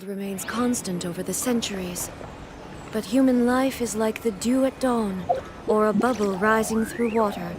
world remains constant over the centuries. But human life is like the dew at dawn, or a bubble rising through water.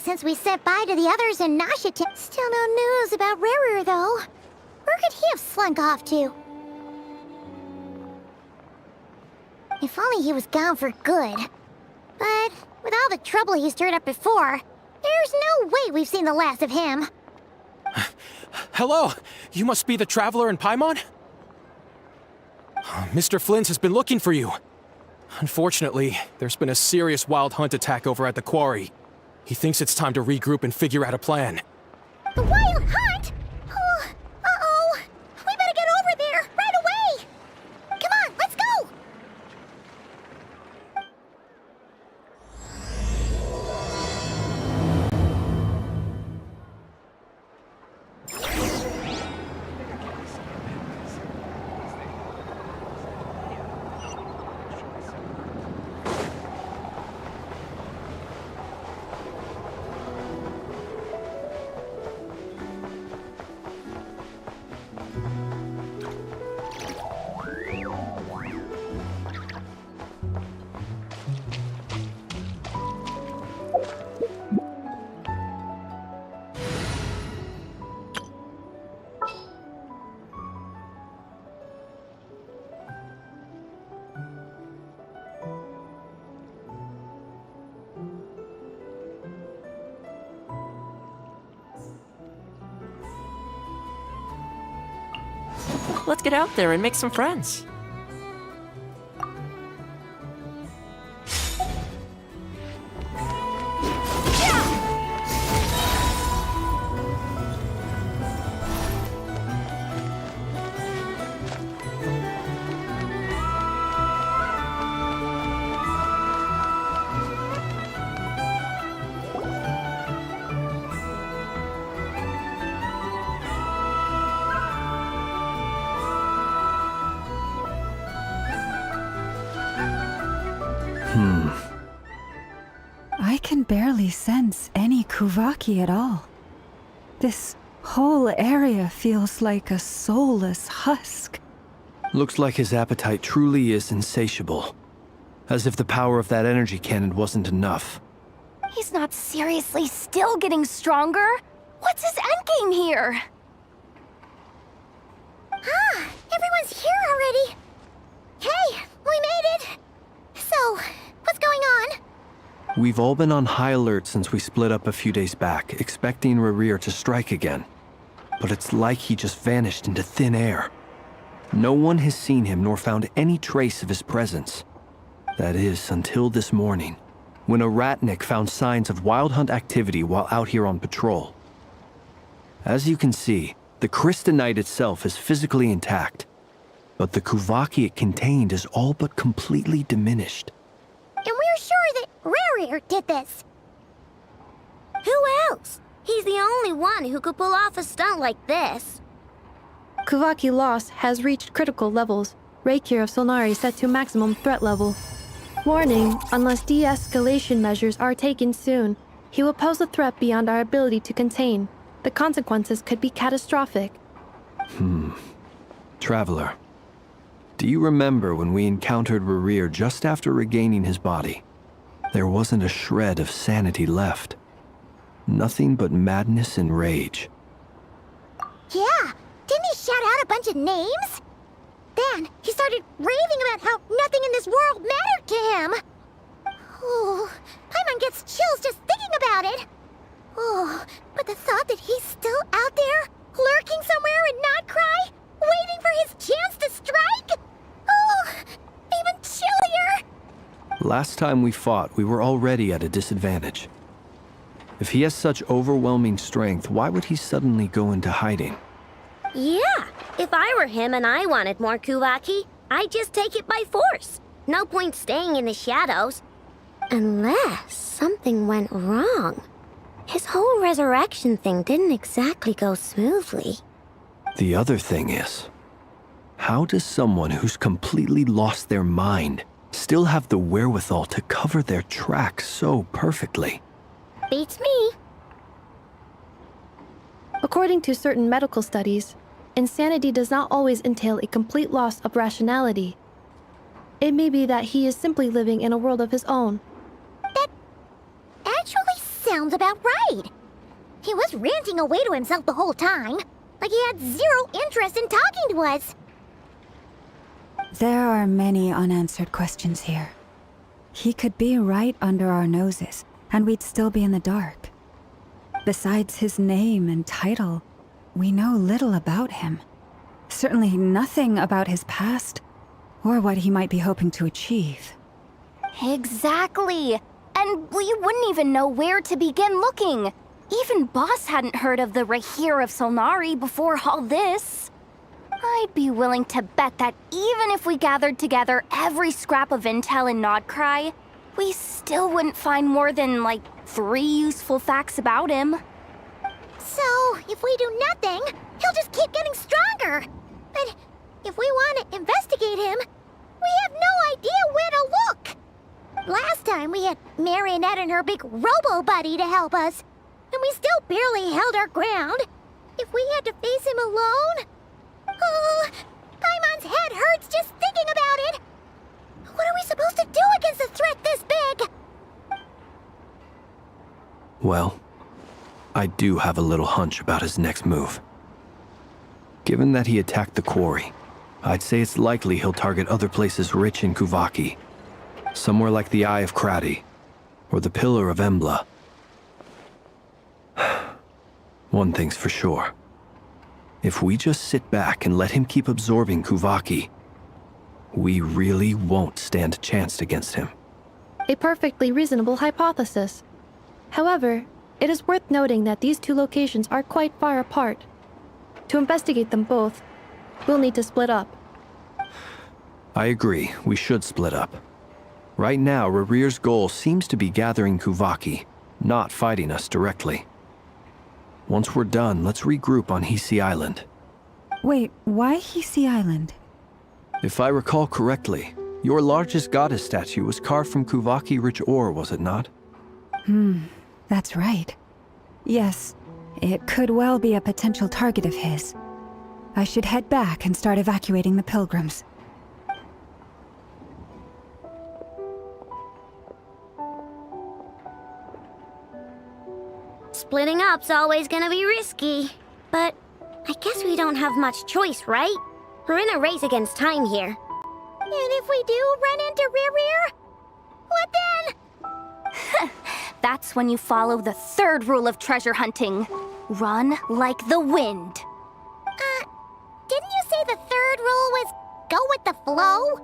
Since we said bye to the others in Nashita. Still no news about Rarer, though. Where could he have slunk off to? If only he was gone for good. But with all the trouble he stirred up before, there's no way we've seen the last of him. Hello! You must be the traveler in Paimon? Mr. Flynn has been looking for you. Unfortunately, there's been a serious wild hunt attack over at the quarry. He thinks it's time to regroup and figure out a plan. The wild hunt? Oh, uh-oh. We better get over there, right away! Come on, let's go! Let's get out there and make some friends. I can barely sense any Kuvaki at all. This whole area feels like a soulless husk. Looks like his appetite truly is insatiable. As if the power of that energy cannon wasn't enough. He's not seriously still getting stronger? What's his endgame here? Ah, everyone's here already. Hey, we made it. So, what's going on? We've all been on high alert since we split up a few days back, expecting Rarir to strike again. But it's like he just vanished into thin air. No one has seen him nor found any trace of his presence. That is, until this morning, when a ratnik found signs of wild hunt activity while out here on patrol. As you can see, the Crystonite itself is physically intact, but the Kuvaki it contained is all but completely diminished. And we're sure that Rarir did this. Who else? He's the only one who could pull off a stunt like this. Kuvaki loss has reached critical levels. Reikir of Solnari set to maximum threat level. Warning, unless de-escalation measures are taken soon, he will pose a threat beyond our ability to contain. The consequences could be catastrophic. Traveler, do you remember when we encountered Rarir just after regaining his body? There wasn't a shred of sanity left. Nothing but madness and rage. Yeah, didn't he shout out a bunch of names? Then he started raving about how nothing in this world mattered to him. Oh, Paimon gets chills just thinking about it. Oh, but the thought that he's still out there, lurking somewhere in Not Cry, waiting for his chance to strike? Oh, even chillier. Last time we fought, we were already at a disadvantage. If he has such overwhelming strength, why would he suddenly go into hiding? Yeah, if I were him and I wanted more Kuvaki, I'd just take it by force. No point staying in the shadows. Unless something went wrong. His whole resurrection thing didn't exactly go smoothly. The other thing is, how does someone who's completely lost their mind still have the wherewithal to cover their tracks so perfectly? Beats me. According to certain medical studies, insanity does not always entail a complete loss of rationality. It may be that he is simply living in a world of his own. That actually sounds about right. He was ranting away to himself the whole time, like he had zero interest in talking to us. There are many unanswered questions here. He could be right under our noses, and we'd still be in the dark. Besides his name and title, we know little about him. Certainly nothing about his past, or what he might be hoping to achieve. Exactly. And we wouldn't even know where to begin looking. Even Boss hadn't heard of the Rahir of Solnari before all this. I'd be willing to bet that even if we gathered together every scrap of intel in Nodcry, we still wouldn't find more than, like, 3 useful facts about him. So, if we do nothing, he'll just keep getting stronger. But if we want to investigate him, we have no idea where to look. Last time we had Marionette and her big robo-buddy to help us, and we still barely held our ground. If we had to face him alone... Oh, Paimon's head hurts just thinking about it. What are we supposed to do against a threat this big? Well, I do have a little hunch about his next move. Given that he attacked the quarry, I'd say it's likely he'll target other places rich in Kuvaki. Somewhere like the Eye of Krati, or the Pillar of Embla. One thing's for sure. If we just sit back and let him keep absorbing Kuvaki, we really won't stand a chance against him. A perfectly reasonable hypothesis. However, it is worth noting that these two locations are quite far apart. To investigate them both, we'll need to split up. I agree, we should split up. Right now, Rarir's goal seems to be gathering Kuvaki, not fighting us directly. Once we're done, let's regroup on Hisi Island. Wait, why Hisi Island? If I recall correctly, your largest goddess statue was carved from Kuvaki-rich ore, was it not? That's right. Yes, it could well be a potential target of his. I should head back and start evacuating the pilgrims. Splitting up's always gonna be risky. But I guess we don't have much choice, right? We're in a race against time here. And if we do run into Rarir, what then? That's when you follow the 3rd rule of treasure hunting. Run like the wind. Didn't you say the 3rd rule was go with the flow?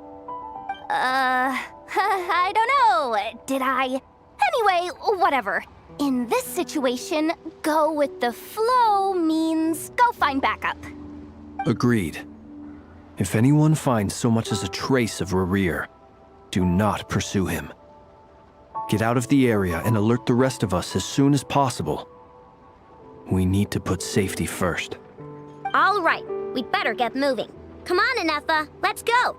I don't know. Did I? Anyway, whatever. In this situation, go with the flow means go find backup. Agreed. If anyone finds so much as a trace of Rarir, do not pursue him. Get out of the area and alert the rest of us as soon as possible. We need to put safety first. All right, we'd better get moving. Come on, Anefa, let's go.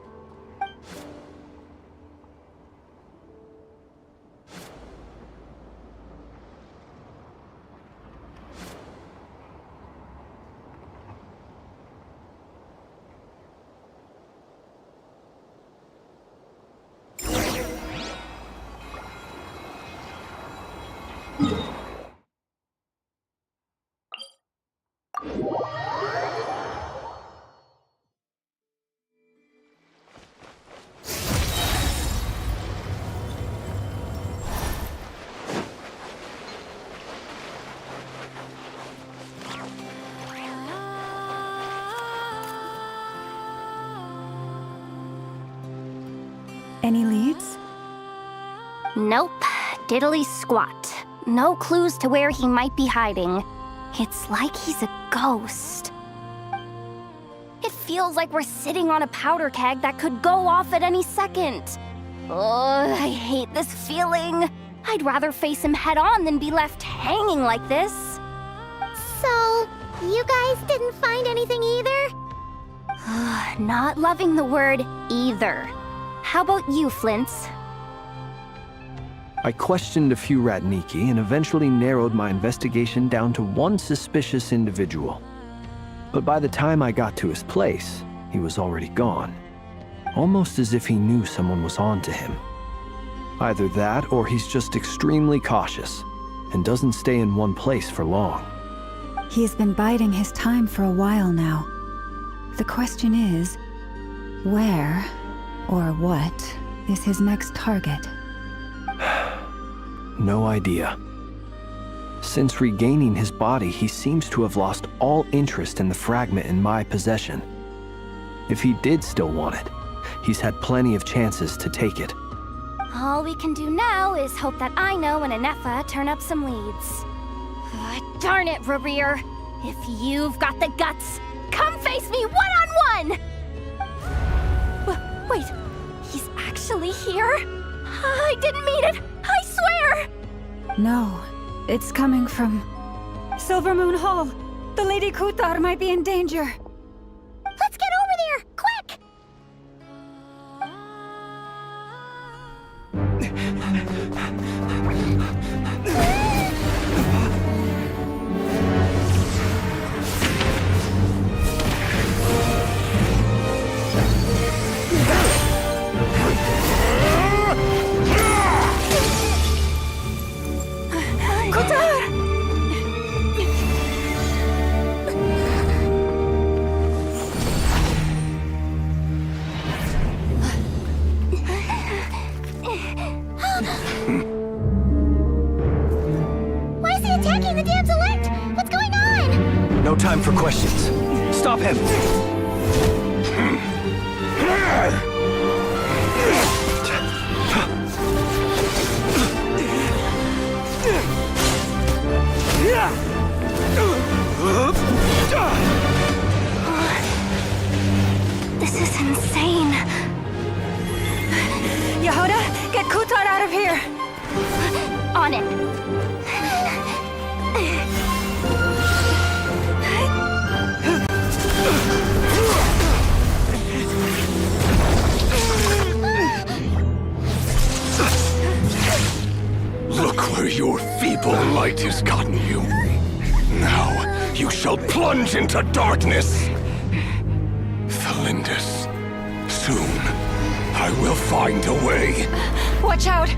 Any leads? Nope. Diddly squat. No clues to where he might be hiding. It's like he's a ghost. It feels like we're sitting on a powder keg that could go off at any second. Oh, I hate this feeling. I'd rather face him head on than be left hanging like this. So, you guys didn't find anything either? Not loving the word either. How about you, Flint's? I questioned a few Ratniki and eventually narrowed my investigation down to one suspicious individual. But by the time I got to his place, he was already gone. Almost as if he knew someone was on to him. Either that, or he's just extremely cautious and doesn't stay in one place for long. He's been biding his time for a while now. The question is, where or what is his next target? No idea. Since regaining his body, he seems to have lost all interest in the fragment in my possession. If he did still want it, he's had plenty of chances to take it. All we can do now is hope that Ino and Anefa turn up some leads. Darn it, Rarir! If you've got the guts, come face me one-on-one! Wait, he's actually here? I didn't mean it! I swear! No, it's coming from Silver Moon Hall. The Lady Kutar might be in danger. Let's get over there, quick! Why is he attacking the damsel elect? What's going on? No time for questions. Stop him! This is insane. Yehuda, get Kutar out of here! On it. Look where your feeble light has gotten you. Now, you shall plunge into darkness. Thalindus, soon, I will find a way. Watch out!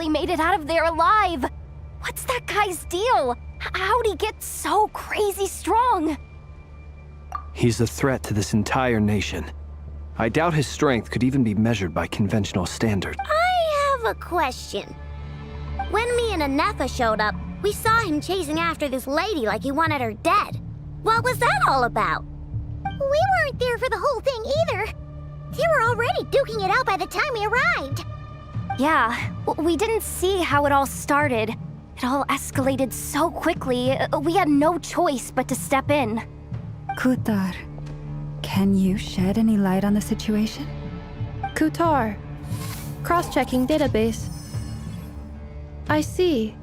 Made it out of there alive. What's that guy's deal? How'd he get so crazy strong? He's a threat to this entire nation. I doubt his strength could even be measured by conventional standards. I have a question. When me and Anefa showed up, we saw him chasing after this lady like he wanted her dead. What was that all about? We weren't there for the whole thing either. You were already duking it out by the time we arrived. Yeah, we didn't see how it all started. It all escalated so quickly, we had no choice but to step in. Kutar, can you shed any light on the situation? Kutar. Cross-checking database. I see.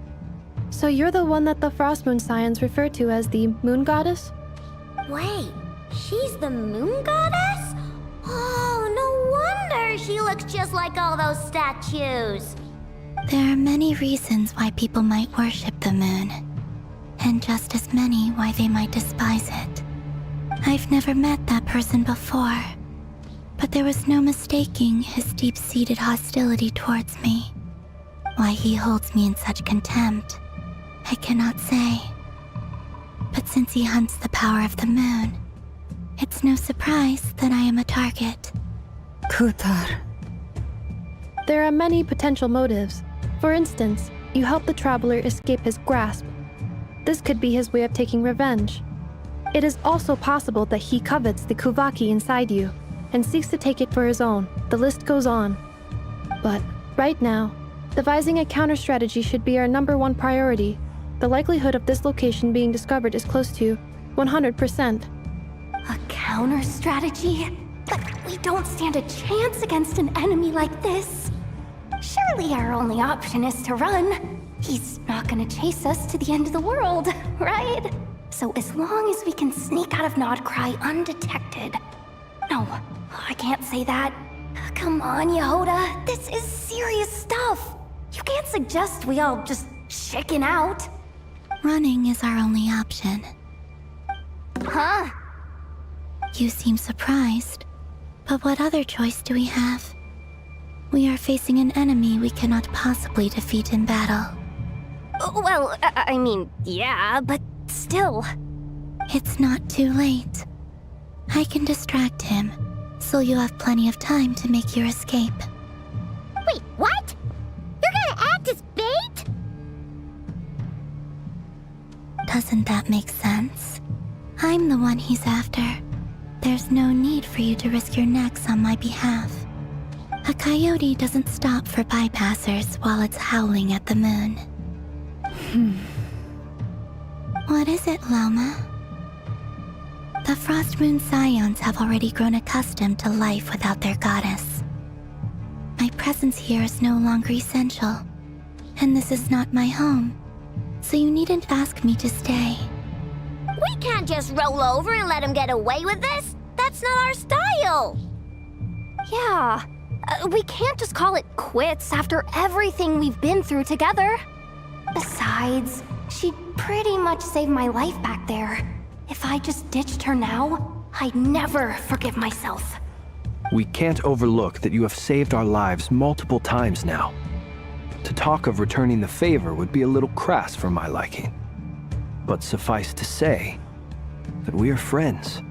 So you're the one that the Frost Moon Scions refer to as the Moon Goddess? Wait, she's the moon goddess? Oh, no wonder she looks just like all those statues. There are many reasons why people might worship the moon, and just as many why they might despise it. I've never met that person before, but there was no mistaking his deep-seated hostility towards me. Why he holds me in such contempt, I cannot say. But since he hunts the power of the moon, it's no surprise that I am a target. Kutar. There are many potential motives. For instance, you help the traveler escape his grasp. This could be his way of taking revenge. It is also possible that he covets the Kuvaki inside you and seeks to take it for his own. The list goes on. But right now, devising a counter-strategy should be our #1 priority. The likelihood of this location being discovered is close to 100%. A counter strategy? But we don't stand a chance against an enemy like this. Surely our only option is to run. He's not gonna chase us to the end of the world, right? So as long as we can sneak out of Nodcry undetected. No, I can't say that. Come on, Yehoda, this is serious stuff. You can't suggest we all just chicken out. Running is our only option. Huh? You seem surprised, but what other choice do we have? We are facing an enemy we cannot possibly defeat in battle. Well, I mean, yeah, but still. It's not too late. I can distract him, so you have plenty of time to make your escape. Wait, what? You're gonna act as bait? Doesn't that make sense? I'm the one he's after. There's no need for you to risk your necks on my behalf. A coyote doesn't stop for bypassers while it's howling at the moon. What is it, Loma? The Frost Moon Scions have already grown accustomed to life without their goddess. My presence here is no longer essential, and this is not my home, so you needn't ask me to stay. We can't just roll over and let him get away with this. That's not our style. Yeah, we can't just call it quits after everything we've been through together. Besides, she'd pretty much saved my life back there. If I just ditched her now, I'd never forgive myself. We can't overlook that you have saved our lives multiple times now. To talk of returning the favor would be a little crass for my liking. But suffice to say that we are friends,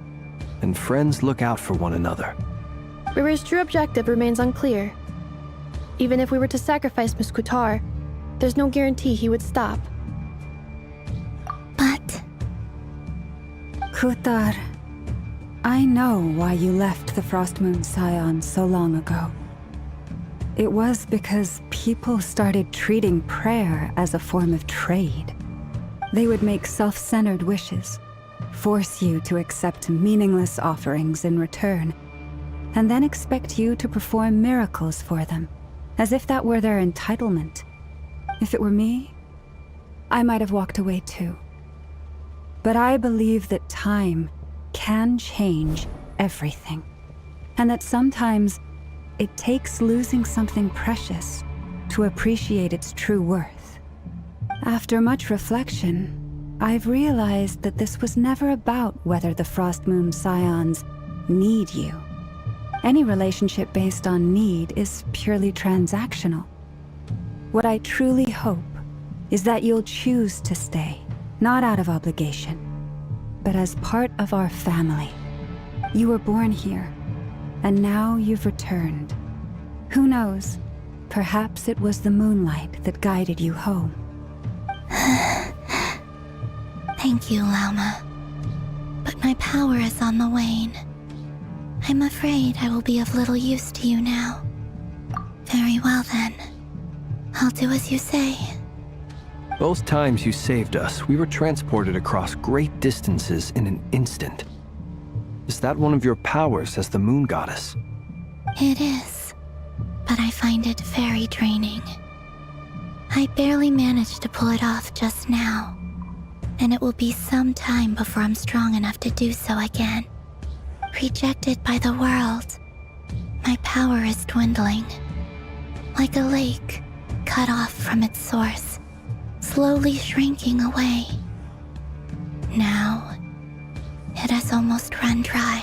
and friends look out for one another. Rira's true objective remains unclear. Even if we were to sacrifice Miss Kutar, there's no guarantee he would stop. But Kutar, I know why you left the Frost Moon Scions so long ago. It was because people started treating prayer as a form of trade. They would make self-centered wishes, force you to accept meaningless offerings in return, and then expect you to perform miracles for them, as if that were their entitlement. If it were me, I might have walked away too. But I believe that time can change everything, and that sometimes it takes losing something precious to appreciate its true worth. After much reflection, I've realized that this was never about whether the Frost Moon Scions need you. Any relationship based on need is purely transactional. What I truly hope is that you'll choose to stay, not out of obligation, but as part of our family. You were born here, and now you've returned. Who knows? Perhaps it was the moonlight that guided you home. thank you, Lauma. But my power is on the wane. I'm afraid I will be of little use to you now. Very well then. I'll do as you say. Both times you saved us, we were transported across great distances in an instant. Is that one of your powers as the moon goddess? It is, but I find it very draining. I barely managed to pull it off just now, and it will be some time before I'm strong enough to do so again. Rejected by the world, my power is dwindling. Like a lake cut off from its source, slowly shrinking away. Now, it has almost run dry.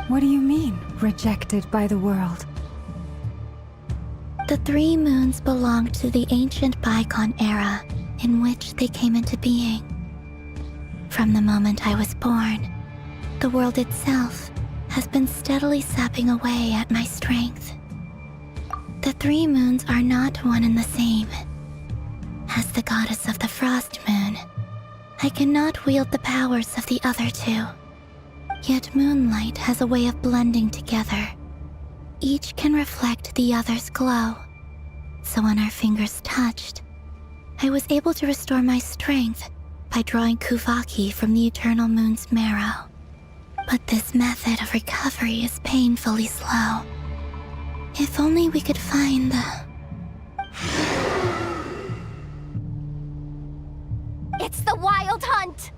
What do you mean, rejected by the world? The 3 moons belonged to the ancient bygone era in which they came into being. From the moment I was born, the world itself has been steadily sapping away at my strength. The 3 moons are not one and the same. As the goddess of the Frost Moon, I cannot wield the powers of the other 2. Yet moonlight has a way of blending together. Each can reflect the other's glow. So when our fingers touched, I was able to restore my strength by drawing Kuvaki from the eternal moon's marrow. But this method of recovery is painfully slow. If only we could find the... It's the Wild Hunt!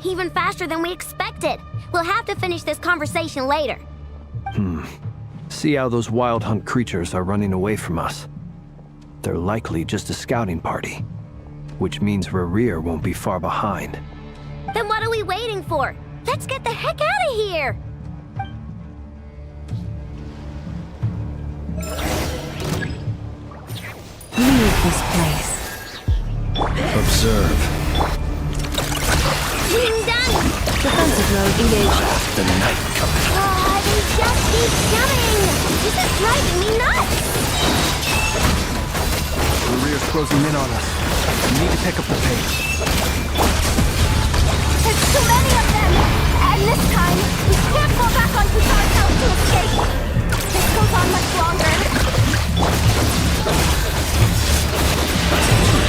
Even faster than we expected. We'll have to finish this conversation later. See how those Wild Hunt creatures are running away from us. They're likely just a scouting party, which means Rerir won't be far behind. Then what are we waiting for? Let's get the heck out of here! Leave this place. Observe. Team done! Defensive mode engaged. The night coming. They just keep coming! This is driving me nuts! Rerir's closing in on us. We need to pick up the pace. There's too many of them! And this time, we can't fall back on Kutar's house to escape! This goes on much longer.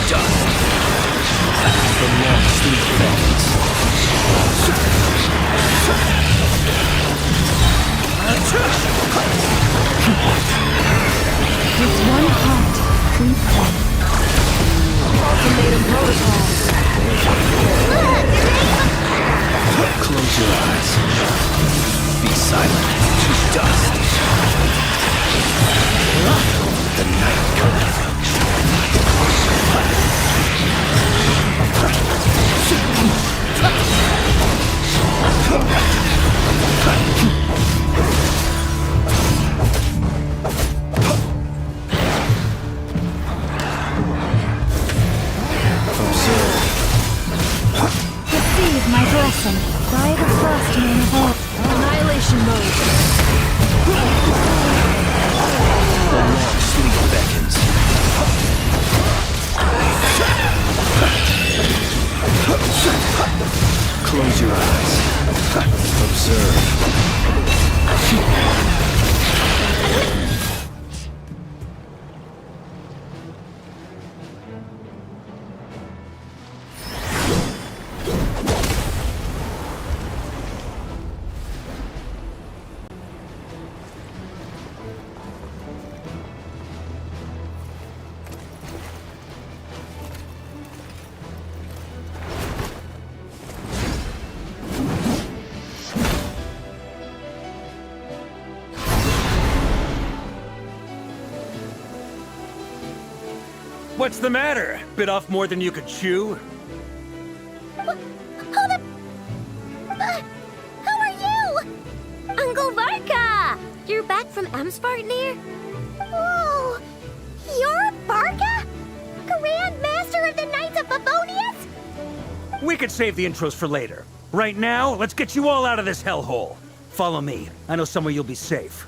Dust. The long sleep fades. With one heart, we pray. Ultimatum protocol. Close your eyes. Be silent. To dust. The night cometh. Receive my blessing. By the Frost Moon of all. Annihilation mode. The long sleep beckons. Close your eyes. Observe. What's the matter? Bit off more than you could chew? How are you? Uncle Varka! You're back from Amsvartnir? Whoa! You're Varka? Grand Master of the Knights of Favonius? We could save the intros for later. Right now, let's get you all out of this hellhole. Follow me. I know somewhere you'll be safe.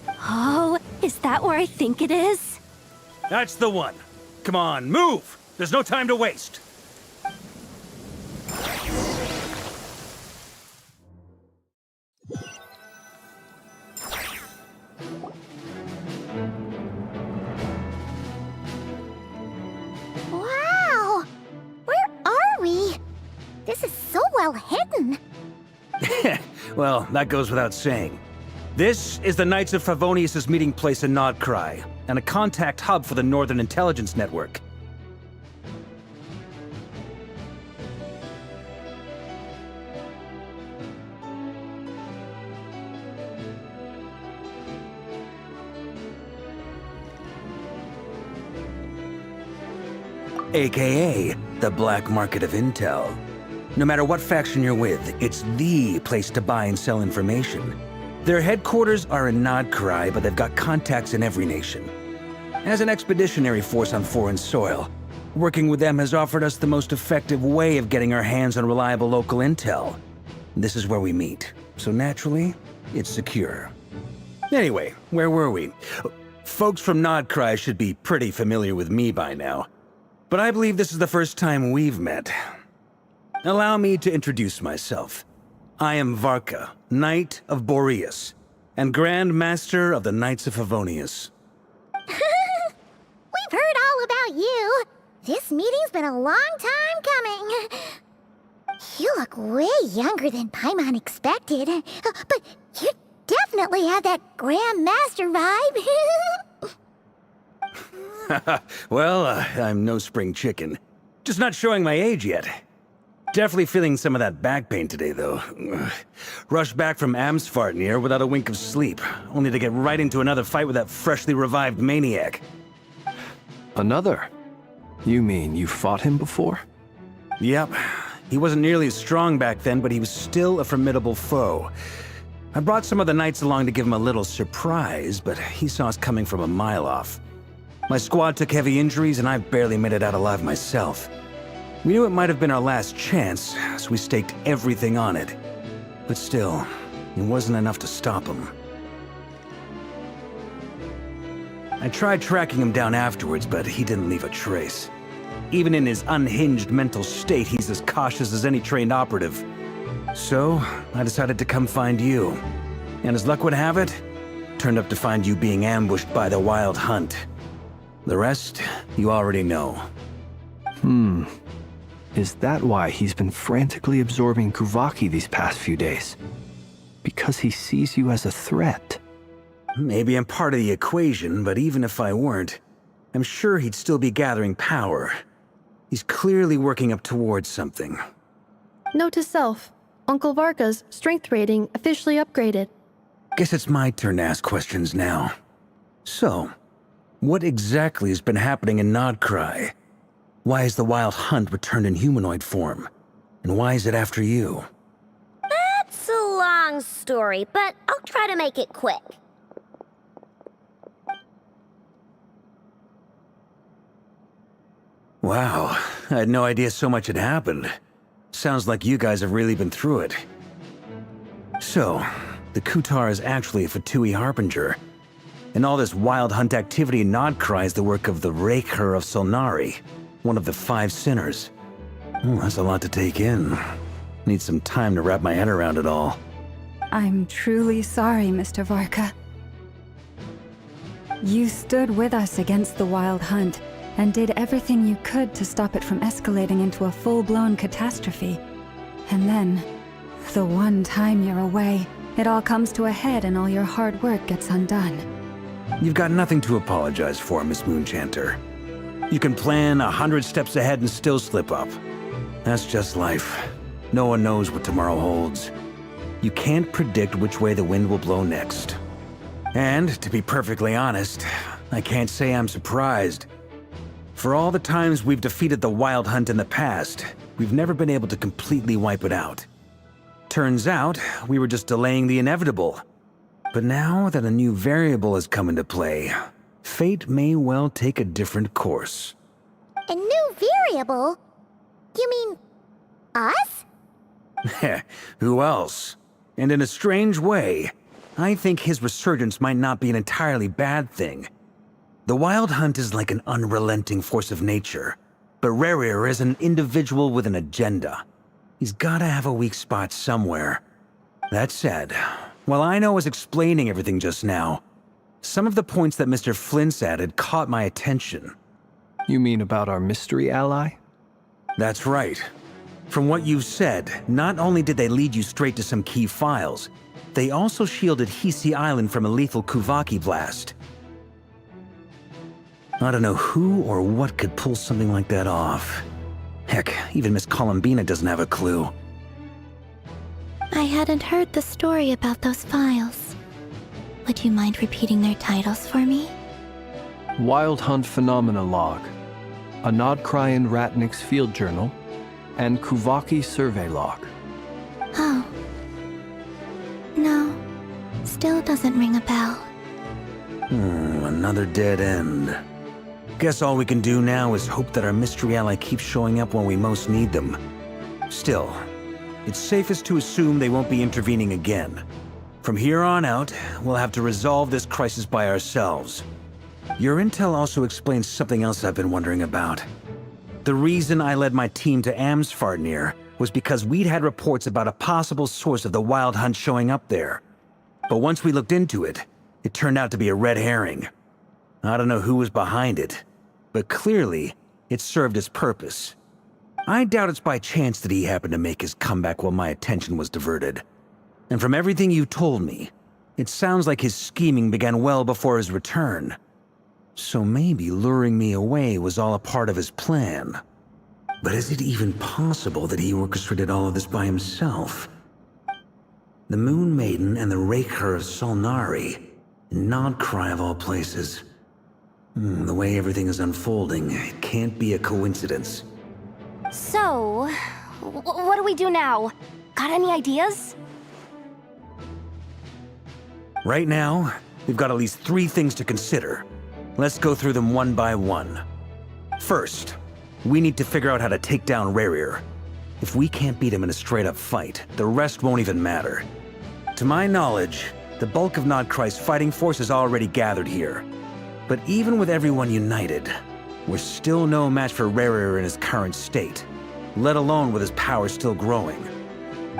Oh, is that where I think it is? That's the one. Come on, move! There's no time to waste. well hidden. Well, that goes without saying. This is the Knights of Favonius' meeting place in Nodcry, and a contact hub for the Northern Intelligence Network. AKA, the black market of intel. No matter what faction you're with, it's the place to buy and sell information. Their headquarters are in Nodcry, but they've got contacts in every nation. As an expeditionary force on foreign soil, working with them has offered us the most effective way of getting our hands on reliable local intel. This is where we meet, so naturally, it's secure. Anyway, where were we? Folks from Nodcry should be pretty familiar with me by now. But I believe this is the first time we've met. Allow me to introduce myself. I am Varka, Knight of Boreas, and Grand Master of the Knights of Favonius. We've heard all about you. This meeting's been a long time coming. You look way younger than Paimon expected, but you definitely have that Grand Master vibe. Well, I'm no spring chicken. Just not showing my age yet. Definitely feeling some of that back pain today, though. Rushed back from Amsfartnir without a wink of sleep, only to get right into another fight with that freshly revived maniac. Another? You mean you fought him before? Yep. He wasn't nearly as strong back then, but he was still a formidable foe. I brought some of the knights along to give him a little surprise, but he saw us coming from a mile off. My squad took heavy injuries, and I barely made it out alive myself. We knew it might have been our last chance, so we staked everything on it. But still, it wasn't enough to stop him. I tried tracking him down afterwards, but he didn't leave a trace. Even in his unhinged mental state, he's as cautious as any trained operative. So, I decided to come find you. And as luck would have it, turned up to find you being ambushed by the Wild Hunt. The rest, you already know. Is that why he's been frantically absorbing Kuvaki these past few days? Because he sees you as a threat? Maybe I'm part of the equation, but even if I weren't, I'm sure he'd still be gathering power. He's clearly working up towards something. Note to self, Uncle Varka's strength rating officially upgraded. Guess it's my turn to ask questions now. So, what exactly has been happening in Nodcry? Why is the Wild Hunt returned in humanoid form? And why is it after you? That's a long story, but I'll try to make it quick. Wow, I had no idea so much had happened. Sounds like you guys have really been through it. So, the Kutar is actually a Fatui Harbinger. And all this Wild Hunt activity in Nodcry is the work of the Raker of Solnari, one of the 5 sinners. That's a lot to take in. Need some time to wrap my head around it all. I'm truly sorry, Mr. Varka. You stood with us against the Wild Hunt, and did everything you could to stop it from escalating into a full-blown catastrophe. And then, the one time you're away, it all comes to a head and all your hard work gets undone. You've got nothing to apologize for, Miss Moonchanter. You can plan 100 steps ahead and still slip up. That's just life. No one knows what tomorrow holds. You can't predict which way the wind will blow next. And, to be perfectly honest, I can't say I'm surprised. For all the times we've defeated the Wild Hunt in the past, we've never been able to completely wipe it out. Turns out, we were just delaying the inevitable. But now that a new variable has come into play, fate may well take a different course. A new variable? You mean us? Who else? And in a strange way, I think his resurgence might not be an entirely bad thing. The Wild Hunt is like an unrelenting force of nature, but Rerir is an individual with an agenda. He's gotta have a weak spot somewhere. That said, while I was explaining everything just now, some of the points that Mr. Flint's added caught my attention. You mean about our mystery ally? That's right. From what you've said, not only did they lead you straight to some key files, they also shielded Hisi Island from a lethal Kuvaki blast. I don't know who or what could pull something like that off. Heck, even Miss Columbina doesn't have a clue. I hadn't heard the story about those files. Would you mind repeating their titles for me? Wild Hunt Phenomena Log, Anod Kryan Ratnik's Field Journal, and Kuvaki Survey Log. Oh. No, still doesn't ring a bell. Another dead end. Guess all we can do now is hope that our mystery ally keeps showing up when we most need them. Still, it's safest to assume they won't be intervening again. From here on out, we'll have to resolve this crisis by ourselves. Your intel also explains something else I've been wondering about. The reason I led my team to Amsfarnir was because we'd had reports about a possible source of the Wild Hunt showing up there. But once we looked into it, it turned out to be a red herring. I don't know who was behind it, but clearly, it served its purpose. I doubt it's by chance that he happened to make his comeback while my attention was diverted. And from everything you told me, it sounds like his scheming began well before his return. So maybe luring me away was all a part of his plan. But is it even possible that he orchestrated all of this by himself? The Moon Maiden and the Raker of Solnari, Nodcry of all places. The way everything is unfolding, it can't be a coincidence. So, what do we do now? Got any ideas? Right now, we've got at least 3 things to consider. Let's go through them one by one. First, we need to figure out how to take down Rerir. If we can't beat him in a straight-up fight, the rest won't even matter. To my knowledge, the bulk of Nodcry's fighting force is already gathered here. But even with everyone united, we're still no match for Rerir in his current state, let alone with his power still growing.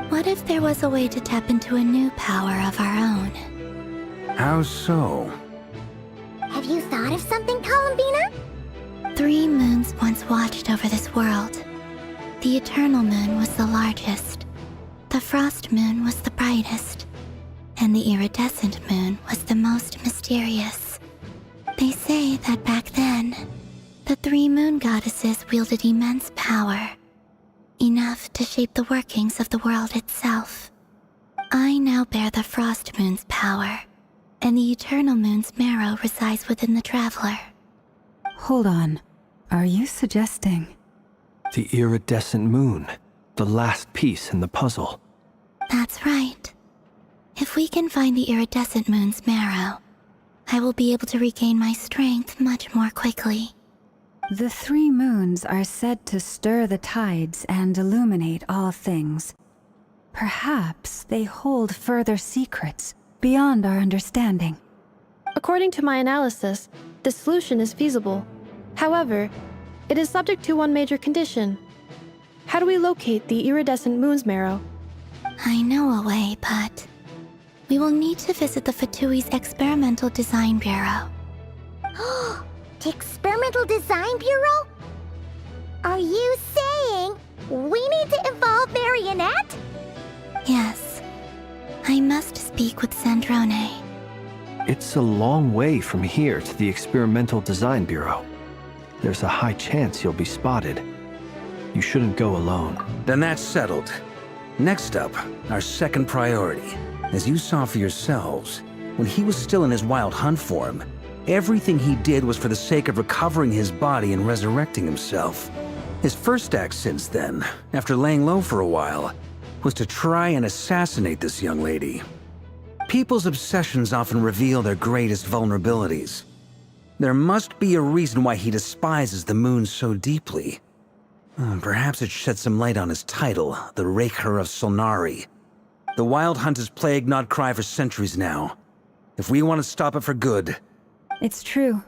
What if there was a way to tap into a new power of our own? How so? Have you thought of something, Columbina? 3 moons once watched over this world. The Eternal Moon was the largest. The Frost Moon was the brightest. And the Iridescent Moon was the most mysterious. They say that back then, the 3 moon goddesses wielded immense power. Enough to shape the workings of the world itself. I now bear the Frost Moon's power, and the Eternal Moon's marrow resides within the Traveler. Hold on. Are you suggesting? The iridescent moon, the last piece in the puzzle. That's right. If we can find the Iridescent Moon's marrow, I will be able to regain my strength much more quickly. The 3 moons are said to stir the tides and illuminate all things. Perhaps they hold further secrets beyond our understanding. According to my analysis, the solution is feasible. However, it is subject to one major condition. How do we locate the iridescent moon's marrow? I know a way, but we will need to visit the Fatui's Experimental Design Bureau. The Experimental Design Bureau? Are you saying we need to involve Marionette? Yes. I must speak with Sandrone. It's a long way from here to the Experimental Design Bureau. There's a high chance you'll be spotted. You shouldn't go alone. Then that's settled. Next up, our second priority. As you saw for yourselves, when he was still in his Wild Hunt form, everything he did was for the sake of recovering his body and resurrecting himself. His first act since then, after laying low for a while, was to try and assassinate this young lady. People's obsessions often reveal their greatest vulnerabilities. There must be a reason why he despises the moon so deeply. Perhaps it sheds some light on his title, the Raker of Solnari. The Wild Hunt has plagued Nodcry for centuries now. If we want to stop it for good... It's true.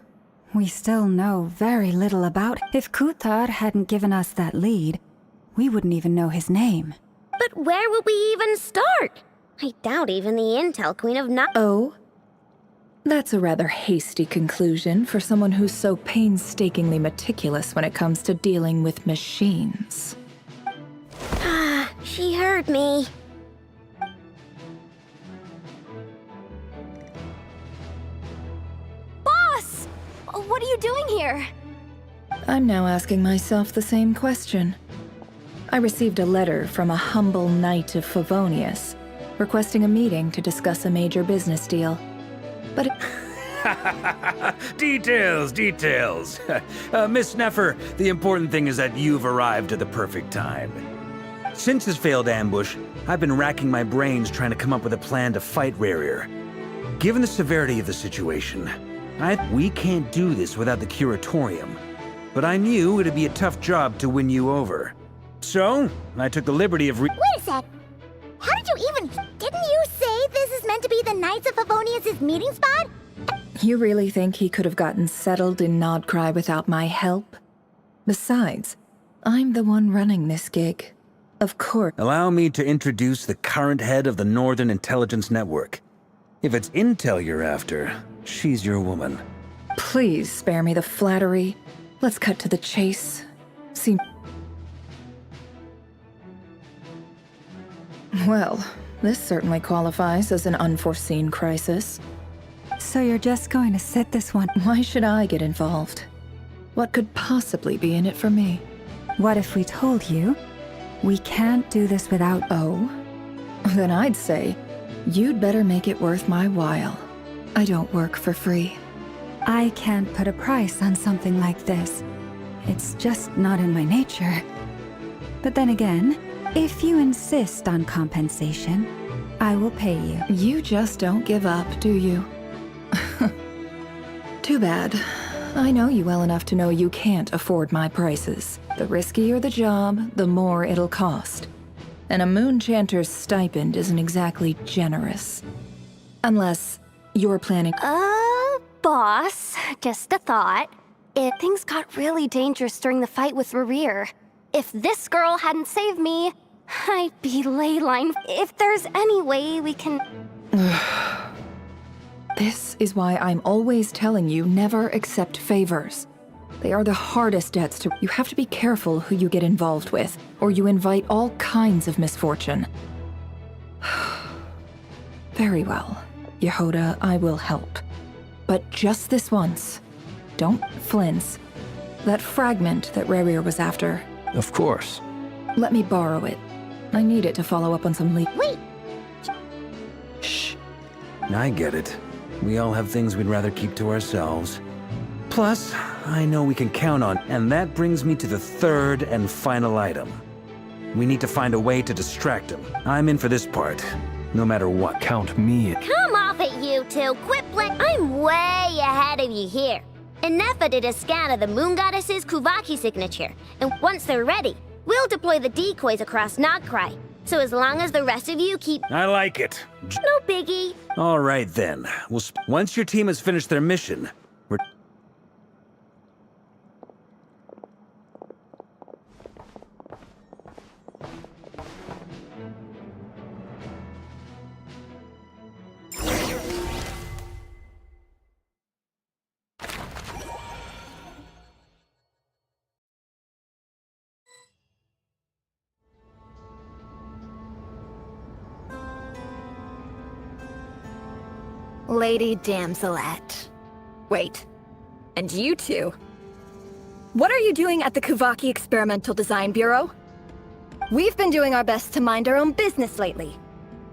We still know very little about it. If Kuthar hadn't given us that lead, we wouldn't even know his name. But where would we even start? I doubt even the Intel Queen of Not. Oh? That's a rather hasty conclusion for someone who's so painstakingly meticulous when it comes to dealing with machines. She heard me. Boss! What are you doing here? I'm now asking myself the same question. I received a letter from a humble knight of Favonius, requesting a meeting to discuss a major business deal. But Details, details. Miss Neffer, the important thing is that you've arrived at the perfect time. Since his failed ambush, I've been racking my brains trying to come up with a plan to fight Rarier. Given the severity of the situation, we can't do this without the Curatorium. But I knew it'd be a tough job to win you over. So, I took the liberty of Wait a sec. How did you even... Didn't you say this is meant to be the Knights of Favonius' meeting spot? you really think he could have gotten settled in Nodcry without my help? Besides, I'm the one running this gig. Of course. Allow me to introduce the current head of the Northern Intelligence Network. If it's intel you're after, she's your woman. Please spare me the flattery. Let's cut to the chase. See... Well, this certainly qualifies as an unforeseen crisis. So you're just going to sit this one? Why should I get involved? What could possibly be in it for me? What if we told you we can't do this without... Oh? Then I'd say, you'd better make it worth my while. I don't work for free. I can't put a price on something like this. It's just not in my nature. But then again, if you insist on compensation, I will pay you. You just don't give up, do you? Too bad. I know you well enough to know you can't afford my prices. The riskier the job, the more it'll cost. And a Moonchanter's stipend isn't exactly generous. Unless you're planning... Boss, just a thought. If things got really dangerous during the fight with Rarier, if this girl hadn't saved me, I'd be leyline. If there's any way we can... This is why I'm always telling you never accept favors. They are the hardest debts to... You have to be careful who you get involved with, or you invite all kinds of misfortune. Very well. Yehoda, I will help. But just this once. Don't flinch. That fragment that Rarier was after... Of course. Let me borrow it. I need it to follow up on some leak. Wait! Shh. I get it. We all have things we'd rather keep to ourselves. Plus, I know we can count on, and that brings me to the third and final item. We need to find a way to distract him. I'm in for this part, no matter what. Count me in. Come off it, you two! Quit I'm way ahead of you here. Nefa did a scan of the Moon Goddess's Kuvaki signature, and once they're ready, we'll deploy the decoys across Nodcry. So as long as the rest of you keep... I like it. No biggie. All right, then. Once your team has finished their mission, we're... Lady Damselette. Wait, and you two? What are you doing at the Kuvaki Experimental Design Bureau? We've been doing our best to mind our own business lately.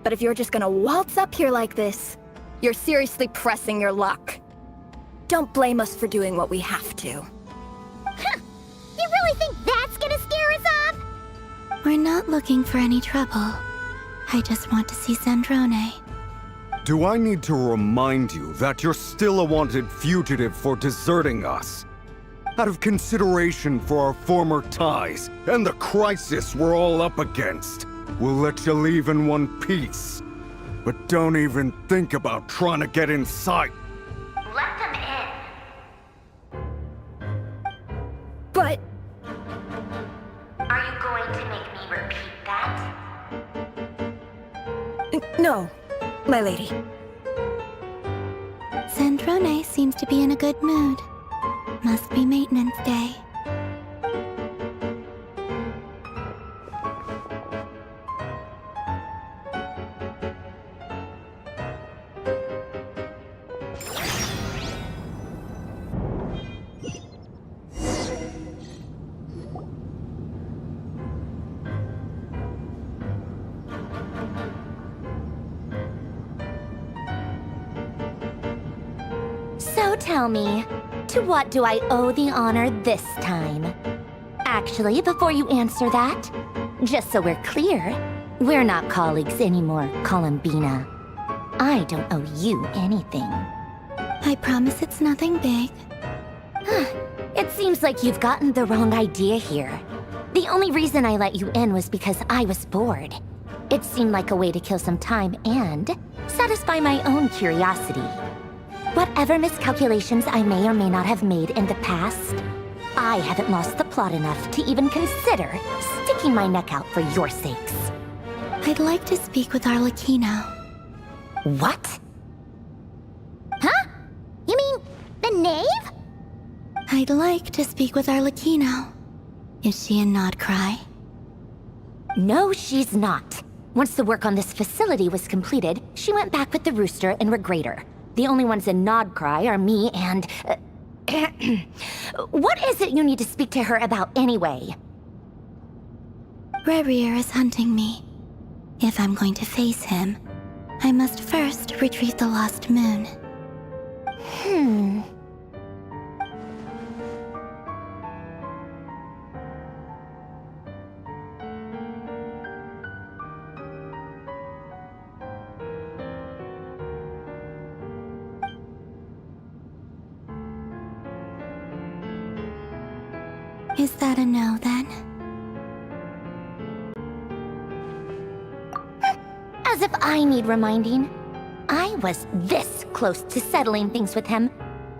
But if you're just gonna waltz up here like this, you're seriously pressing your luck. Don't blame us for doing what we have to. Huh! You really think that's gonna scare us off? We're not looking for any trouble. I just want to see Zandrone. Do I need to remind you that you're still a wanted fugitive for deserting us? Out of consideration for our former ties and the crisis we're all up against, we'll let you leave in one piece. But don't even think about trying to get inside. Let them in. But... Are you going to make me repeat that? No, my lady. Zandrone seems to be in a good mood. Must be maintenance day. So tell me, to what do I owe the honor this time? Actually, before you answer that, just so we're clear, we're not colleagues anymore, Columbina. I don't owe you anything. I promise it's nothing big. It seems like you've gotten the wrong idea here. The only reason I let you in was because I was bored. It seemed like a way to kill some time and satisfy my own curiosity. Whatever miscalculations I may or may not have made in the past, I haven't lost the plot enough to even consider sticking my neck out for your sakes. I'd like to speak with Arlecchino. What? Huh? You mean the knave? I'd like to speak with Arlecchino. Is she in Nodcry? No, she's not. Once the work on this facility was completed, she went back with the Rooster and Regrator. The only ones in Nodcry are me and... What is it you need to speak to her about anyway? Rerir is hunting me. If I'm going to face him, I must first retrieve the lost moon. Is that a no, then? As if I need reminding. I was this close to settling things with him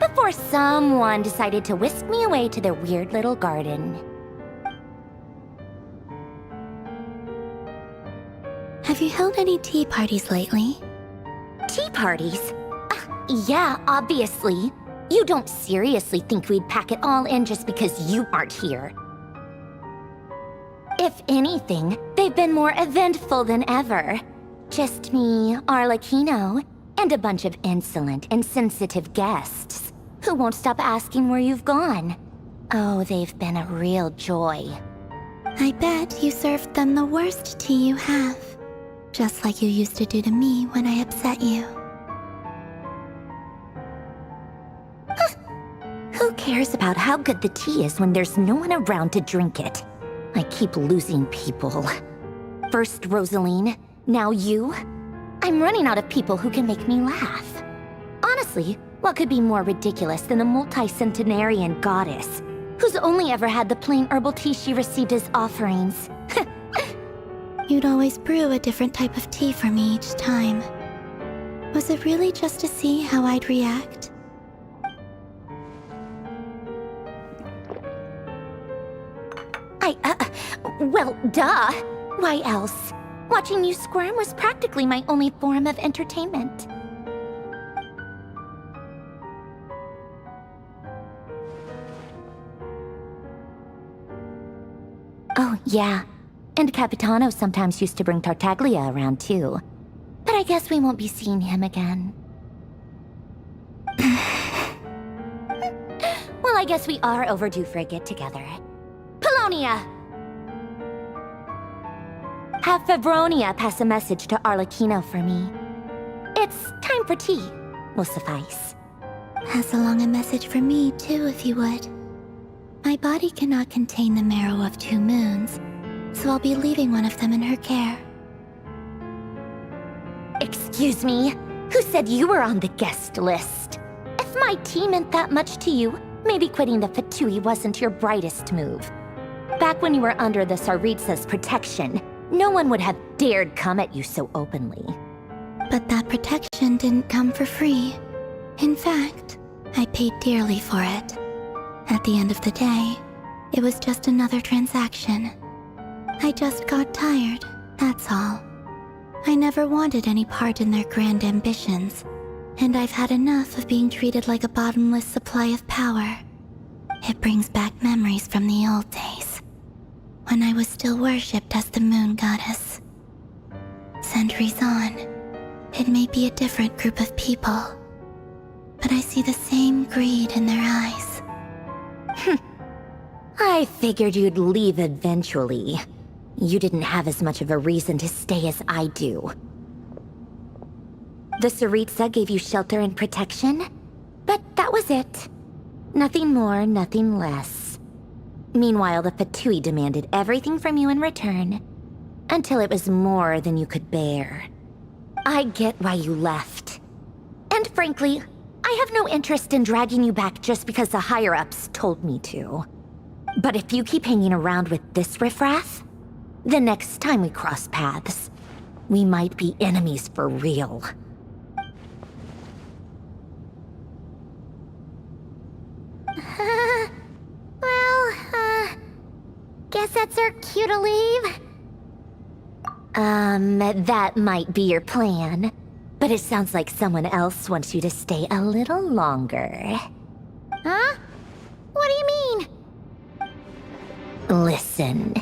before someone decided to whisk me away to their weird little garden. Have you held any tea parties lately? Tea parties? Yeah, obviously. You don't seriously think we'd pack it all in just because you aren't here. If anything, they've been more eventful than ever. Just me, Arlecchino, and a bunch of insolent and sensitive guests who won't stop asking where you've gone. Oh, they've been a real joy. I bet you served them the worst tea you have. Just like you used to do to me when I upset you. Who cares about how good the tea is when there's no one around to drink it? I keep losing people. First Rosaline, now you. I'm running out of people who can make me laugh. Honestly, what could be more ridiculous than the multi-centenarian goddess, who's only ever had the plain herbal tea she received as offerings? You'd always brew a different type of tea for me each time. Was it really just to see how I'd react? Well, duh. Why else? Watching you squirm was practically my only form of entertainment. Oh, yeah. And Capitano sometimes used to bring Tartaglia around, too. But I guess we won't be seeing him again. Well, I guess we are overdue for a get-together. Polonia! Have Febronia pass a message to Arlecchino for me. It's time for tea. Will suffice. Pass along a message for me, too, if you would. My body cannot contain the marrow of 2 moons, so I'll be leaving one of them in her care. Excuse me? Who said you were on the guest list? If my tea meant that much to you, maybe quitting the Fatui wasn't your brightest move. Back when you were under the Tsaritsa's protection, no one would have dared come at you so openly. But that protection didn't come for free. In fact, I paid dearly for it. At the end of the day, it was just another transaction. I just got tired, that's all. I never wanted any part in their grand ambitions, and I've had enough of being treated like a bottomless supply of power. It brings back memories from the old days, when I was still worshipped as the moon goddess. Centuries on, it may be a different group of people, but I see the same greed in their eyes. I figured you'd leave eventually. You didn't have as much of a reason to stay as I do. The Tsaritsa gave you shelter and protection, but that was it. Nothing more, nothing less. Meanwhile, the Fatui demanded everything from you in return, until it was more than you could bear. I get why you left. And frankly, I have no interest in dragging you back just because the higher-ups told me to. But if you keep hanging around with this riffraff, the next time we cross paths, we might be enemies for real. Guess that's our cue to leave? That might be your plan. But it sounds like someone else wants you to stay a little longer. Huh? What do you mean? Listen.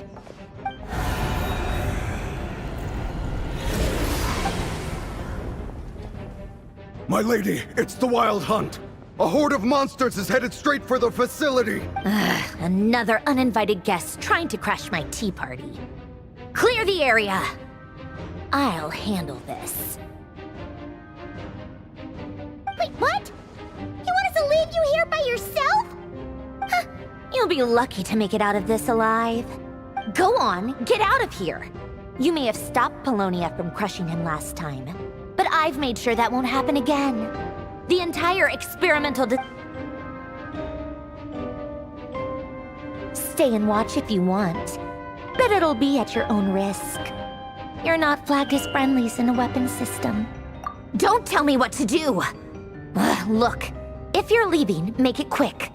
My lady, it's the Wild Hunt. A horde of monsters is headed straight for the facility. Another uninvited guest trying to crash my tea party. Clear the area. I'll handle this. Wait, what? You want us to leave you here by yourself? Huh, you'll be lucky to make it out of this alive. Go on, get out of here. You may have stopped Polonia from crushing him last time, but I've made sure that won't happen again. The entire experimental Stay and watch if you want, but it'll be at your own risk. You're not flagged as friendlies in the weapon system. Don't tell me what to do! Look, if you're leaving, make it quick.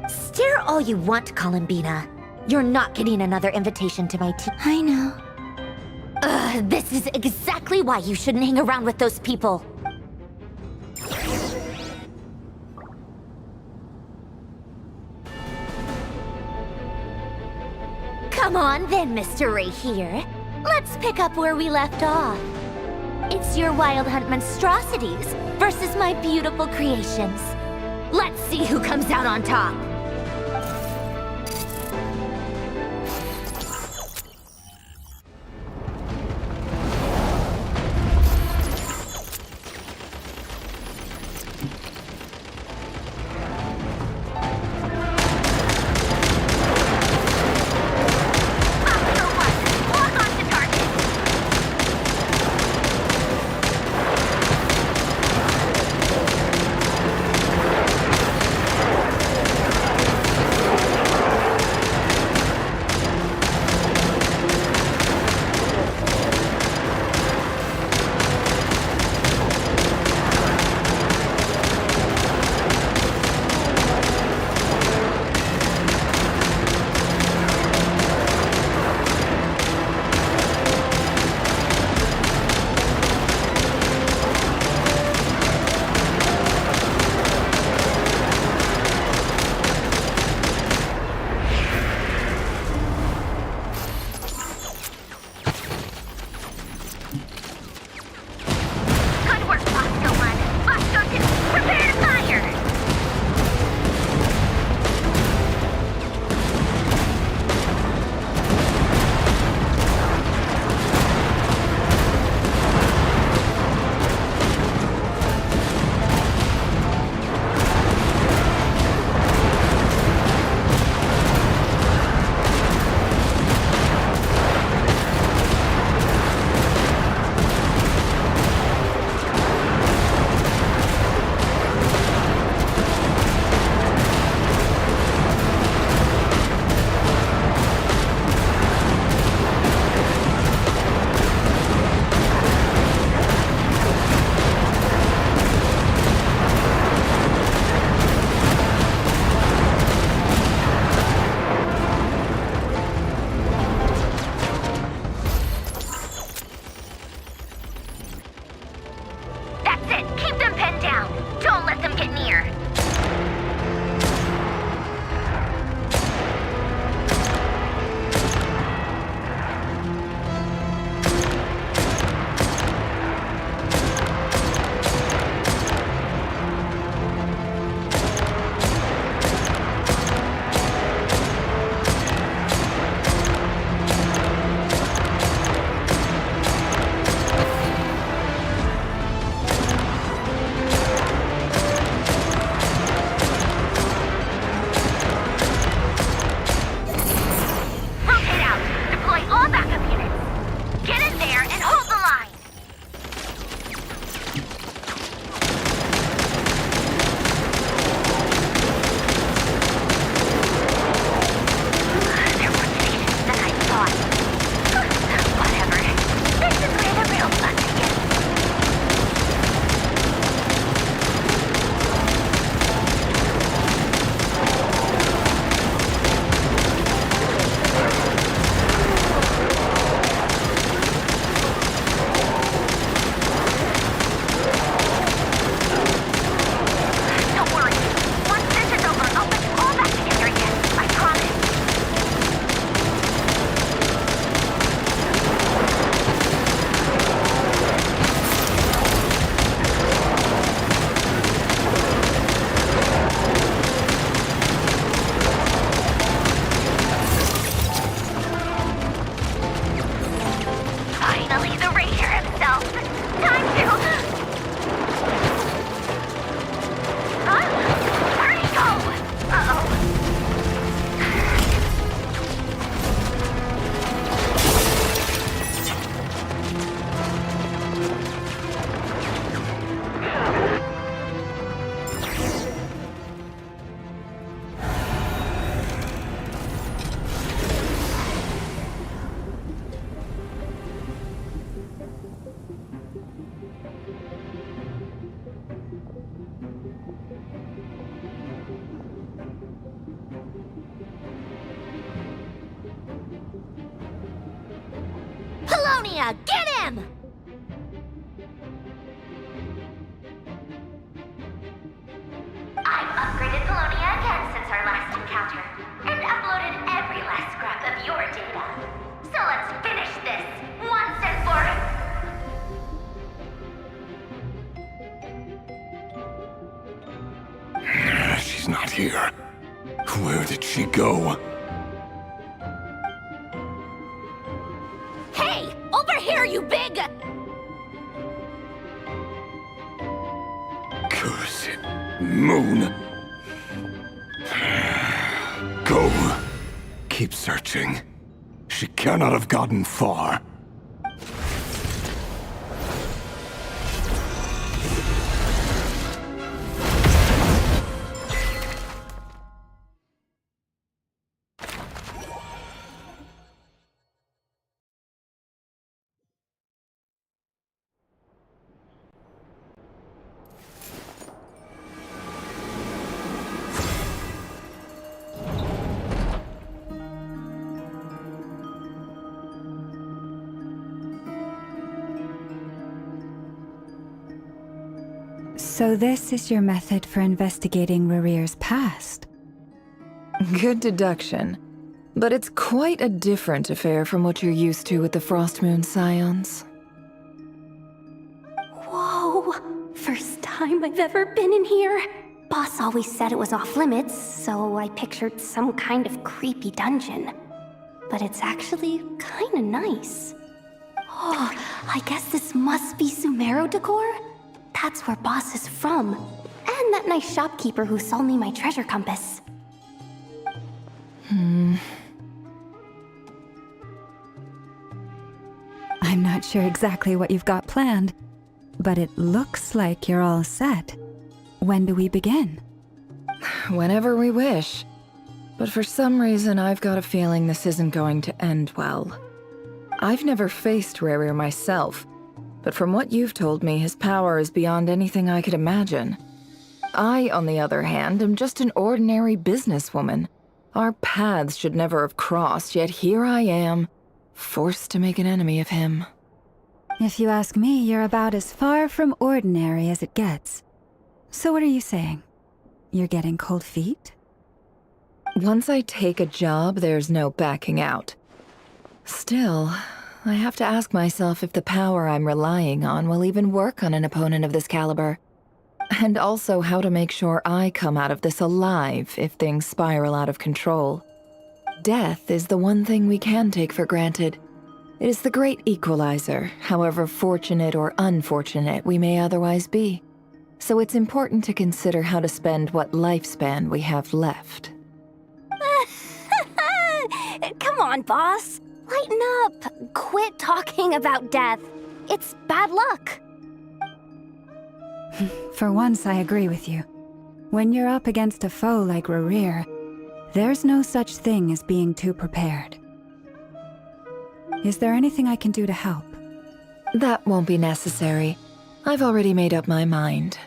Stare all you want, Columbina. You're not getting another invitation to my tea. I know. This is exactly why you shouldn't hang around with those people. Come on then, Mr. Ray here. Let's pick up where we left off. It's your Wild Hunt monstrosities versus my beautiful creations. Let's see who comes out on top. Colonia, get him! I've upgraded Colonia again since our last encounter, and uploaded every last scrap of your data. So let's finish this, once and for... She's not here. Where did she go? Hey! Over here, you big... Curse it. Moon. Go. Keep searching. She cannot have gotten far. So this is your method for investigating Rarir's past? Good deduction. But it's quite a different affair from what you're used to with the Frostmoon Scions. Whoa! First time I've ever been in here. Boss always said it was off limits, so I pictured some kind of creepy dungeon. But it's actually kinda nice. Oh, I guess this must be Sumero decor? That's where Boss is from. And that nice shopkeeper who sold me my treasure compass. I'm not sure exactly what you've got planned, but it looks like you're all set. When do we begin? Whenever we wish. But for some reason, I've got a feeling this isn't going to end well. I've never faced Rarir myself, but from what you've told me, his power is beyond anything I could imagine. I, on the other hand, am just an ordinary businesswoman. Our paths should never have crossed, yet here I am, forced to make an enemy of him. If you ask me, you're about as far from ordinary as it gets. So what are you saying? You're getting cold feet? Once I take a job, there's no backing out. Still, I have to ask myself if the power I'm relying on will even work on an opponent of this caliber. And also how to make sure I come out of this alive if things spiral out of control. Death is the one thing we can take for granted. It is the great equalizer, however fortunate or unfortunate we may otherwise be. So it's important to consider how to spend what lifespan we have left. Come on, boss. Lighten up. Quit talking about death. It's bad luck. For once, I agree with you. When you're up against a foe like Rarir, there's no such thing as being too prepared. Is there anything I can do to help? That won't be necessary. I've already made up my mind.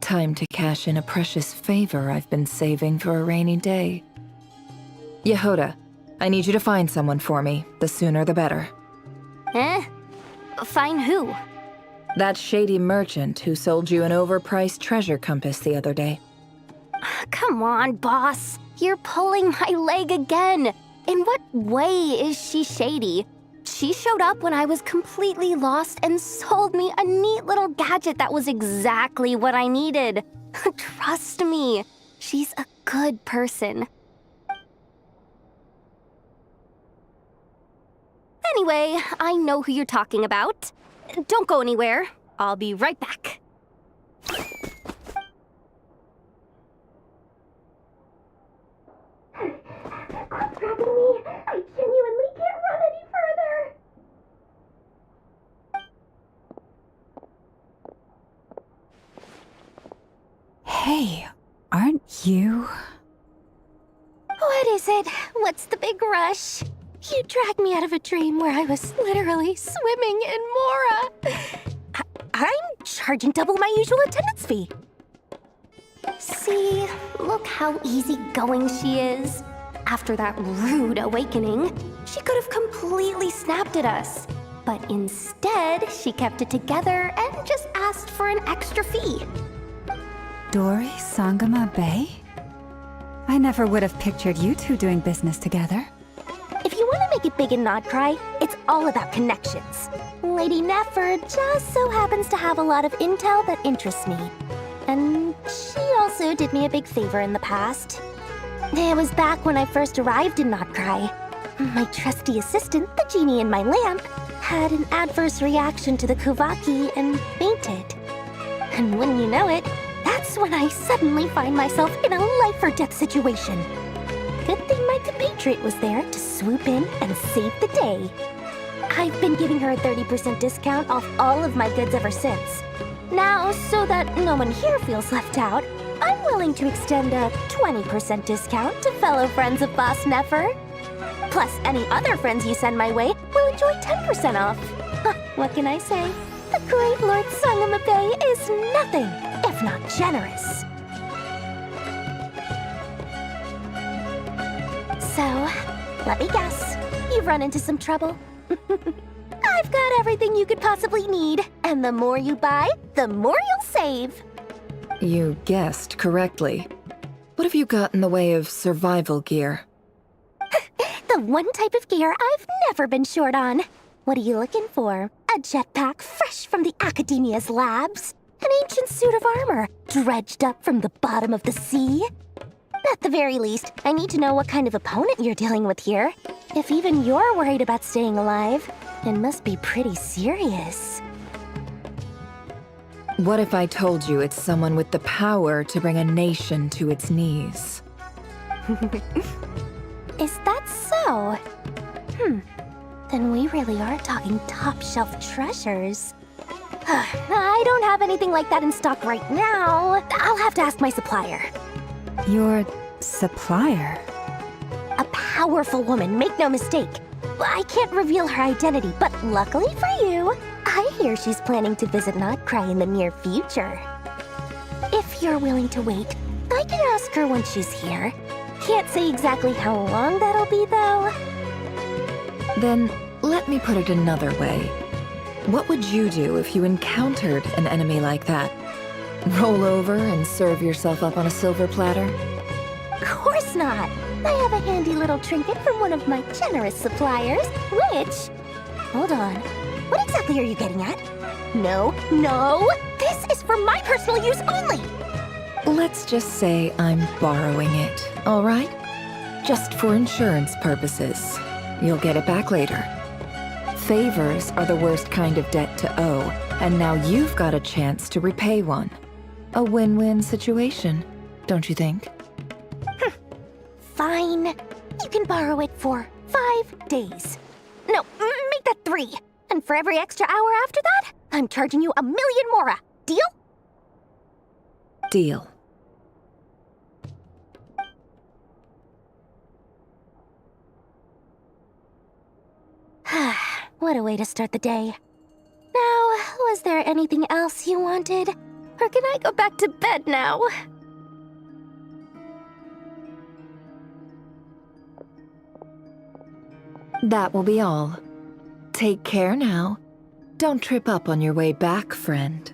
Time to cash in a precious favor I've been saving for a rainy day. Yehoda, I need you to find someone for me. The sooner the better. Find who? That shady merchant who sold you an overpriced treasure compass the other day. Come on, boss. You're pulling my leg again. In what way is she shady? She showed up when I was completely lost and sold me a neat little gadget that was exactly what I needed. Trust me, she's a good person. Anyway, I know who you're talking about. Don't go anywhere. I'll be right back. Quit grabbing me. I genuinely can't run any further. Hey, aren't you? What is it? What's the big rush? You dragged me out of a dream where I was literally swimming in Mora. I'm charging double my usual attendance fee. See, look how easygoing she is. After that rude awakening, she could have completely snapped at us. But instead, she kept it together and just asked for an extra fee. Dori Sangama Bay? I never would have pictured you two doing business together. If you want to make it big in Nodcry, it's all about connections. Lady Nefer just so happens to have a lot of intel that interests me. And she also did me a big favor in the past. It was back when I first arrived in Nodcry. My trusty assistant, the genie in my lamp, had an adverse reaction to the Kuvaki and fainted. And wouldn't you know it, that's when I suddenly find myself in a life-or-death situation. Good thing my compatriot was there to swoop in and save the day. I've been giving her a 30% discount off all of my goods ever since. Now, so that no one here feels left out, I'm willing to extend a 20% discount to fellow friends of Boss Nefer. Plus, any other friends you send my way will enjoy 10% off. What can I say? The great Lord Sangama Bay is nothing if not generous. So, let me guess. You've run into some trouble. I've got everything you could possibly need. And the more you buy, the more you'll save. You guessed correctly. What have you got in the way of survival gear? The one type of gear I've never been short on. What are you looking for? A jetpack fresh from the Academia's labs? An ancient suit of armor dredged up from the bottom of the sea? At the very least, I need to know what kind of opponent you're dealing with here. If even you're worried about staying alive, it must be pretty serious. What if I told you it's someone with the power to bring a nation to its knees? Is that so? Then we really are talking top-shelf treasures. I don't have anything like that in stock right now. I'll have to ask my supplier. Your supplier? A powerful woman, make no mistake. I can't reveal her identity, but luckily for you, I hear she's planning to visit Nodcry in the near future. If you're willing to wait, I can ask her when she's here. Can't say exactly how long that'll be, though. Then, let me put it another way. What would you do if you encountered an enemy like that? Roll over and serve yourself up on a silver platter? Of course not! I have a handy little trinket from one of my generous suppliers, which... Hold on. What exactly are you getting at? No! This is for my personal use only! Let's just say I'm borrowing it, all right? Just for insurance purposes. You'll get it back later. Favors are the worst kind of debt to owe, and now you've got a chance to repay one. A win-win situation, don't you think? Fine. You can borrow it for 5 days. No, make that 3. And for every extra hour after that, I'm charging you 1 million mora. Deal? Deal. What a way to start the day. Now, was there anything else you wanted? Or can I go back to bed now? That will be all. Take care now. Don't trip up on your way back, friend.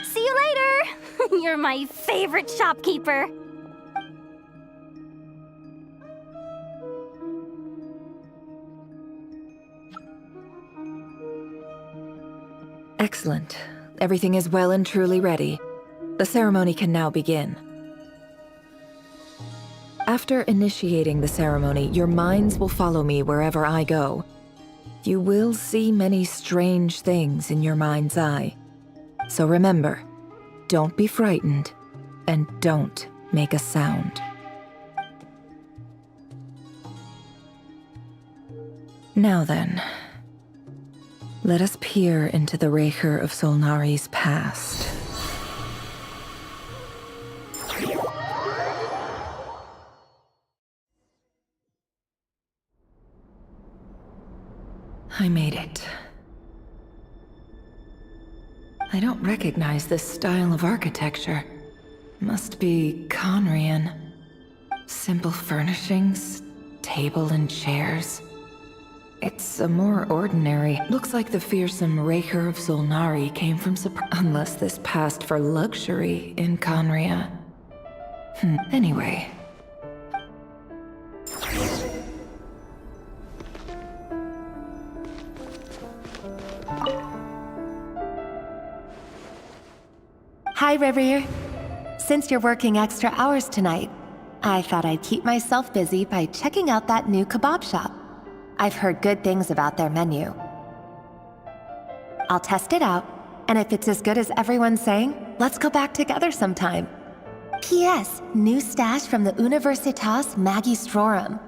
See you later! You're my favorite shopkeeper. Excellent. Everything is well and truly ready. The ceremony can now begin. After initiating the ceremony, your minds will follow me wherever I go. You will see many strange things in your mind's eye. So remember, don't be frightened, and don't make a sound. Now then, let us peer into the Raker of Solnari's past. I made it. I don't recognize this style of architecture. Must be Conrian. Simple furnishings, table and chairs. It's a more ordinary. Looks like the fearsome Raker of Solnari came from unless this passed for luxury in Conria. Anyway. Hi, Rivier. Since you're working extra hours tonight, I thought I'd keep myself busy by checking out that new kebab shop. I've heard good things about their menu. I'll test it out, and if it's as good as everyone's saying, let's go back together sometime. P.S. New stash from the Universitas Magistrorum.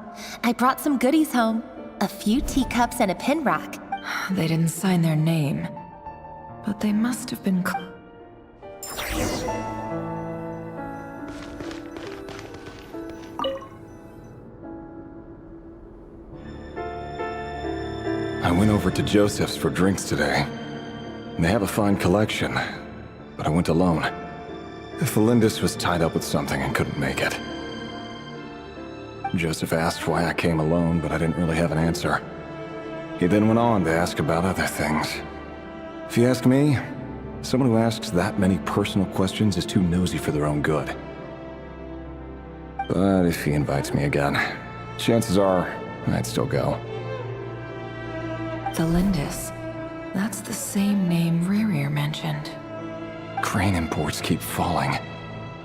I brought some goodies home. A few teacups and a pin rack. They didn't sign their name, but they must have been... I went over to Joseph's for drinks today. They have a fine collection, but I went alone. Felindis was tied up with something and couldn't make it. Joseph asked why I came alone, but I didn't really have an answer. He then went on to ask about other things. If you ask me, someone who asks that many personal questions is too nosy for their own good. But if he invites me again, chances are I'd still go. Felindis. That's the same name Rivier mentioned. Crane imports keep falling.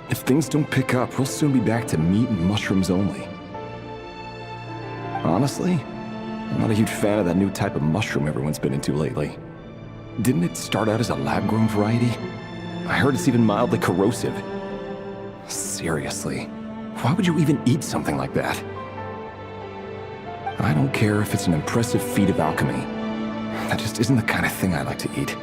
If things don't pick up, we'll soon be back to meat and mushrooms only. Honestly, I'm not a huge fan of that new type of mushroom everyone's been into lately. Didn't it start out as a lab-grown variety? I heard it's even mildly corrosive. Seriously, why would you even eat something like that? I don't care if it's an impressive feat of alchemy. That just isn't the kind of thing I like to eat.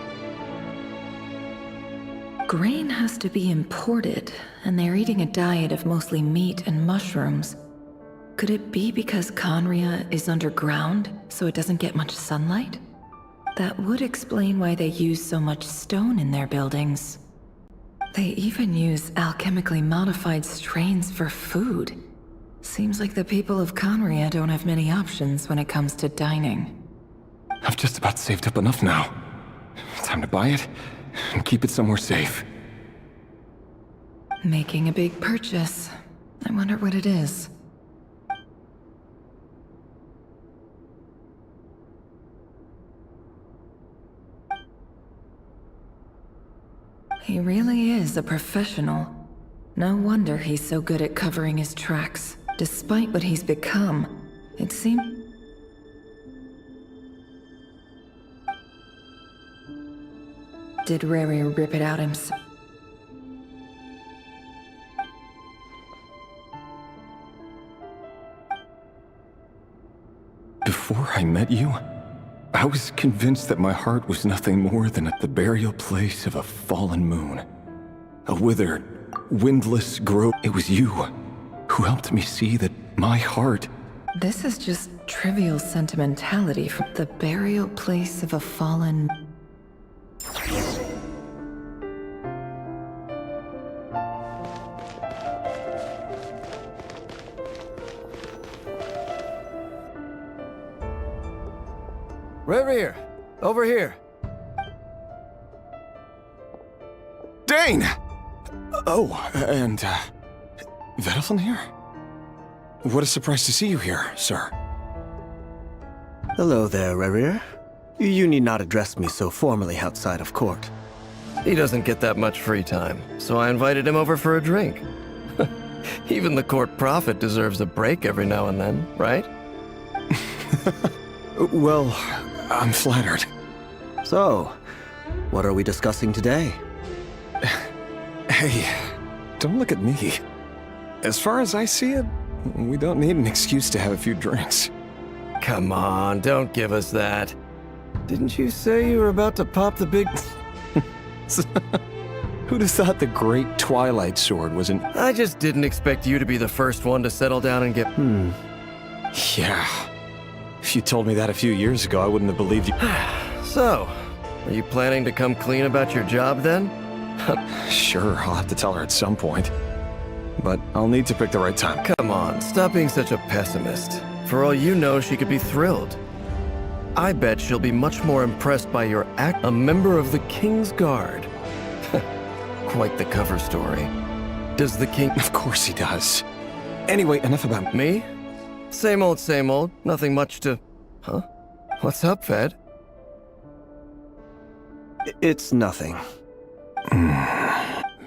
Grain has to be imported, and they're eating a diet of mostly meat and mushrooms. Could it be because Conria is underground, so it doesn't get much sunlight? That would explain why they use so much stone in their buildings. They even use alchemically modified strains for food. Seems like the people of Conria don't have many options when it comes to dining. I've just about saved up enough now. Time to buy it and keep it somewhere safe. Making a big purchase. I wonder what it is. He really is a professional. No wonder he's so good at covering his tracks. Despite what he's become, it seems... Did Rary rip it out himself? Before I met you, I was convinced that my heart was nothing more than the burial place of a fallen moon. A withered, windless grove. It was you who helped me see that my heart... This is just trivial sentimentality from the burial place of a fallen... Rivier, over here. Dane! Oh, and, Vedelfin here? What a surprise to see you here, sir. Hello there, Rivier. You need not address me so formally outside of court. He doesn't get that much free time, so I invited him over for a drink. Even the court prophet deserves a break every now and then, right? Well, I'm flattered. So, what are we discussing today? Hey, don't look at me. As far as I see it, we don't need an excuse to have a few drinks. Come on, don't give us that. Didn't you say you were about to pop the big... Who'd have thought the great Twilight Sword was an... I just didn't expect you to be the first one to settle down and get... Yeah. If you told me that a few years ago, I wouldn't have believed you. So, are you planning to come clean about your job then? Sure, I'll have to tell her at some point. But I'll need to pick the right time. Come on, stop being such a pessimist. For all you know, she could be thrilled. I bet she'll be much more impressed by your act. A member of the King's Guard. Quite the cover story. Does the king... Of course he does. Anyway, enough about me. Same old, same old. Nothing much to... Huh? What's up, Fed? It's nothing.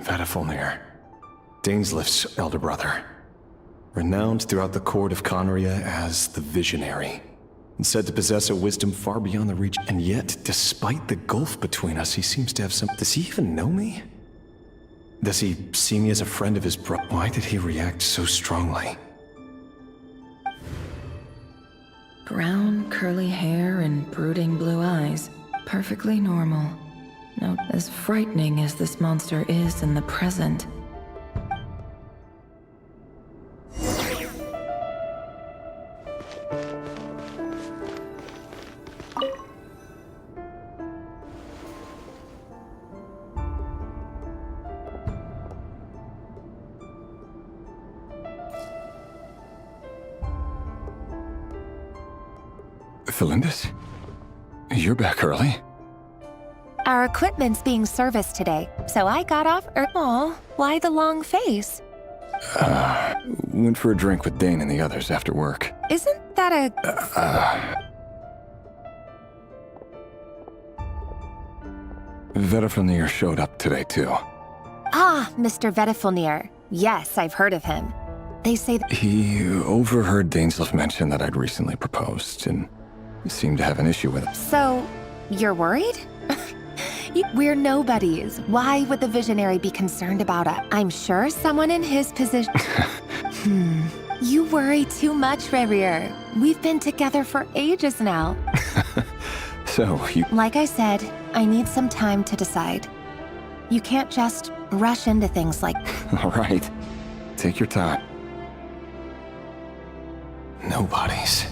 Vedifulnir, Dainsleif's elder brother. Renowned throughout the court of Conria as the Visionary. And said to possess a wisdom far beyond the reach. And yet, despite the gulf between us, he seems to have some... Does he even know me? Does he see me as a friend of his brother? Why did he react so strongly? Brown, curly hair and brooding blue eyes. Perfectly normal. No, as frightening as this monster is in the present. Felindis? You're back early? Our equipment's being serviced today, so I got off Aw, why the long face? Went for a drink with Dane and the others after work. Isn't that a... Vedifulnir showed up today, too. Ah, Mr. Vedifulnir. Yes, I've heard of him. They say He overheard Dainsleif mention that I'd recently proposed, and seemed to have an issue with it. So, you're worried? We're nobodies. Why would the Visionary be concerned about us? I'm sure someone in his position... You worry too much, Rerir. We've been together for ages now. So, you... Like I said, I need some time to decide. You can't just rush into things like... All right. Take your time. Nobodies.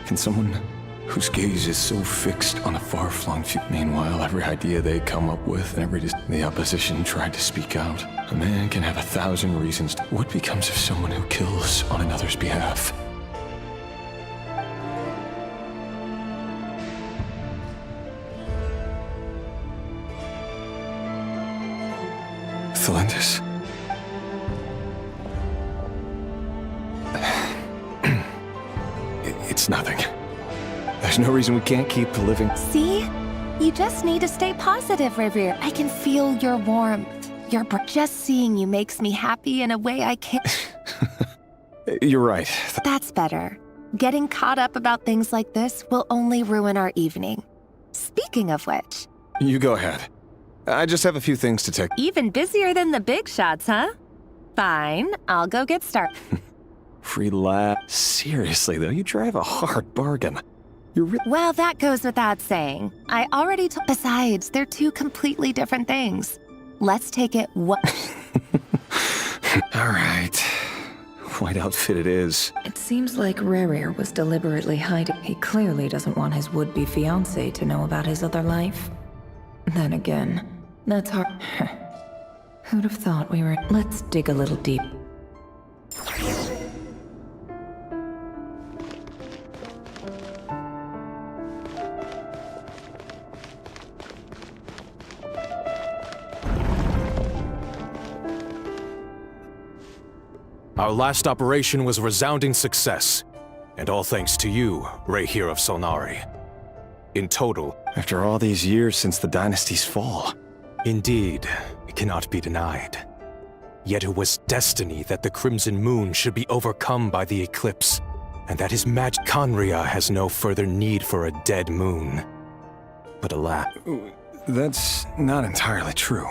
Can someone whose gaze is so fixed on a far-flung future... Meanwhile, every idea they come up with and the opposition tried to speak out. A man can have 1,000 reasons. What becomes of someone who kills on another's behalf? Felindis? It's nothing. There's no reason we can't keep living. See? You just need to stay positive, Rerir. I can feel your warmth. Just seeing you makes me happy in a way I can't... You're right. That's better. Getting caught up about things like this will only ruin our evening. Speaking of which... You go ahead. I just have a few things to take. Even busier than the big shots, huh? Fine, I'll go get started. Free lab. Seriously, though, you drive a hard bargain. You're Well, that goes without saying. I already told... Besides, they're two completely different things. Let's take it what... All right. White outfit it is. It seems like Rerir was deliberately hiding. He clearly doesn't want his would-be fiancé to know about his other life. Then again, that's hard. Who'd have thought we were... Let's dig a little deep. Our last operation was a resounding success, and all thanks to you, Raihir of Solnari. In total... After all these years since the dynasty's fall. Indeed, it cannot be denied. Yet it was destiny that the Crimson Moon should be overcome by the eclipse, and that his magic Conria has no further need for a dead moon. But alas... That's not entirely true.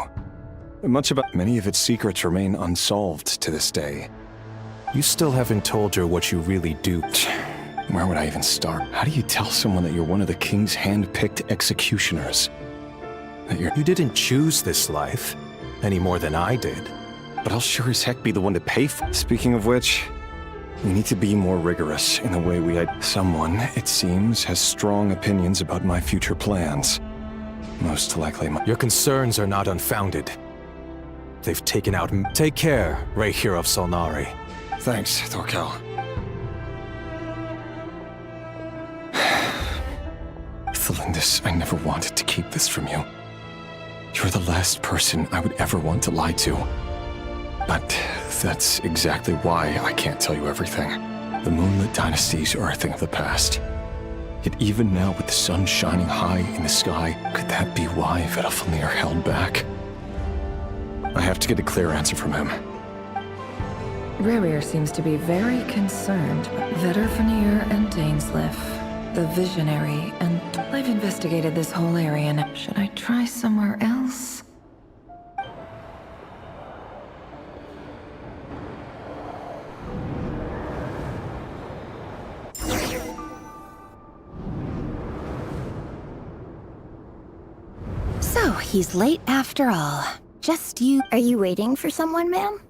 Many of its secrets remain unsolved to this day. You still haven't told her what you really do. Where would I even start? How do you tell someone that you're one of the king's hand-picked executioners? That You didn't choose this life, any more than I did. But I'll sure as heck be the one to pay for it. Speaking of which, we need to be more rigorous in the way we... Someone, it seems, has strong opinions about my future plans. Most likely Your concerns are not unfounded. They've taken out... Take care, Raihir of Solnari. Thanks, Thorkel. Lindis, I never wanted to keep this from you. You're the last person I would ever want to lie to. But that's exactly why I can't tell you everything. The moonlit dynasties are a thing of the past. Yet even now, with the sun shining high in the sky, could that be why Vedalfnir held back? I have to get a clear answer from him. Rerir seems to be very concerned about Vedalfnir and Dainsleif, the visionary, and I've investigated this whole area now. Should I try somewhere else? So, he's late after all. Just you. Are you waiting for someone, ma'am?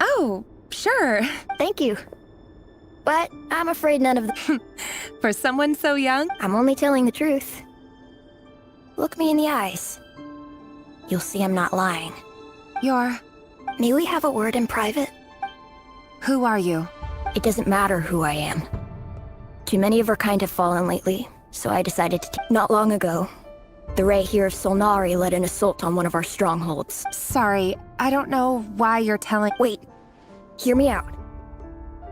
Oh, sure. Thank you. But I'm afraid none of the... For someone so young? I'm only telling the truth. Look me in the eyes. You'll see I'm not lying. May we have a word in private? Who are you? It doesn't matter who I am. Too many of our kind have fallen lately, so I decided to... Not long ago, the Ray here of Solnari led an assault on one of our strongholds. Sorry, I don't know why you're telling... Wait. Hear me out.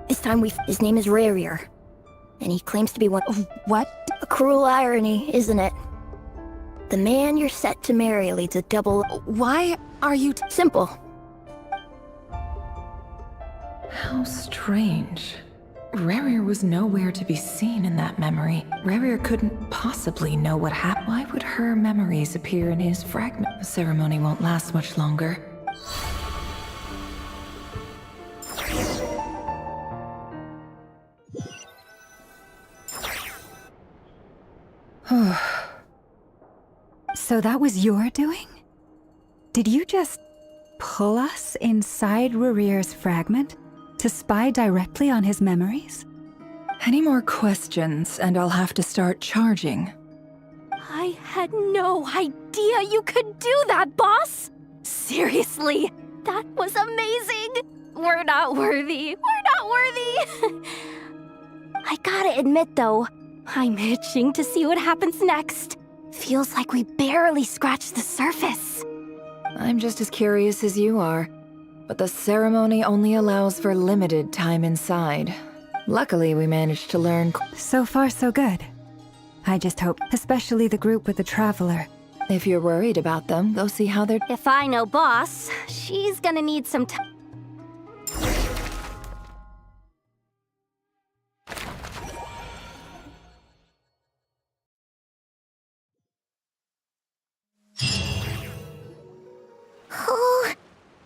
This time his name is Rerir, and he claims to be one... What? A cruel irony, isn't it? The man you're set to marry leads a double... Why are you... Simple. How strange. Rerir was nowhere to be seen in that memory. Rerir couldn't possibly know what happened. Why would her memories appear in his fragment? The ceremony won't last much longer. So that was your doing? Did you just pull us inside Rerir's fragment to spy directly on his memories? Any more questions, and I'll have to start charging. I had no idea you could do that, boss! Seriously, that was amazing! We're not worthy. We're not worthy! I gotta admit, though, I'm itching to see what happens next. Feels like we barely scratched the surface. I'm just as curious as you are, but the ceremony only allows for limited time inside. Luckily, we managed to learn... So far, so good. I just hope, especially the group with the Traveler. If you're worried about them, go see how they're... If I know boss, she's gonna need some time. Oh,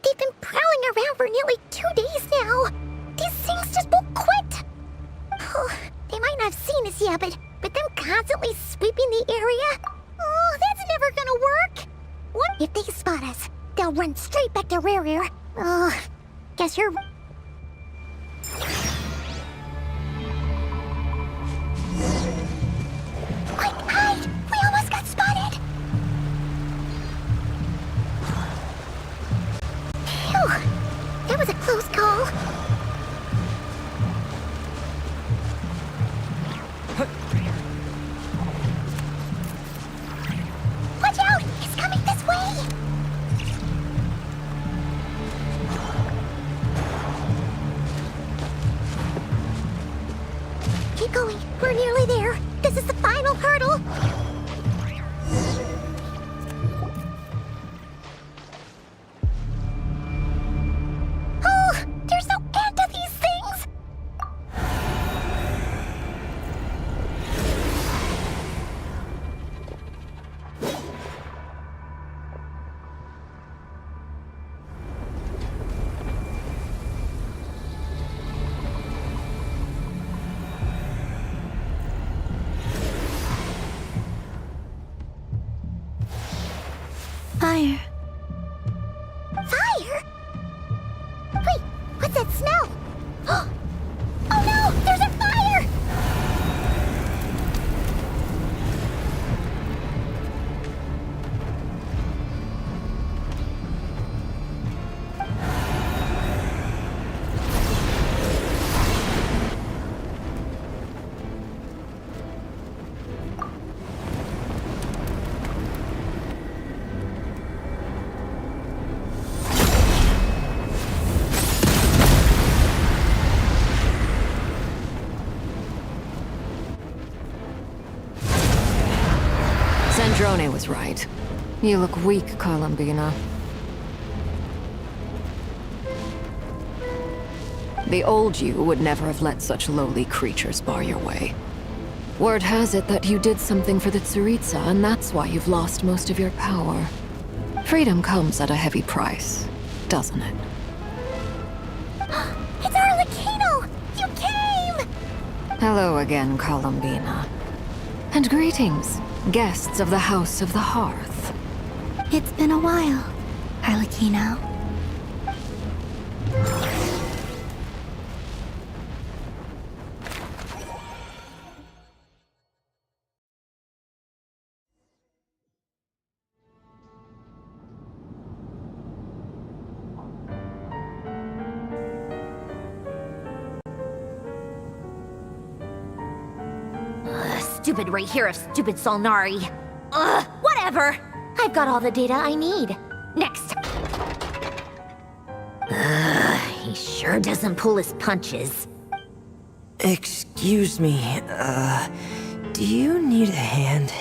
they've been prowling around for nearly 2 days now. These things just won't quit. Oh, they might not have seen us yet, but them constantly sweeping the area. Oh, that's never gonna work. What if they spot us? They'll run straight back to Rerir. Oh, guess you're... Quick, hide! We almost got spotted! Phew! That was a close call. Watch out! He's coming this way! Keep going. We're nearly there. This is the final hurdle. Oh, there's no end to these things. Fire. Fire? Wait, what's that smell? Oh no! There's a fire! Cerrone was right. You look weak, Columbina. The old you would never have let such lowly creatures bar your way. Word has it that you did something for the Tsaritsa, and that's why you've lost most of your power. Freedom comes at a heavy price, doesn't it? It's Arlecchino! You came! Hello again, Columbina. And greetings, guests of the House of the Hearth. It's been a while, Arlecchino. Stupid right here of stupid Solnari. Ugh, whatever. I've got all the data I need. Next. He sure doesn't pull his punches. Excuse me, do you need a hand?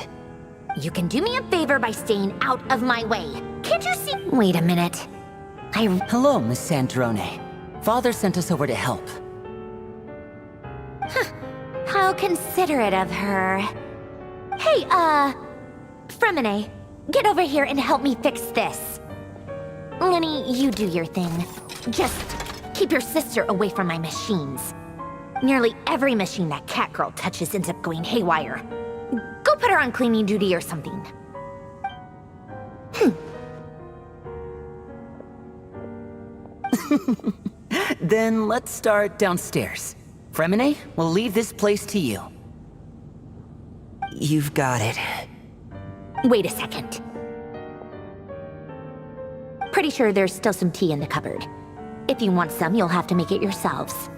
You can do me a favor by staying out of my way. Can't you see? Wait a minute. Hello, Miss Sandrone. Father sent us over to help. How considerate of her. Hey, Fremine, get over here and help me fix this. Lenny, you do your thing. Just keep your sister away from my machines. Nearly every machine that cat girl touches ends up going haywire. Go put her on cleaning duty or something. Then let's start downstairs. Fremine, we'll leave this place to you. You've got it. Wait a second. Pretty sure there's still some tea in the cupboard. If you want some, you'll have to make it yourselves.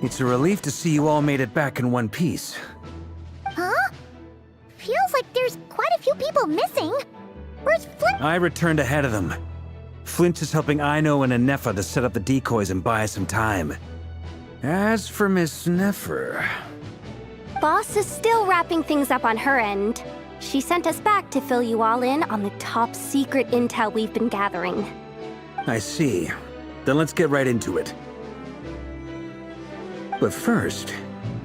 It's a relief to see you all made it back in one piece. Huh? Feels like there's quite a few people missing. Where's Flint? I returned ahead of them. Flint is helping Aino and Anefa to set up the decoys and buy some time. As for Miss Nefer... Boss is still wrapping things up on her end. She sent us back to fill you all in on the top secret intel we've been gathering. I see. Then let's get right into it. But first,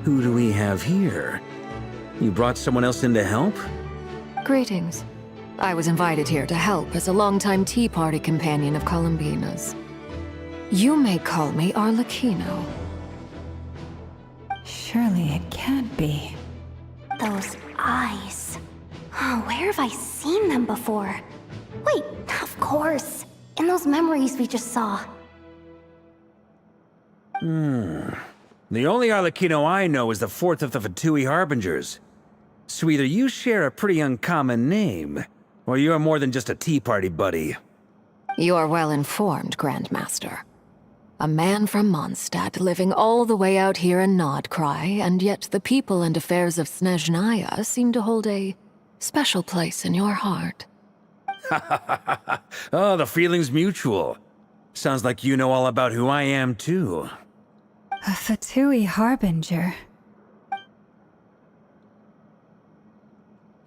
who do we have here? You brought someone else in to help? Greetings. I was invited here to help as a longtime Tea Party companion of Columbina's. You may call me Arlecchino. Surely it can't be. Those eyes. Oh, where have I seen them before? Wait, of course. In those memories we just saw. The only Arlecchino I know is the fourth of the Fatui Harbingers. So either you share a pretty uncommon name, or you're more than just a Tea Party buddy. You're well informed, Grandmaster. A man from Mondstadt living all the way out here in Nodcry, and yet the people and affairs of Snezhnaya seem to hold a special place in your heart. Oh, the feeling's mutual. Sounds like you know all about who I am, too. A Fatui Harbinger.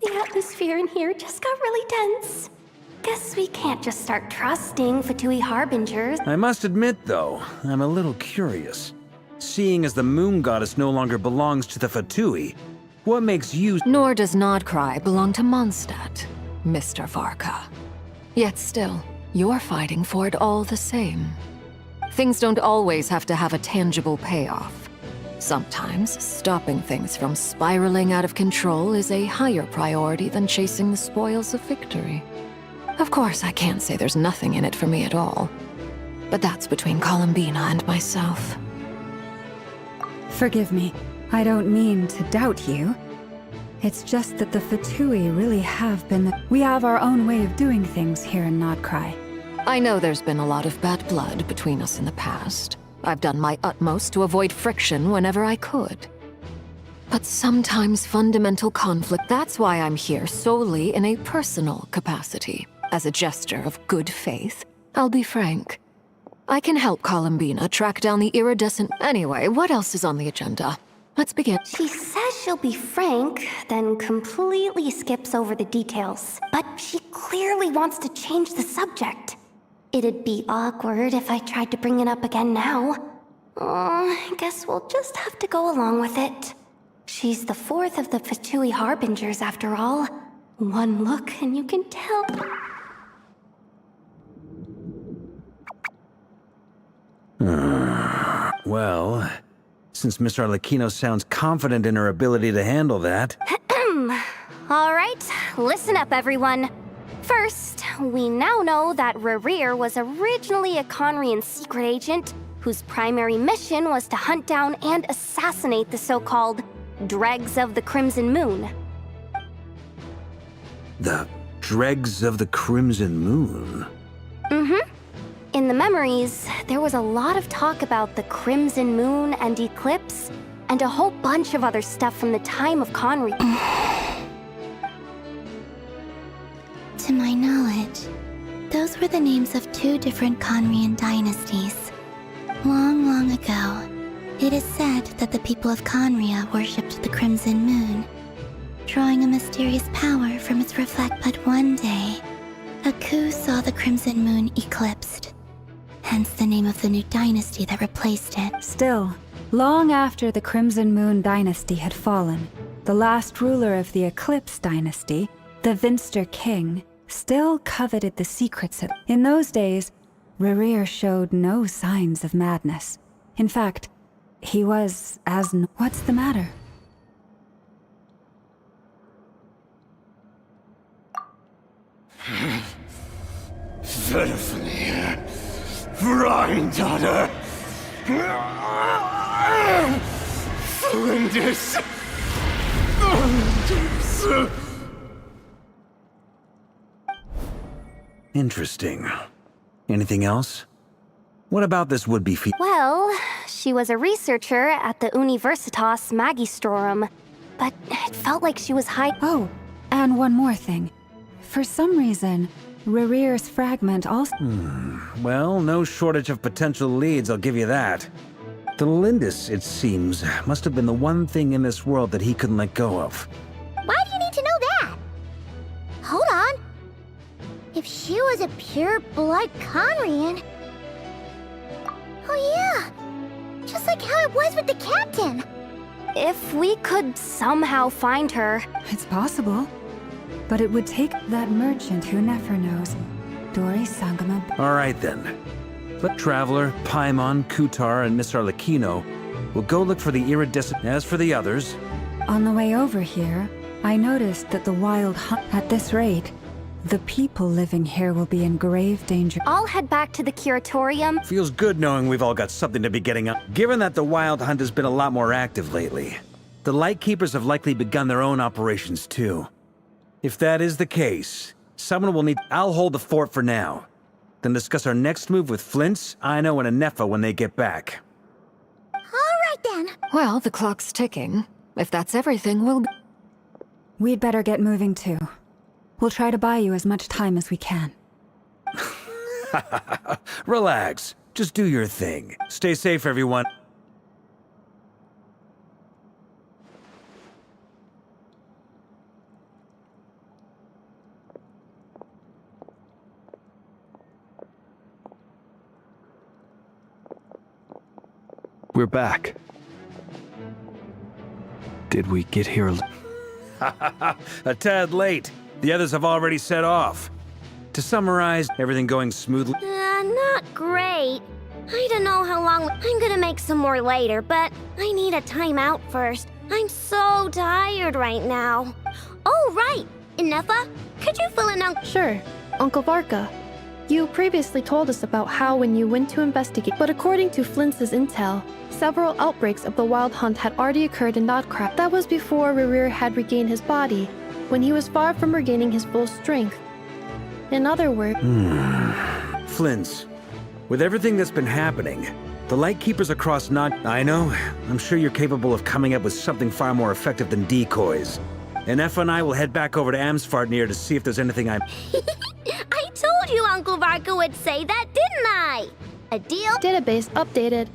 The atmosphere in here just got really tense. Guess we can't just start trusting Fatui Harbingers. I must admit, though, I'm a little curious. Seeing as the moon goddess no longer belongs to the Fatui, what makes you— Nor does Nodcry belong to Mondstadt, Mr. Varka. Yet still, you're fighting for it all the same. Things don't always have to have a tangible payoff. Sometimes, stopping things from spiraling out of control is a higher priority than chasing the spoils of victory. Of course, I can't say there's nothing in it for me at all. But that's between Columbina and myself. Forgive me. I don't mean to doubt you. It's just that the Fatui really have been We have our own way of doing things here in Nodcry. I know there's been a lot of bad blood between us in the past. I've done my utmost to avoid friction whenever I could. But sometimes fundamental conflict— that's why I'm here solely in a personal capacity. As a gesture of good faith, I'll be frank. I can help Columbina track down the iridescent— Anyway, what else is on the agenda? Let's begin. She says she'll be frank, then completely skips over the details. But she clearly wants to change the subject. It'd be awkward if I tried to bring it up again now. I guess we'll just have to go along with it. She's the fourth of the Fatui Harbingers, after all. One look and you can tell. Well, since Miss Arlecchino sounds confident in her ability to handle that— All right, listen up, everyone. First, we now know that Rerir was originally a Conrian secret agent whose primary mission was to hunt down and assassinate the so-called Dregs of the Crimson Moon. The Dregs of the Crimson Moon? Mm-hmm. In the memories, there was a lot of talk about the Crimson Moon and Eclipse, and a whole bunch of other stuff from the time of Conry. To my knowledge, those were the names of two different Conrian dynasties. Long, long ago, it is said that the people of Conria worshipped the Crimson Moon, drawing a mysterious power from its reflect. But one day, a coup saw the Crimson Moon eclipsed, hence the name of the new dynasty that replaced it. Still, long after the Crimson Moon dynasty had fallen, the last ruler of the Eclipse dynasty, the Vinster King, still coveted the secrets. In those days, Rerir showed no signs of madness. In fact, he was as— What's the matter? Verfni, Freindaughter, Flinders. Interesting. Anything else? What about this would-be Well, she was a researcher at the Universitas Magistrorum, but it felt like she was Oh, and one more thing. For some reason, Rerir's fragment also— Well, no shortage of potential leads, I'll give you that. The Lindis, it seems, must have been the one thing in this world that he couldn't let go of. Why do you need to know that? Hold on. If she was a pure-blood Conrian... Oh yeah, just like how it was with the captain. If we could somehow find her... It's possible. But it would take that merchant who never knows. Dori Sangama. All right then. Let Traveler, Paimon, Kutar, and Miss Arlecchino will go look for the iridescent. As for the others... On the way over here, I noticed that the wild hunt— At this rate, the people living here will be in grave danger. I'll head back to the curatorium. Feels good knowing we've all got something to be getting up. Given that the Wild Hunt has been a lot more active lately, the Lightkeepers have likely begun their own operations too. If that is the case, someone will need— I'll hold the fort for now, then discuss our next move with Flints, Ino, and Anefa when they get back. All right then. Well, the clock's ticking. If that's everything, We'd better get moving too. We'll try to buy you as much time as we can. Relax. Just do your thing. Stay safe, everyone. We're back. Did we get here? A tad late. The others have already set off. To summarize, everything going smoothly. Not great. I don't know how long. I'm gonna make some more later, but I need a timeout first. I'm so tired right now. Oh, right. Inefa, could you fill in on... Sure, Uncle Varka. You previously told us about how when you went to investigate, but according to Flintz's intel, several outbreaks of the Wild Hunt had already occurred in Notcraft. That was before Rerir had regained his body, when he was far from regaining his full strength. In other words... Flintz, with everything that's been happening, the Lightkeepers across I know, I'm sure you're capable of coming up with something far more effective than decoys. Inefa and I will head back over to Amsfarnir to see if there's anything I told you Uncle Varka would say that, didn't I? A deal? Database updated.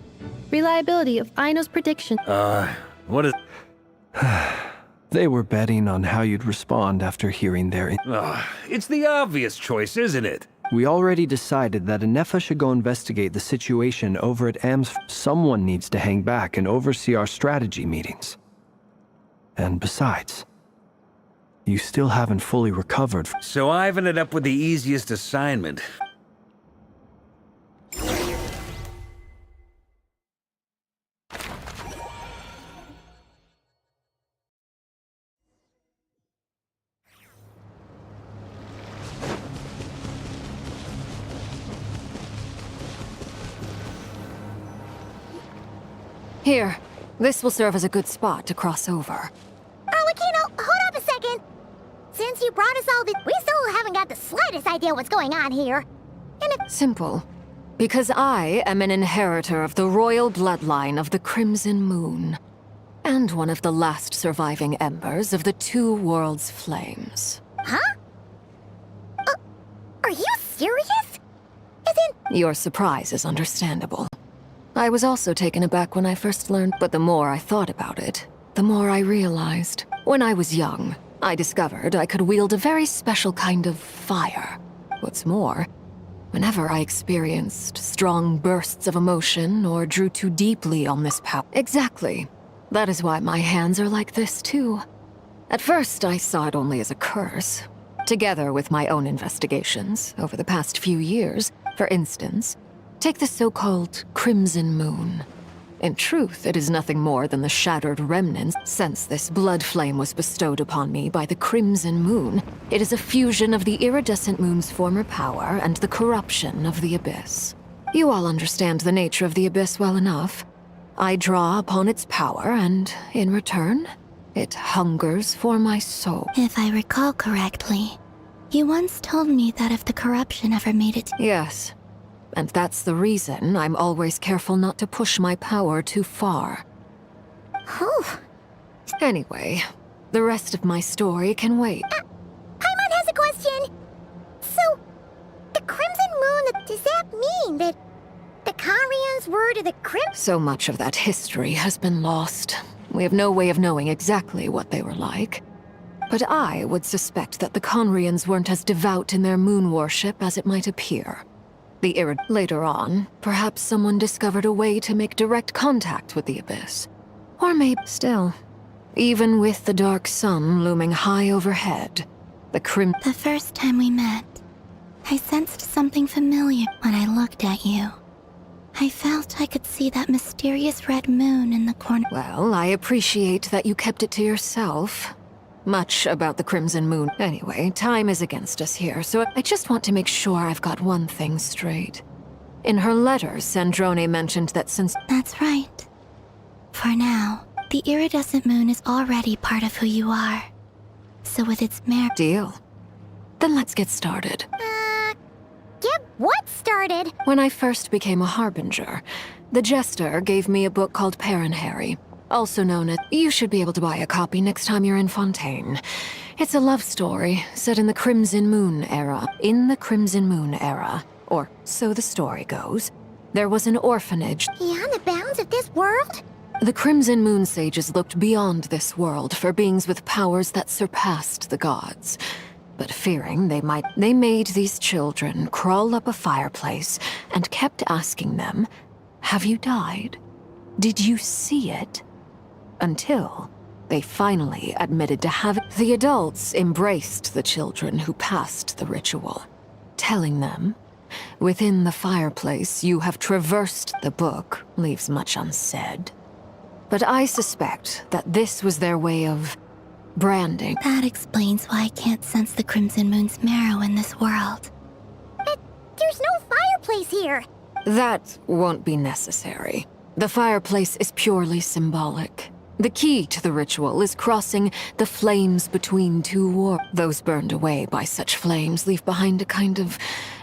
Reliability of Aino's prediction. What is... They were betting on how you'd respond after hearing their... It's the obvious choice, isn't it? We already decided that Inefa should go investigate the situation over at Someone needs to hang back and oversee our strategy meetings. And besides, you still haven't fully recovered. So I've ended up with the easiest assignment. Here, this will serve as a good spot to cross over. Arlecchino, hold up a second. Since you brought us all this, we still haven't got the slightest idea what's going on here. And if... Simple. Because I am an inheritor of the royal bloodline of the Crimson Moon, and one of the last surviving embers of the Two Worlds' flames. Huh? Are you serious? Your surprise is understandable. I was also taken aback when I first learned, but the more I thought about it, the more I realized. When I was young, I discovered I could wield a very special kind of fire. What's more, whenever I experienced strong bursts of emotion or drew too deeply on this power... Exactly. That is why my hands are like this, too. At first, I saw it only as a curse. Together with my own investigations over the past few years, for instance, take the so-called Crimson Moon. In truth, it is nothing more than the shattered remnants. Since this blood flame was bestowed upon me by the Crimson Moon, it is a fusion of the iridescent moon's former power and the corruption of the Abyss. You all understand the nature of the Abyss well enough. I draw upon its power, and in return, it hungers for my soul. If I recall correctly, you once told me that if the corruption ever made it... Yes. And that's the reason I'm always careful not to push my power too far. Anyway, the rest of my story can wait. Paimon has a question. So, the Crimson Moon, does that mean that the Karians were to the So much of that history has been lost. We have no way of knowing exactly what they were like. But I would suspect that the Conrians weren't as devout in their moon worship as it might appear. Later on, perhaps someone discovered a way to make direct contact with the Abyss. Or maybe still, even with the dark sun looming high overhead, The first time we met, I sensed something familiar when I looked at you. I felt I could see that mysterious red moon in the corner. Well, I appreciate that you kept it to yourself. Much about the Crimson Moon. Anyway, time is against us here, so I just want to make sure I've got one thing straight. In her letter, Sandrone mentioned that since... That's right. For now, the iridescent moon is already part of who you are. So with its Deal. Then let's get started. Get what started? When I first became a Harbinger, the Jester gave me a book called Harry, also known as... You should be able to buy a copy next time you're in Fontaine. It's a love story set in the Crimson Moon era. In the Crimson Moon era, or so the story goes, there was an orphanage. Beyond the bounds of this world? The Crimson Moon sages looked beyond this world for beings with powers that surpassed the gods. But fearing they made these children crawl up a fireplace and kept asking them, "Have you died?" Did you see it? Until they finally admitted to having... The adults embraced the children who passed the ritual, telling them, within the fireplace you have traversed the book leaves much unsaid. But I suspect that this was their way of branding. That explains why I can't sense the Crimson Moon's marrow in this world. But there's no fireplace here. That won't be necessary. The fireplace is purely symbolic. The key to the ritual is crossing the flames between two worlds. Those burned away by such flames leave behind a kind of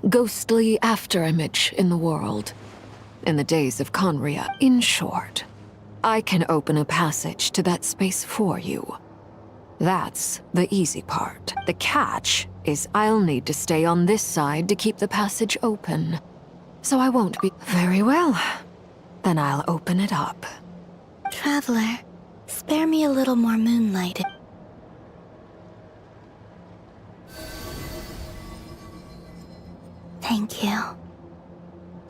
ghostly afterimage in the world. In the days of Conria, in short, I can open a passage to that space for you. That's the easy part. The catch is I'll need to stay on this side to keep the passage open. So I won't be... Very well. Then I'll open it up. Traveler, spare me a little more moonlight. Thank you.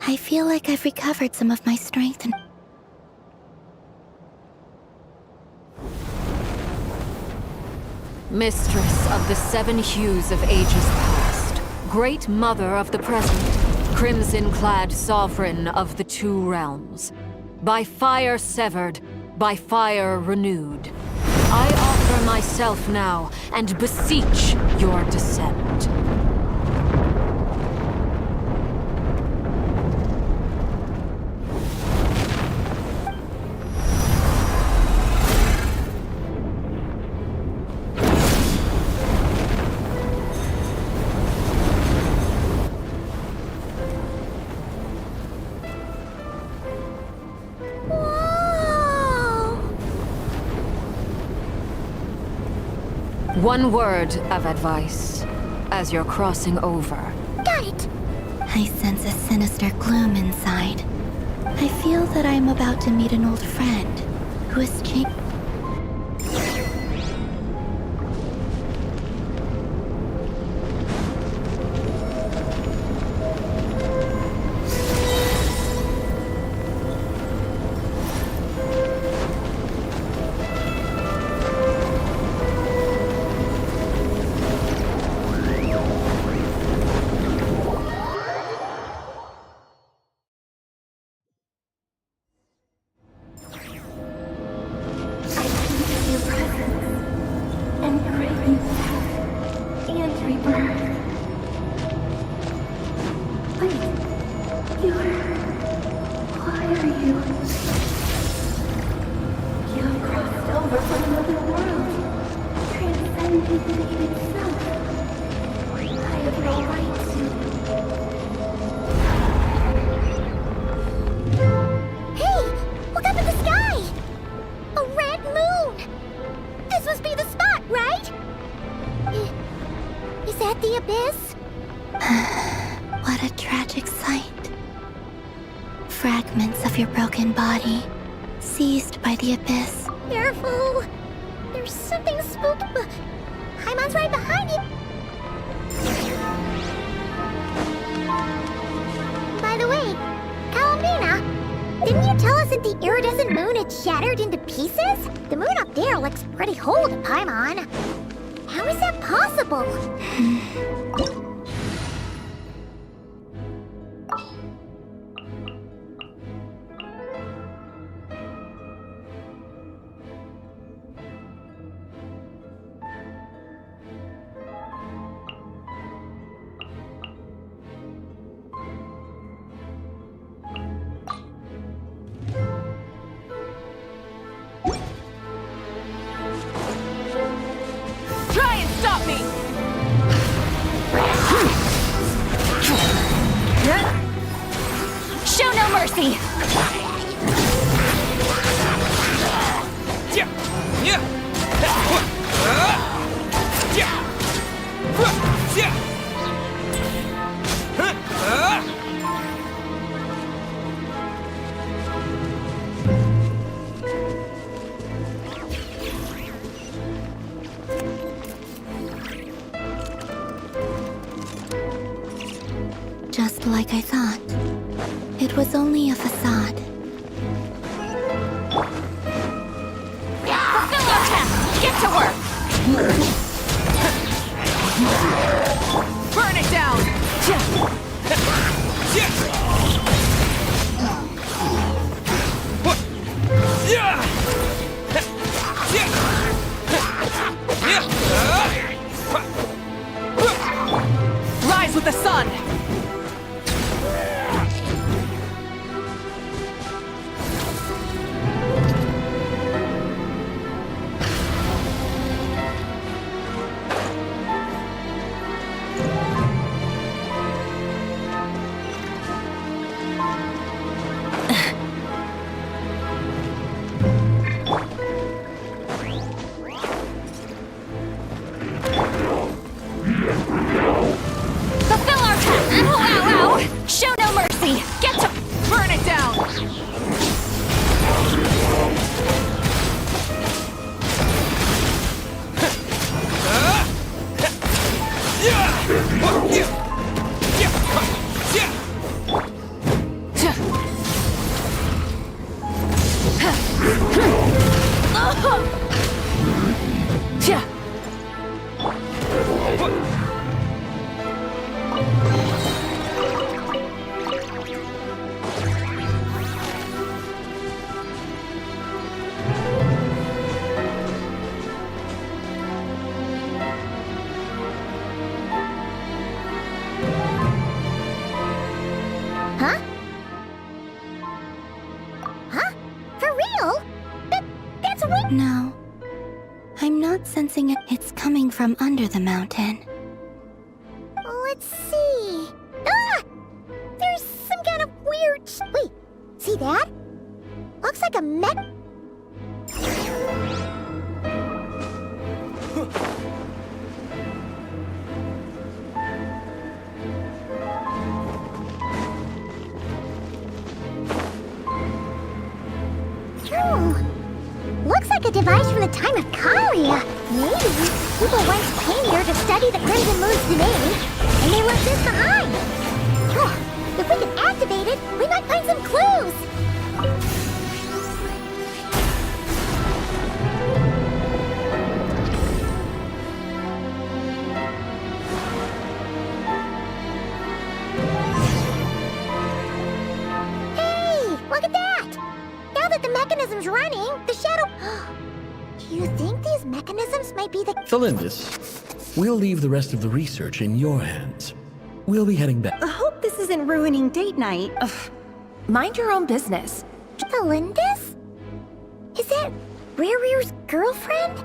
I feel like I've recovered some of my strength and... Mistress of the 7 hues of ages past, Great Mother of the present, Crimson-clad Sovereign of the 2 realms, by fire severed, by fire renewed, I offer myself now and beseech your descent. One word of advice, as you're crossing over. Got it! I sense a sinister gloom inside. I feel that I am about to meet an old friend who has changed. What a tragic sight. Fragments of your broken body, seized by the abyss. Careful! There's something spooky. Paimon's right behind you. By the way, Kalamina, didn't you tell us that the iridescent moon had shattered into pieces? The moon up there looks pretty whole to Paimon. How is that possible? Try and stop me! Show no mercy! Just like I thought. It was only a facade. Get to work! Burn it down! Rise with the sun! No. I'm not sensing it. It's coming from under the mountain. Let's see. Ah! There's some kind of weird... Wait, see that? Looks like a mech... Looks like a device from the time of Kalia. Maybe people once came here to study the Crimson Moon's domain, and they left this behind. If we can activate it, we might find some clues. Hey, look at that! Now that the mechanism's running, the shadow... Do you think these mechanisms might be the... Felindis, we'll leave the rest of the research in your hands. We'll be heading back. I hope this isn't ruining date night. Ugh. Mind your own business. Felindis? Is that Rear's girlfriend?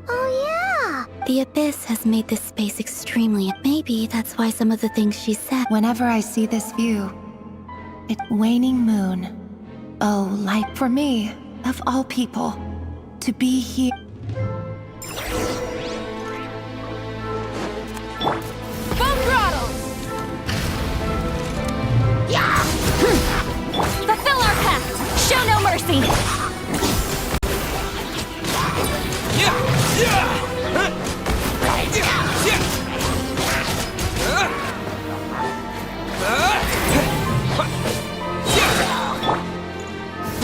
Oh, yeah. The Abyss has made this space extremely... Maybe that's why some of the things she said... Whenever I see this view, it's waning moon. Oh, light for me, of all people, to be here. Full throttle! Yeah! Fulfill our pact! Show no mercy!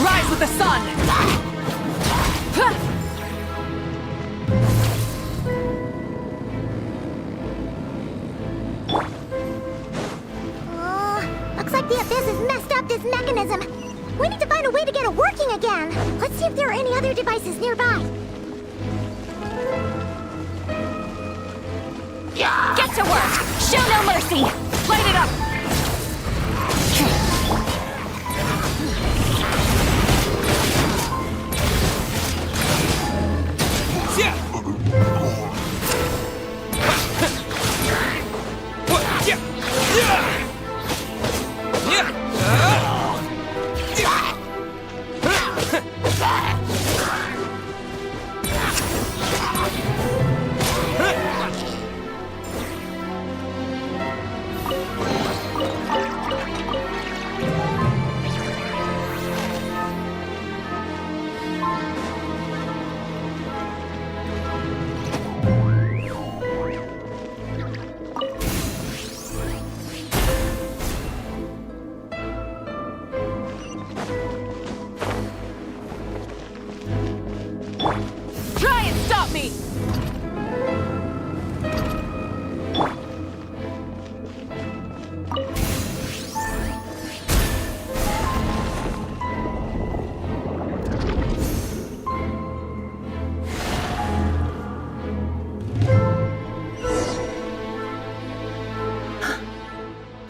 Rise with the sun! Looks like the Abyss has messed up this mechanism. We need to find a way to get it working again. Let's see if there are any other devices nearby. Get to work! Show no mercy! Light it up! me!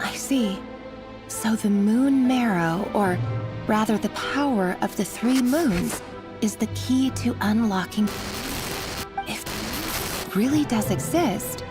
I see. So the moon marrow, or rather the power of the 3 moons, is the key to unlocking... If it really does exist...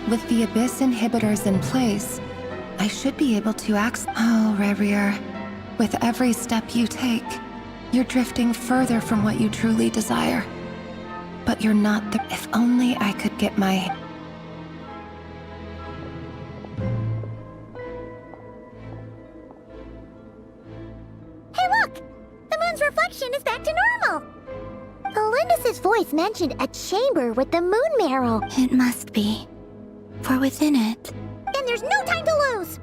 With the Abyss inhibitors in place, I should be able to access... Oh, Rerir. With every step you take, you're drifting further from what you truly desire. But you're not the... If only I could get my... Hey, look! The moon's reflection is back to normal! Elendis' voice mentioned a chamber with the moon marrow. It must be. For within it... Then there's no time to lose!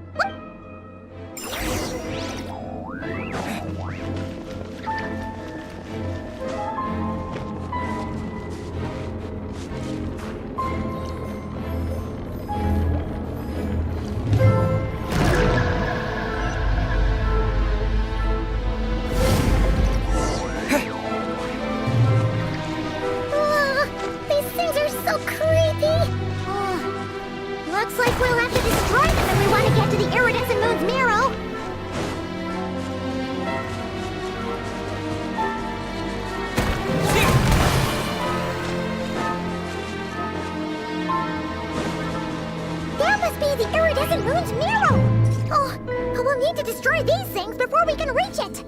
These things are so creepy! Looks like we'll have to destroy them if we want to get to the iridescent moon's marrow! That must be the iridescent moon's marrow! Oh, we'll need to destroy these things before we can reach it!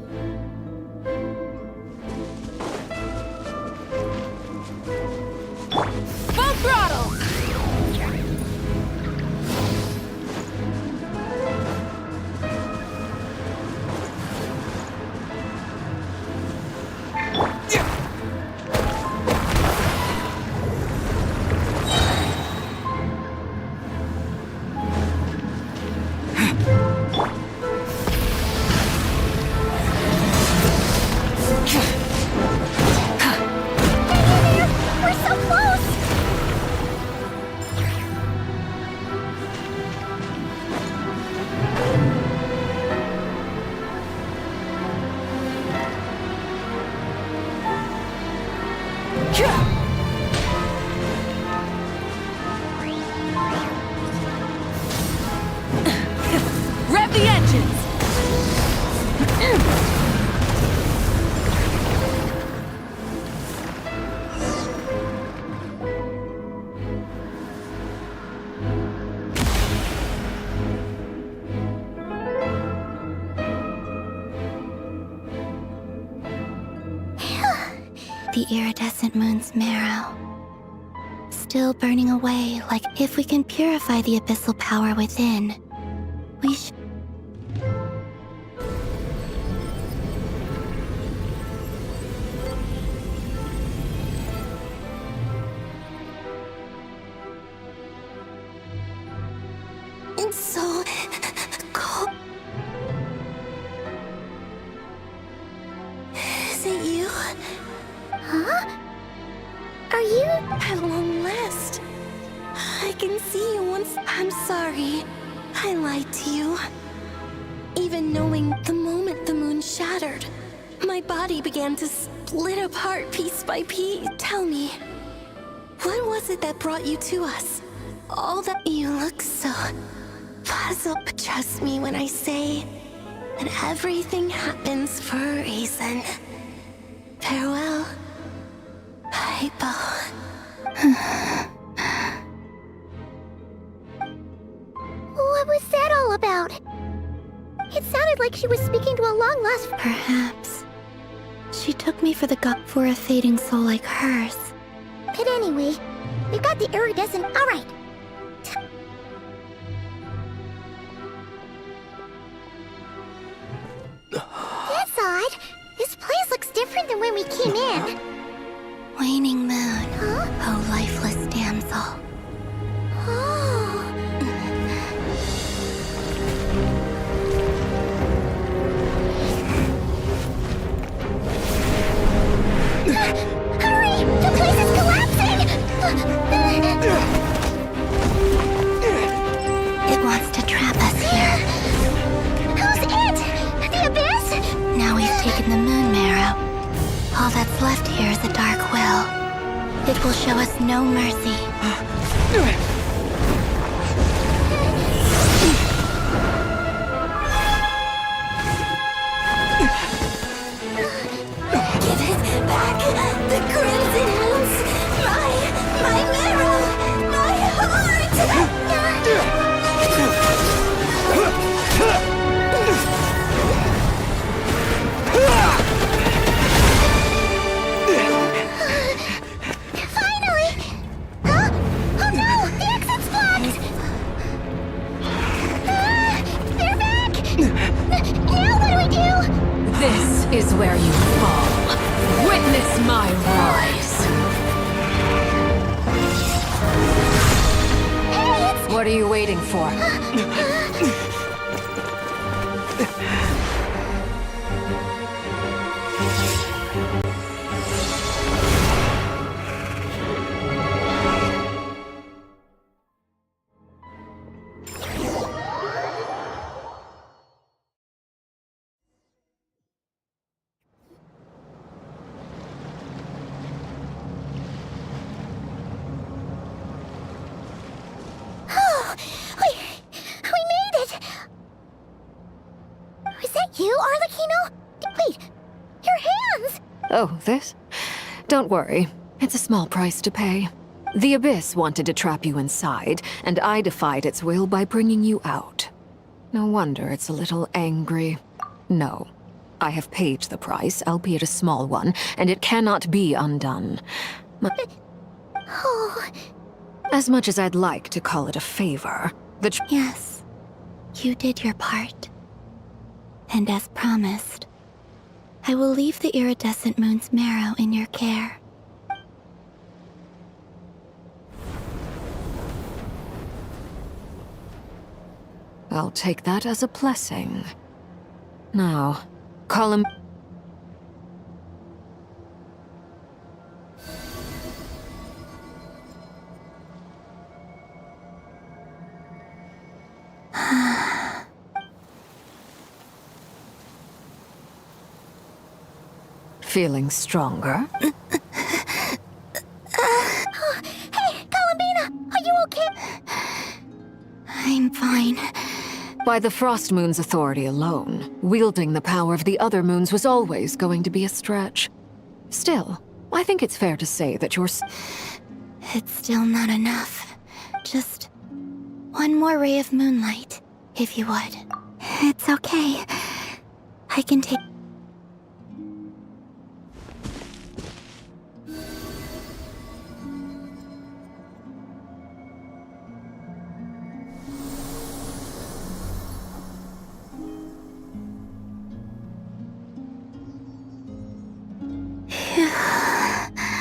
Full throttle! Rev the engines! The iridescent moon's marrow. Still burning away, like if we can purify the abyssal power within, we should... It's so cold. Is it you? Huh? Are you... At long last. I can see you once... I'm sorry. I lied to you. Even knowing the moment the moon shattered, my body began to split apart piece by piece. Tell me, What was it that brought you to us? All that you look so puzzled. But trust me when I say that everything happens for a reason. Farewell, Pipo. What was that all about? It sounded like she was speaking to a long-lost... Perhaps. She took me for the god for a fading soul like hers. But anyway, we've got the iridescent... Alright. That's odd. This place looks different than when we came in. Waning moon. Huh? Oh, lifeless damsel. Oh. Hurry! The place is collapsing! It wants to trap us here. Who's it? The Abyss? Now we've taken the moon marrow. All that's left here is a dark will. It will show us no mercy. Give it back! The Crimson Hounds! My marrow! My heart! Finally! Huh? Oh no! The exit's blocked! They're back! Now what do we do? This is where you fall. Witness my rise. Hey, What are you waiting for? We made it! Was that you, Arlecchino? Wait, your hands! Oh, this? Don't worry. It's a small price to pay. The Abyss wanted to trap you inside, and I defied its will by bringing you out. No wonder it's a little angry. No. I have paid the price, albeit a small one, and it cannot be undone. Oh... As much as I'd like to call it a favor, Yes, you did your part. And as promised, I will leave the iridescent moon's marrow in your care. I'll take that as a blessing. Now, call him... Feeling stronger? Hey, Columbina! Are you okay? I'm fine. By the Frost Moon's authority alone, wielding the power of the other moons was always going to be a stretch. Still, I think it's fair to say that you're... It's still not enough. Just one more ray of moonlight, if you would. It's okay. I can take...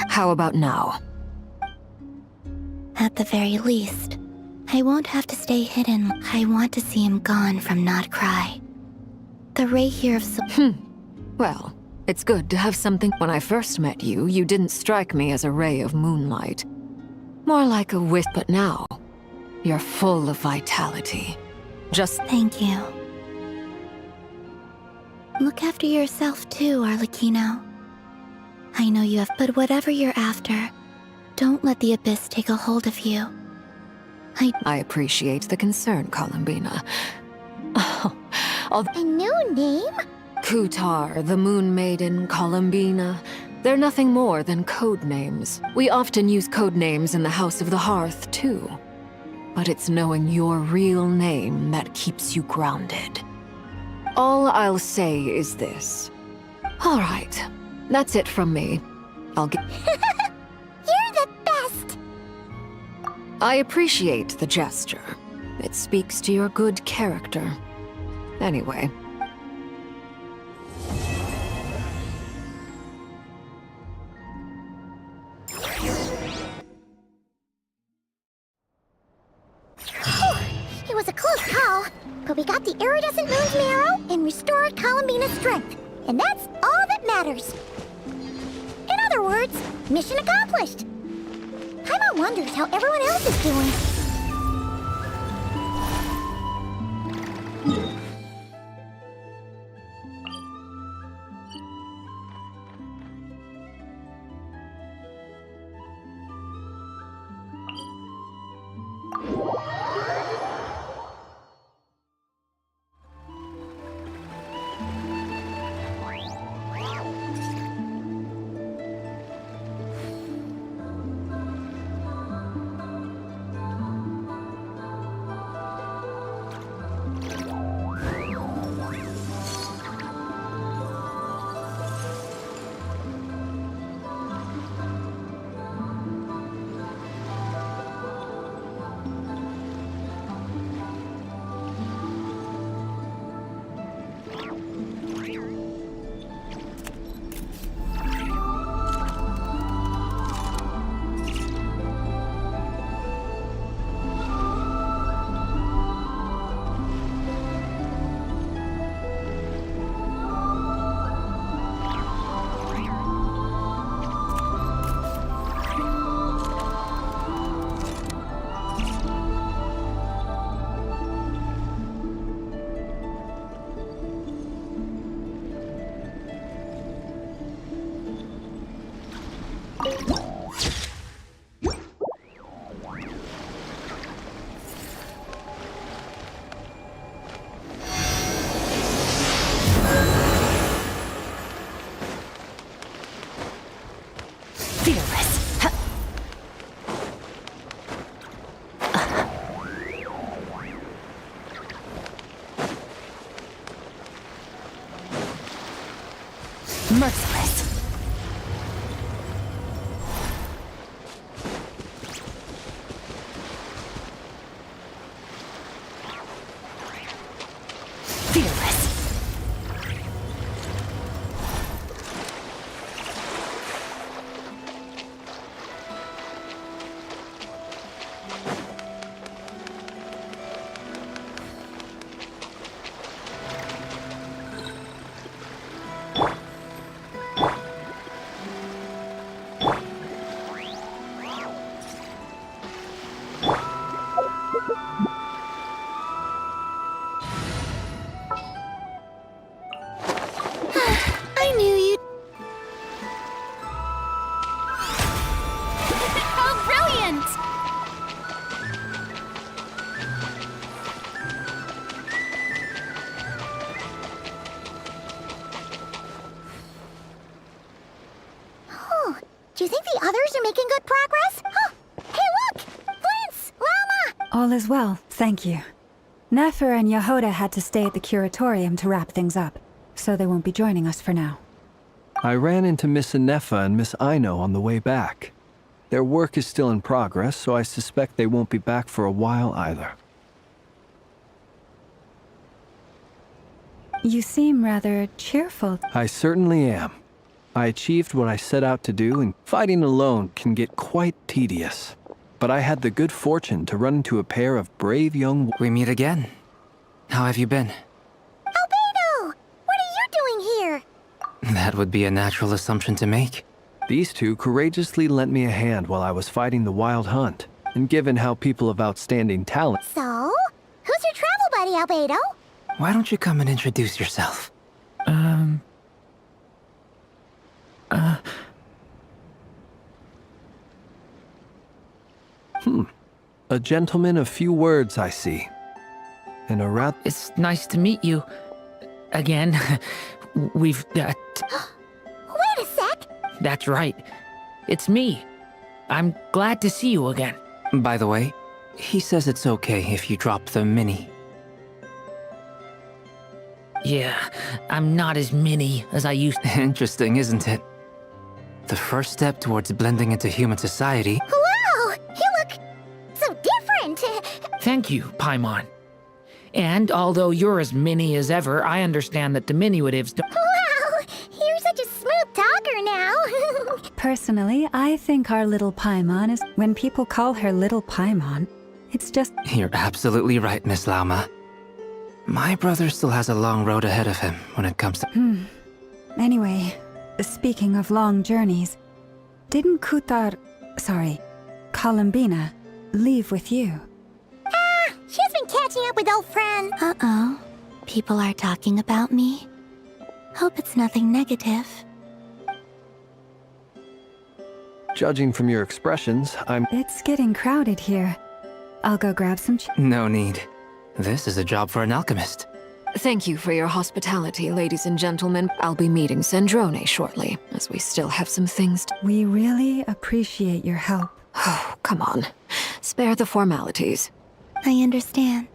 How about now? At the very least, I won't have to stay hidden. I want to see him gone from Not Cry. The ray here of... Well, it's good to have something. When I first met you, you didn't strike me as a ray of moonlight. More like a wisp, but now, you're full of vitality. Just... Thank you. Look after yourself too, Arlecchino. I know you have, but whatever you're after, Don't let the Abyss take a hold of you. I appreciate the concern, Columbina. A new name? Kutar, the Moon Maiden, Columbina. They're nothing more than code names. We often use code names in the House of the Hearth, too. But it's knowing your real name that keeps you grounded. All I'll say is this. All right, that's it from me. I'll get... You're the best! I appreciate the gesture. It speaks to your good character. Anyway. It was a close call, but we got the iridescent moon's marrow and restored Columbina's strength. And that's all that matters. In other words, mission accomplished. Paimon wonders how everyone else is doing. Merciless. Fearless. Do you think the others are making good progress? Oh, hey look! Flint's! Llama! All is well, thank you. Nefer and Yehuda had to stay at the curatorium to wrap things up, so they won't be joining us for now. I ran into Miss Nefa and Miss Aino on the way back. Their work is still in progress, so I suspect they won't be back for a while either. You seem rather cheerful. I certainly am. I achieved what I set out to do, and fighting alone can get quite tedious. But I had the good fortune to run into a pair of brave young... We meet again. How have you been? Albedo! What are you doing here? That would be a natural assumption to make. These two courageously lent me a hand while I was fighting the wild hunt. And given how people of outstanding talent... So? Who's your travel buddy, Albedo? Why don't you come and introduce yourself? A gentleman of few words, I see. And a rather... It's nice to meet you. Again. We've got... Wait a sec! That's right. It's me. I'm glad to see you again. By the way, he says it's okay if you drop the mini. Yeah, I'm not as mini as I used to. Interesting, isn't it? The first step towards blending into human society. Wow! You look so different! Thank you, Paimon. And although you're as mini as ever, I understand that diminutives don't... Wow! You're such a smooth talker now! Personally, I think our little Paimon is... When people call her little Paimon, it's just... You're absolutely right, Miss Lauma. My brother still has a long road ahead of him when it comes to... Anyway, speaking of long journeys, didn't Columbina, leave with you? She's been catching up with old friends. Uh-oh. People are talking about me. Hope it's nothing negative. Judging from your expressions, It's getting crowded here. I'll go grab some No need. This is a job for an alchemist. Thank you for your hospitality, ladies and gentlemen. I'll be meeting Sandrone shortly, as we still have some things to... We really appreciate your help. Oh, come on. Spare the formalities. I understand.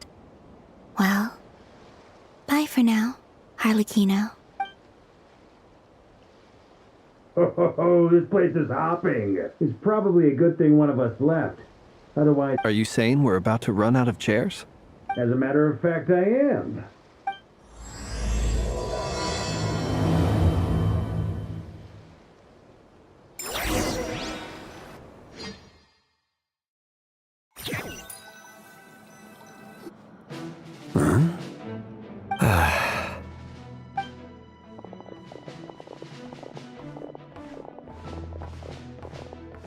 Well, bye for now, Harlequino. Oh, this place is hopping. It's probably a good thing one of us left. Otherwise... Are you saying we're about to run out of chairs? As a matter of fact, I am.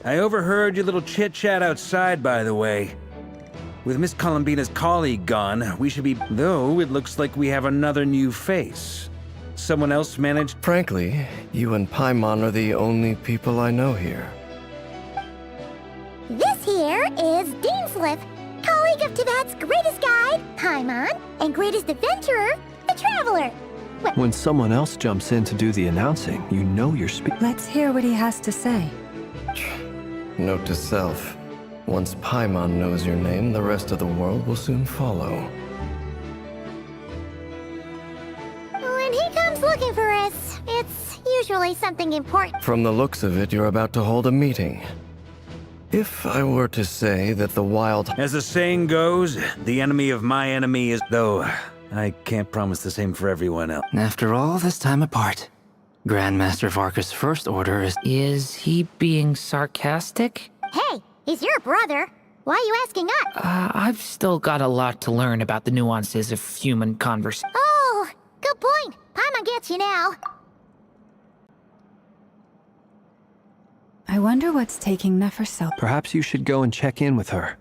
I overheard your little chit-chat outside, by the way. With Miss Columbina's colleague gone, we should be... Though, it looks like we have another new face. Someone else managed... Frankly, you and Paimon are the only people I know here. This here is Deanslip, colleague of Tibet's greatest guide, Paimon, and greatest adventurer, the Traveler. When someone else jumps in to do the announcing, you know you're speaking. Let's hear what he has to say. Note to self. Once Paimon knows your name, the rest of the world will soon follow. When he comes looking for us, it's usually something important. From the looks of it, you're about to hold a meeting. If I were to say that the wild... As the saying goes, the enemy of my enemy is... Though, I can't promise the same for everyone else. After all this time apart, Grandmaster Varka's first order is... Is he being sarcastic? Hey, he's your brother. Why are you asking us? I've still got a lot to learn about the nuances of human conversation. Oh, good point. Paimon gets you now. I wonder what's taking Nefer so... Perhaps you should go and check in with her.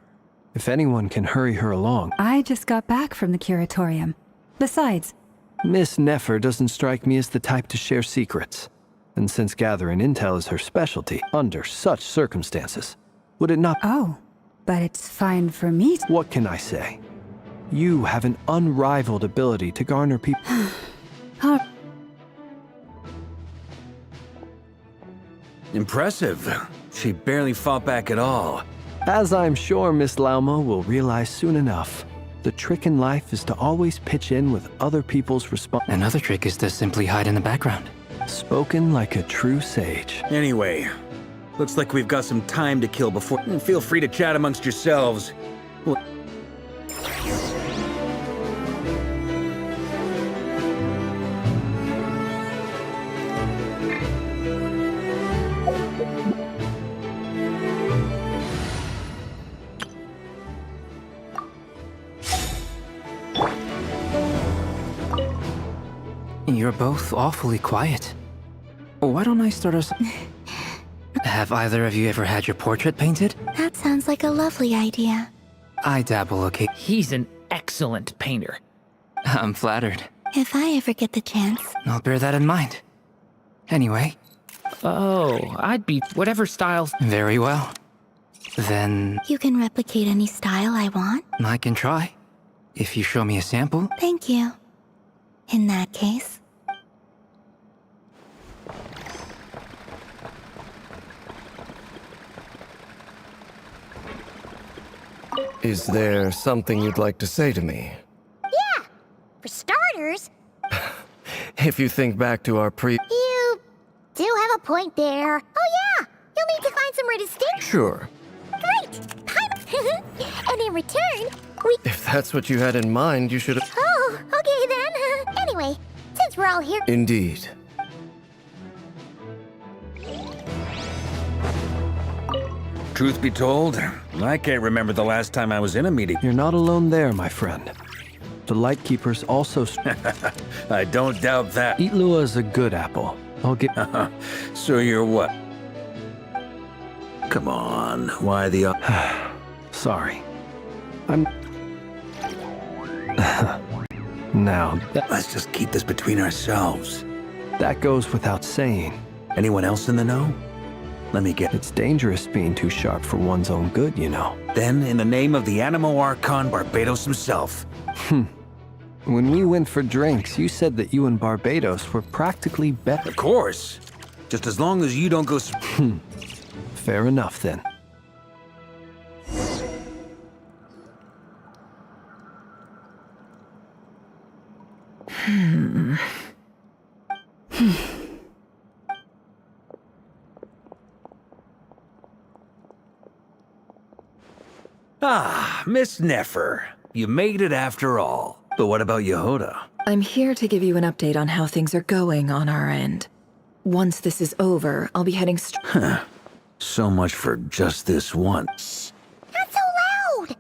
If anyone can hurry her along. I just got back from the curatorium. Besides... Miss Nefer doesn't strike me as the type to share secrets. And since gathering intel is her specialty, under such circumstances, would it not... Oh, but it's fine for me to... What can I say? You have an unrivaled ability to garner people... Impressive. She barely fought back at all. As I'm sure Miss Lauma will realize soon enough, the trick in life is to always pitch in with other people's response. Another trick is to simply hide in the background. Spoken like a true sage. Anyway, looks like we've got some time to kill before... Feel free to chat amongst yourselves. You're both awfully quiet. Why don't I start us... Have either of you ever had your portrait painted? That sounds like a lovely idea. I dabble, okay? He's an excellent painter. I'm flattered. If I ever get the chance... I'll bear that in mind. Anyway... Oh, I'd be whatever style... Very well. Then You can replicate any style I want? I can try. If you show me a sample. Thank you. In that case. Is there something you'd like to say to me? Yeah! For starters, If you think back to our you do have a point there. Oh yeah! You'll need to find somewhere to stick. Sure. Great! And in return, we... If that's what you had in mind, you should have... Oh, okay then. Anyway, since we're all here... Indeed. Truth be told, I can't remember the last time I was in a meeting. You're not alone there, my friend. The Lightkeepers also... I don't doubt that. Itlua is a good apple. I'll get... So you're what? Come on, why the... Sorry. I'm... Now... Let's just keep this between ourselves. That goes without saying. Anyone else in the know? Let me get... It's dangerous being too sharp for one's own good, you know. Then, in the name of the Animo Archon Barbados himself. When we went for drinks, you said that you and Barbados were practically better. Of course. Just as long as you don't go... Fair enough, then. Ah, Miss Nefer. You made it after all. But what about Yehoda? I'm here to give you an update on how things are going on our end. Once this is over, I'll be heading So much for just this one. Shh! Not so loud!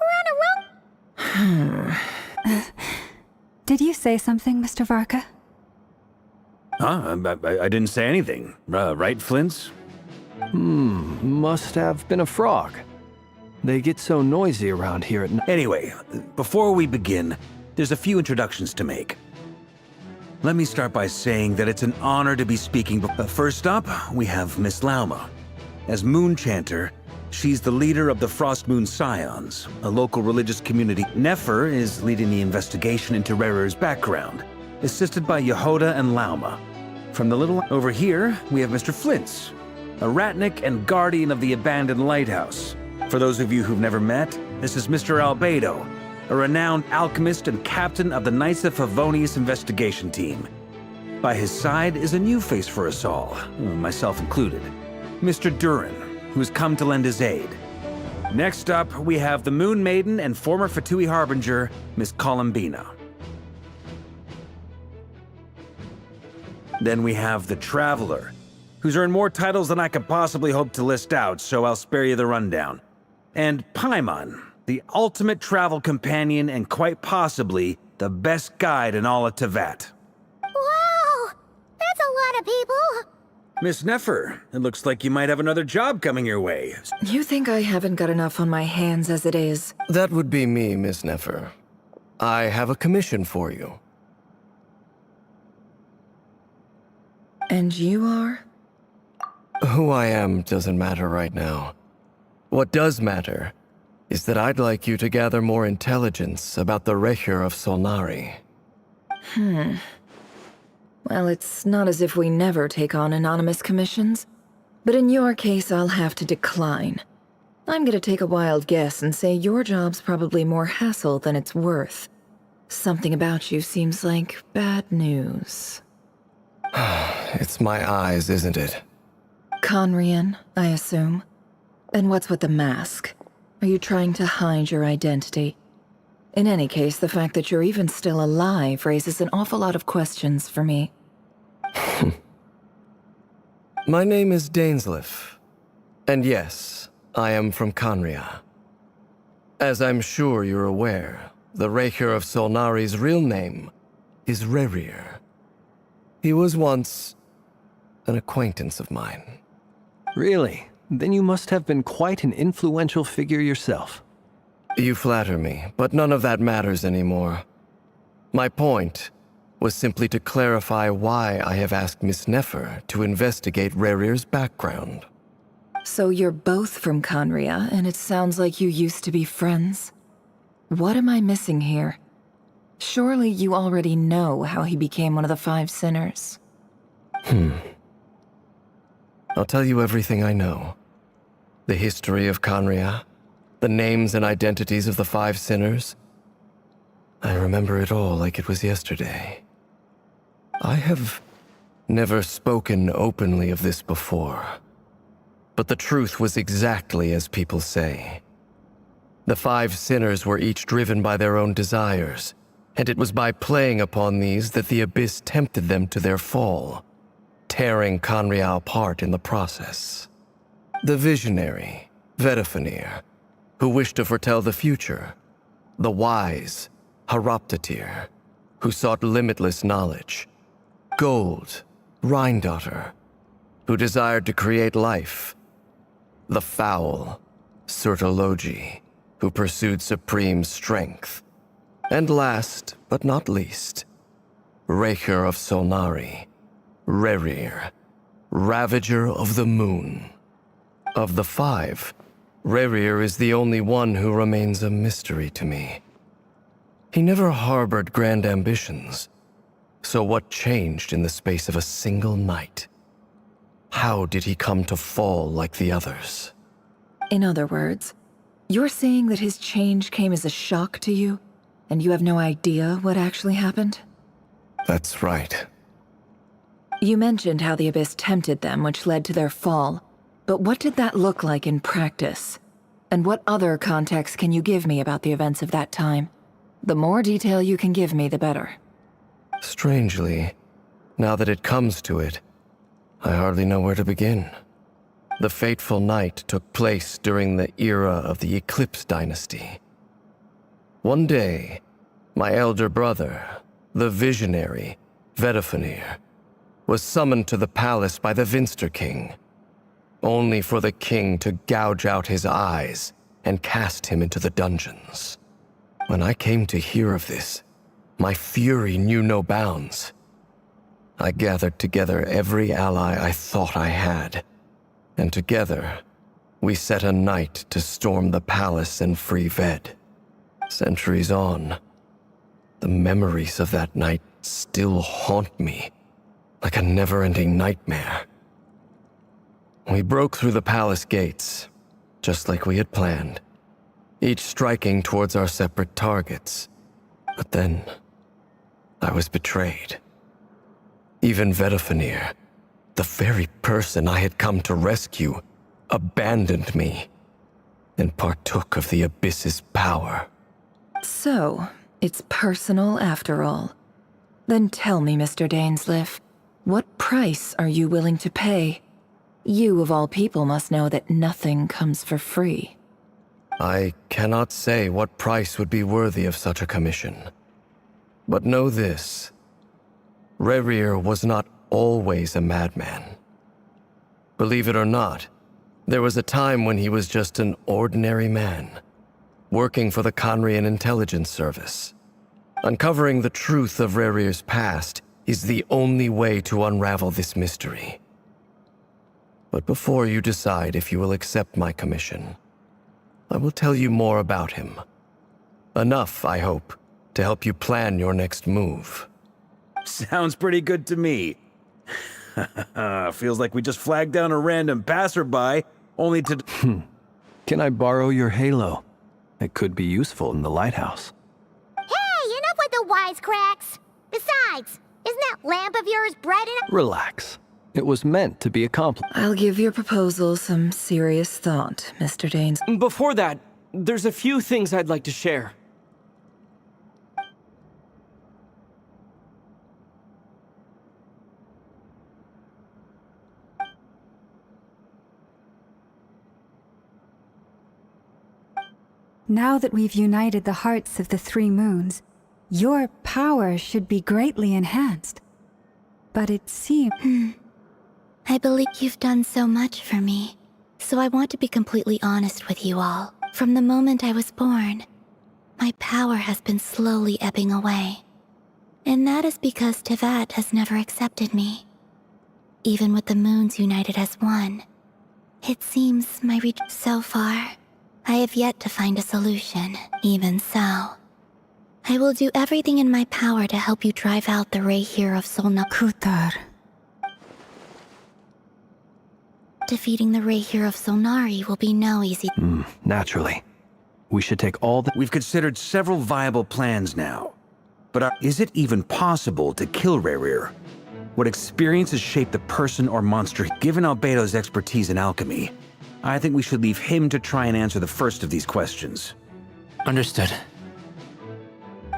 We're on a roll... Did you say something, Mr. Varka? Huh? I didn't say anything. Right, Flints? Must have been a frog. They get so noisy around here at night. Anyway, before we begin, there's a few introductions to make. Let me start by saying that it's an honor to be speaking. First up, we have Miss Lauma. As Moon Chanter, she's the leader of the Frost Moon Scions, a local religious community. Nefer is leading the investigation into Rerer's background, assisted by Yehoda and Lauma. From the little over here, we have Mr. Flints, a Ratnik and guardian of the abandoned lighthouse. For those of you who've never met, this is Mr. Albedo, a renowned alchemist and captain of the Knights of Favonius investigation team. By his side is a new face for us all, myself included, Mr. Durin, who's come to lend his aid. Next up, we have the Moon Maiden and former Fatui Harbinger, Miss Columbina. Then we have the Traveler, who's earned more titles than I could possibly hope to list out, so I'll spare you the rundown. And Paimon, the ultimate travel companion and quite possibly the best guide in all of Tevat. Wow! That's a lot of people! Miss Nefer, it looks like you might have another job coming your way. You think I haven't got enough on my hands as it is? That would be me, Miss Nefer. I have a commission for you. And you are? Who I am doesn't matter right now. What does matter is that I'd like you to gather more intelligence about the Recher of Solnari. Well, it's not as if we never take on anonymous commissions. But in your case, I'll have to decline. I'm gonna take a wild guess and say your job's probably more hassle than it's worth. Something about you seems like bad news. It's my eyes, isn't it? Conrian, I assume. And what's with the mask? Are you trying to hide your identity? In any case, the fact that you're even still alive raises an awful lot of questions for me. My name is Dainsleif. And yes, I am from Conria. As I'm sure you're aware, the Recher of Solnari's real name is Rerir. He was once an acquaintance of mine. Really? Then you must have been quite an influential figure yourself. You flatter me, but none of that matters anymore. My point was simply to clarify why I have asked Miss Nefer to investigate Rerir's background. So you're both from Conria, and it sounds like you used to be friends. What am I missing here? Surely you already know how he became one of the 5 sinners. I'll tell you everything I know. The history of Conria, the names and identities of the 5 sinners. I remember it all like it was yesterday. I have never spoken openly of this before, but the truth was exactly as people say. The 5 sinners were each driven by their own desires, and it was by playing upon these that the Abyss tempted them to their fall, tearing Conria apart in the process. The visionary, Vedifenir, who wished to foretell the future. The wise, Haroptatir, who sought limitless knowledge. Gold, Rheindotter, who desired to create life. The foul, Surtologi, who pursued supreme strength. And last, but not least, Raker of Solnari, Rerir, Ravager of the Moon. Of the 5, Rerir is the only one who remains a mystery to me. He never harbored grand ambitions, so what changed in the space of a single night? How did he come to fall like the others? In other words, you're saying that his change came as a shock to you, and you have no idea what actually happened? That's right. You mentioned how the Abyss tempted them, which led to their fall. But what did that look like in practice? And what other context can you give me about the events of that time? The more detail you can give me, the better. Strangely, now that it comes to it, I hardly know where to begin. The fateful night took place during the era of the Eclipse Dynasty. One day, my elder brother, the visionary, Vedifenir, was summoned to the palace by the Vinster King, only for the king to gouge out his eyes and cast him into the dungeons. When I came to hear of this, my fury knew no bounds. I gathered together every ally I thought I had, and together, we set a night to storm the palace and free Ved. Centuries on, the memories of that night still haunt me like a never-ending nightmare. We broke through the palace gates, just like we had planned, each striking towards our separate targets. But then, I was betrayed. Even Vedifenir, the very person I had come to rescue, abandoned me and partook of the Abyss's power. So, it's personal after all. Then tell me, Mr. Dainsleif, what price are you willing to pay? You, of all people, must know that nothing comes for free. I cannot say what price would be worthy of such a commission. But know this. Rerir was not always a madman. Believe it or not, there was a time when he was just an ordinary man, working for the Conrian Intelligence Service. Uncovering the truth of Rerir's past is the only way to unravel this mystery. But before you decide if you will accept my commission, I will tell you more about him. Enough, I hope, to help you plan your next move. Sounds pretty good to me. Feels like we just flagged down a random passerby, only to... Can I borrow your halo? It could be useful in the lighthouse. Hey, enough with the wisecracks! Besides, isn't that lamp of yours bright enough? Relax. It was meant to be a compliment. I'll give your proposal some serious thought, Mr. Danes. Before that, there's a few things I'd like to share. Now that we've united the hearts of the 3 moons, your power should be greatly enhanced. But it seems... I believe you've done so much for me, so I want to be completely honest with you all. From the moment I was born, my power has been slowly ebbing away. And that is because Tevat has never accepted me. Even with the moons united as one, It seems my reach so far. I have yet to find a solution. Even so, I will do everything in my power to help you drive out the Rahier of Solna. Kutar. Defeating the Rahier of Solnari will be no easy. Naturally. We should take all the— We've considered several viable plans now. But is it even possible to kill Rahier? What experience has shaped the person or monster? Given Albedo's expertise in alchemy, I think we should leave him to try and answer the first of these questions. Understood.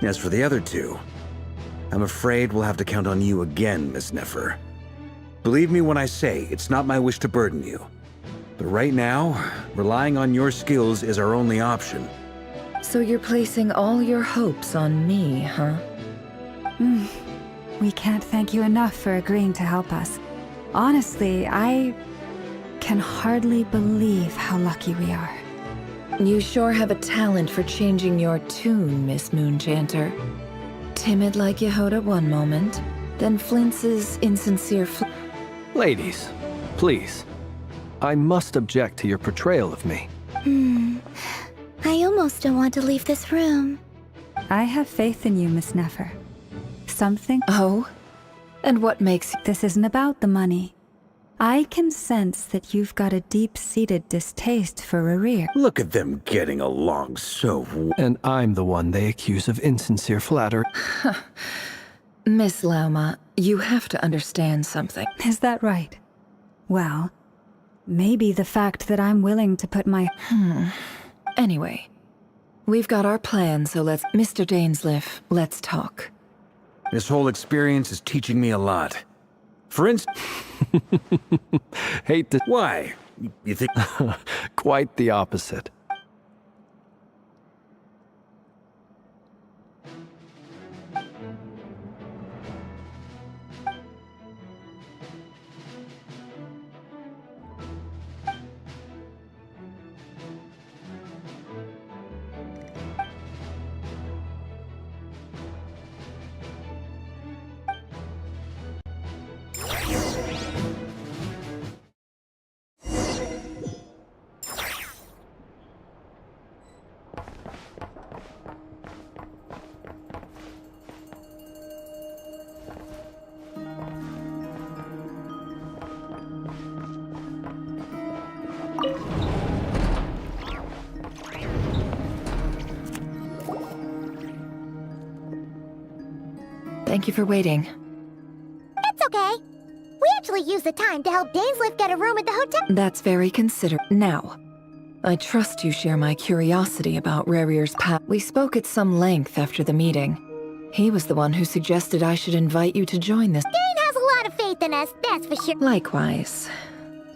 As for the other two, I'm afraid we'll have to count on you again, Miss Nefer. Believe me when I say it's not my wish to burden you. But right now, relying on your skills is our only option. So you're placing all your hopes on me, huh? We can't thank you enough for agreeing to help us. Honestly, I can hardly believe how lucky we are. You sure have a talent for changing your tune, Miss Moonchanter. Timid like Yehoda one moment, then flinces insincere Ladies, please. I must object to your portrayal of me. I almost don't want to leave this room. I have faith in you, Miss Nefer. Something— Oh? And what makes— This isn't about the money. I can sense that you've got a deep-seated distaste for Rahier. Look at them getting along so well. And I'm the one they accuse of insincere flattery. Miss Lauma, you have to understand something. Is that right? Well, maybe the fact that I'm willing to put my— Anyway, we've got our plan, so let's— Mr. Dainsleif, let's talk. This whole experience is teaching me a lot. For instance— Hate to— Why? You think— Quite the opposite. Thank you for waiting. It's okay. We actually used the time to help Dainsleif get a room at the hotel. That's very considerate. Now, I trust you share my curiosity about Rarier's past. We spoke at some length after the meeting. He was the one who suggested I should invite you to join this. Dane has a lot of faith in us, that's for sure. Likewise.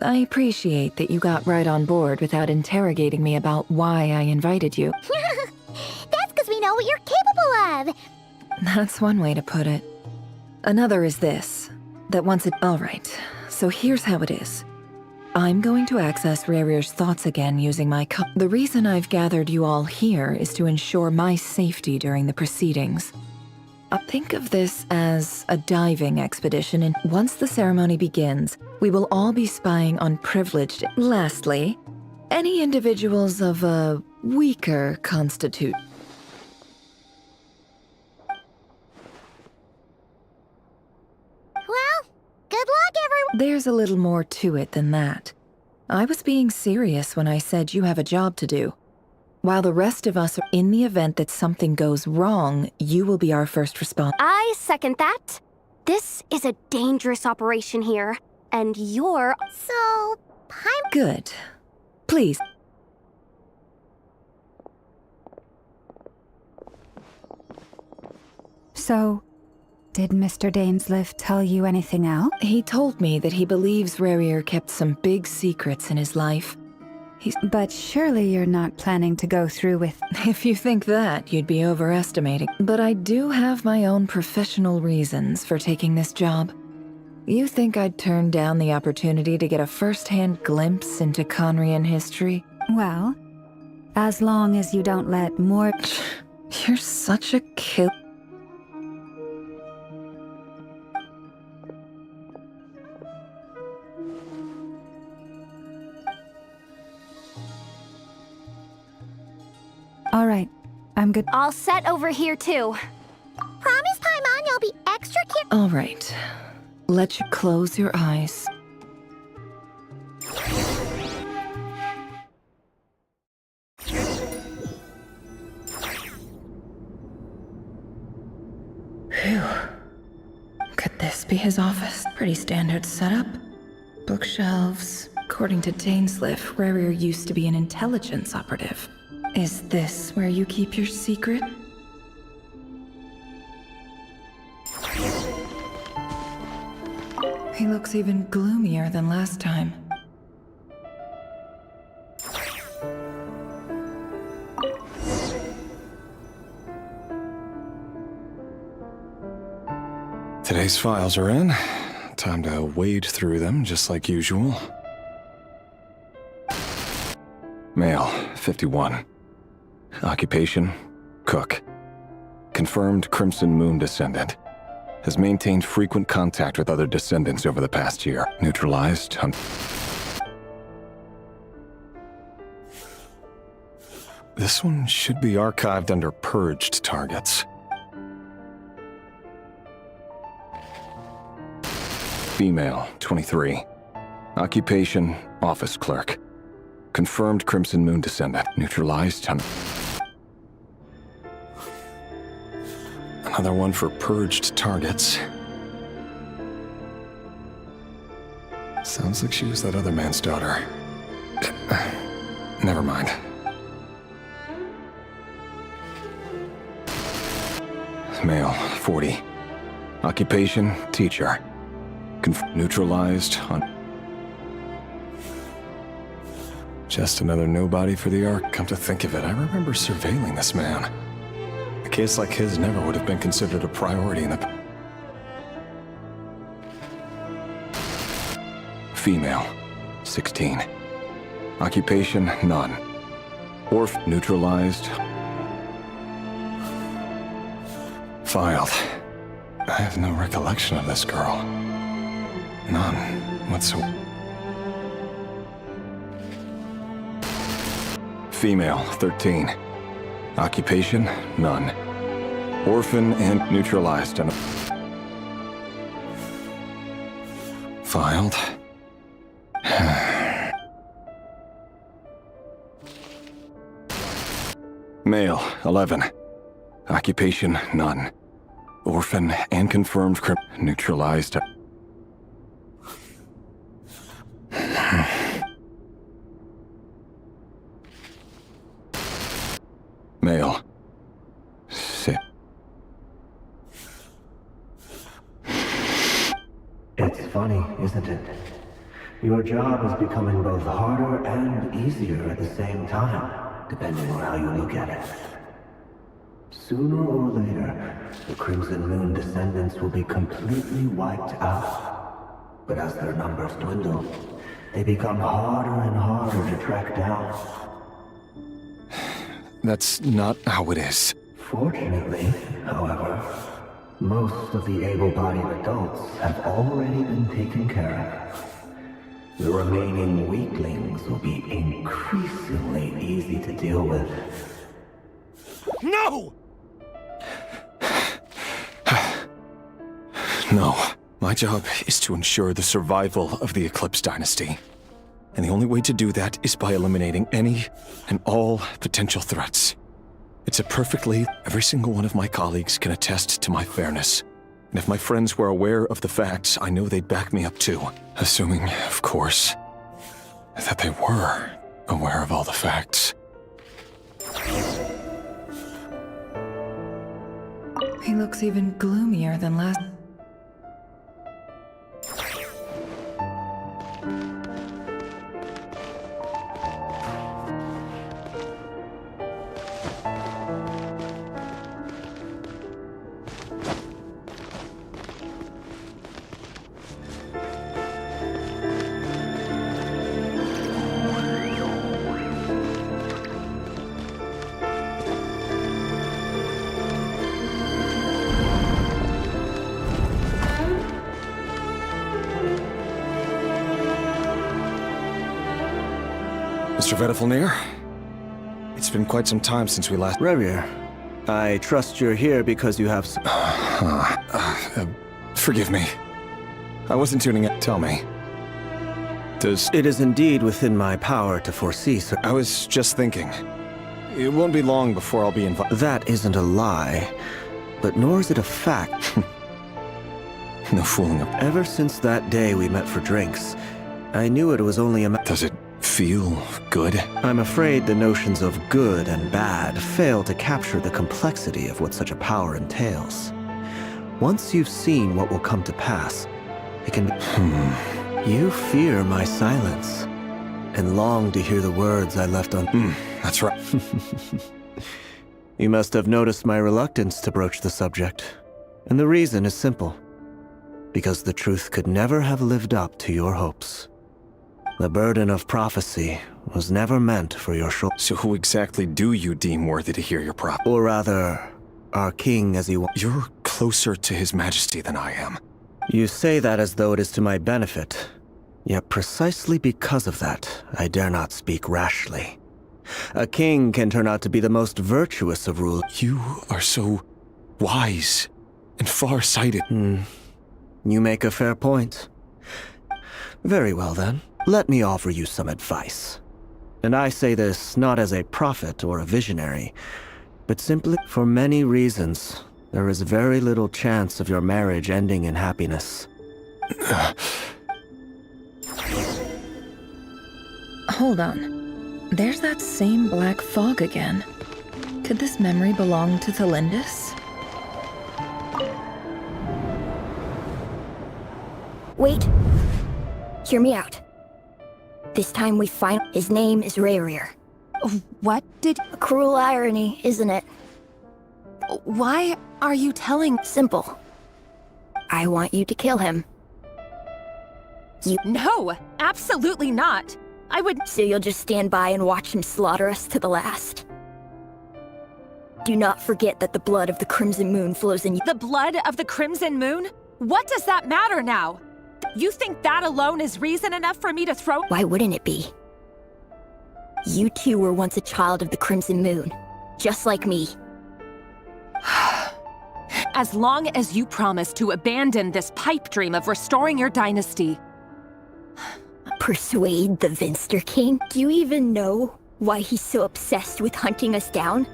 I appreciate that you got right on board without interrogating me about why I invited you. That's because we know what you're capable of. That's one way to put it. Another is this, that once it— Alright, so here's how it is. I'm going to access Rarier's thoughts again using my The reason I've gathered you all here is to ensure my safety during the proceedings. Think of this as a diving expedition, and once the ceremony begins, we will all be spying on privileged— Lastly, any individuals of a weaker constitution. Well, good luck, everyone. There's a little more to it than that. I was being serious when I said you have a job to do. While the rest of us are in the event that something goes wrong, you will be our first response. I second that. This is a dangerous operation here, and you're— So, Good. Please. So, did Mr. Dainsleif tell you anything else? He told me that he believes Rarier kept some big secrets in his life. But surely you're not planning to go through with— If you think that, you'd be overestimating. But I do have my own professional reasons for taking this job. You think I'd turn down the opportunity to get a first-hand glimpse into Conrian history? Well, as long as you don't let more— You're such a kill— All right, I'm good. All set over here, too. Promise, Paimon, you'll be extra careful. All right. Let you close your eyes. Phew. Could this be his office? Pretty standard setup. Bookshelves. According to Dainsliff, Rarier used to be an intelligence operative. Is this where you keep your secret? He looks even gloomier than last time. Today's files are in. Time to wade through them, just like usual. Male, 51. Occupation, cook. Confirmed Crimson Moon descendant. Has maintained frequent contact with other descendants over the past year. Neutralized. This one should be archived under purged targets. Female, 23. Occupation, office clerk. Confirmed Crimson Moon descendant. Neutralized. Another one for purged targets. Sounds like she was that other man's daughter. Never mind. Male, 40. Occupation, teacher. Neutralized on... Just another nobody for the Ark. Come to think of it, I remember surveilling this man. A case like his never would have been considered a priority in the... Female, 16. Occupation, none. Orph, neutralized. Filed. I have no recollection of this girl. None whatsoever. Female, 13. Occupation, none. Orphan and neutralized. Filed. Male, 11. Occupation, none. Orphan and confirmed neutralized. Male. 6. It's funny, isn't it? Your job is becoming both harder and easier at the same time, depending on how you look at it. Sooner or later, the Crimson Moon descendants will be completely wiped out. But as their numbers dwindle, they become harder and harder to track down. That's not how it is. Fortunately, however, most of the able-bodied adults have already been taken care of. The remaining weaklings will be increasingly easy to deal with. No! No. My job is to ensure the survival of the Eclipse Dynasty. And the only way to do that is by eliminating any and all potential threats. It's a perfectly... Every single one of my colleagues can attest to my fairness. And if my friends were aware of the facts, I know they'd back me up too. Assuming, of course, that they were aware of all the facts. He looks even gloomier than last... Mr. Vedifalnir, it's been quite some time since we last... Rerir, I trust you're here because you have... Forgive me. I wasn't tuning in. Tell me. It is indeed within my power to foresee, sir. I was just thinking. It won't be long before I'll be invited. That isn't a lie, but nor is it a fact. No fooling. Ever since that day we met for drinks, I knew it was only a Does it feel good? I'm afraid the notions of good and bad fail to capture the complexity of what such a power entails. Once you've seen what will come to pass, it can be... You fear my silence, and long to hear the words I left on... That's right. You must have noticed my reluctance to broach the subject, and the reason is simple. Because the truth could never have lived up to your hopes. The burden of prophecy was never meant for your shoulders. So who exactly do you deem worthy to hear your prophecy? Or rather, our king as he was. You're closer to his majesty than I am. You say that as though it is to my benefit. Yet precisely because of that, I dare not speak rashly. A king can turn out to be the most virtuous of rulers. You are so wise and far-sighted. You make a fair point. Very well then, let me offer you some advice. And I say this not as a prophet or a visionary, but simply for many reasons. There is very little chance of your marriage ending in happiness. Hold on. There's that same black fog again. Could this memory belong to Thelindis? Wait. Hear me out. This time we find his name is Rerir. What did... A cruel irony, isn't it? Why are you telling... Simple. I want you to kill him. No, absolutely not. I would... So you'll just stand by and watch him slaughter us to the last? Do not forget that the blood of the Crimson Moon flows in you. The blood of the Crimson Moon? What does that matter now? You think that alone is reason enough for me to throw... Why wouldn't it be? You two were once a child of the Crimson Moon, just like me. As long as you promise to abandon this pipe dream of restoring your dynasty... Persuade the Vinster King? Do you even know why he's so obsessed with hunting us down?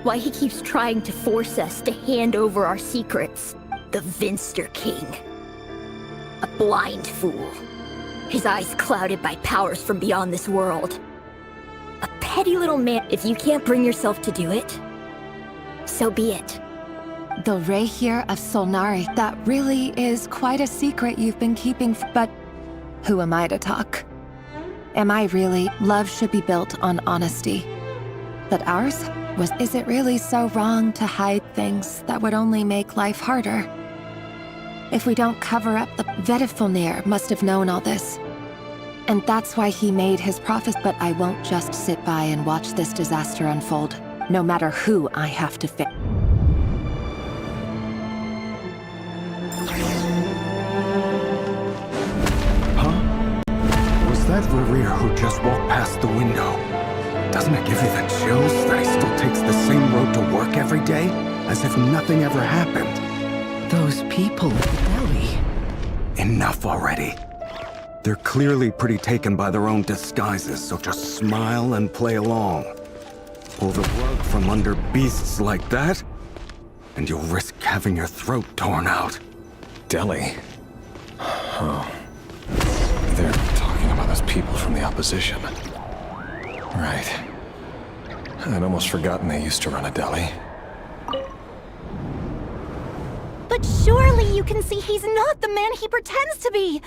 Why he keeps trying to force us to hand over our secrets? The Vinster King. A blind fool. His eyes clouded by powers from beyond this world. A petty little man. If you can't bring yourself to do it, so be it. The Reihir of Solnari. That really is quite a secret you've been keeping, but who am I to talk? Am I really? Love should be built on honesty. But ours was... Is it really so wrong to hide things that would only make life harder? If we don't cover up, the Vedifulnir must have known all this. And that's why he made his prophecy. But I won't just sit by and watch this disaster unfold, no matter who I have to fix. Was that Rerir who just walked past the window? Doesn't it give you the chills that he still takes the same road to work every day? As if nothing ever happened. Those people in Delhi. Enough already. They're clearly pretty taken by their own disguises, so just smile and play along. Pull the rug from under beasts like that, and you'll risk having your throat torn out. Delhi? Oh. They're talking about those people from the opposition. Right. I'd almost forgotten they used to run a Delhi. But surely you can see he's not the man he pretends to be.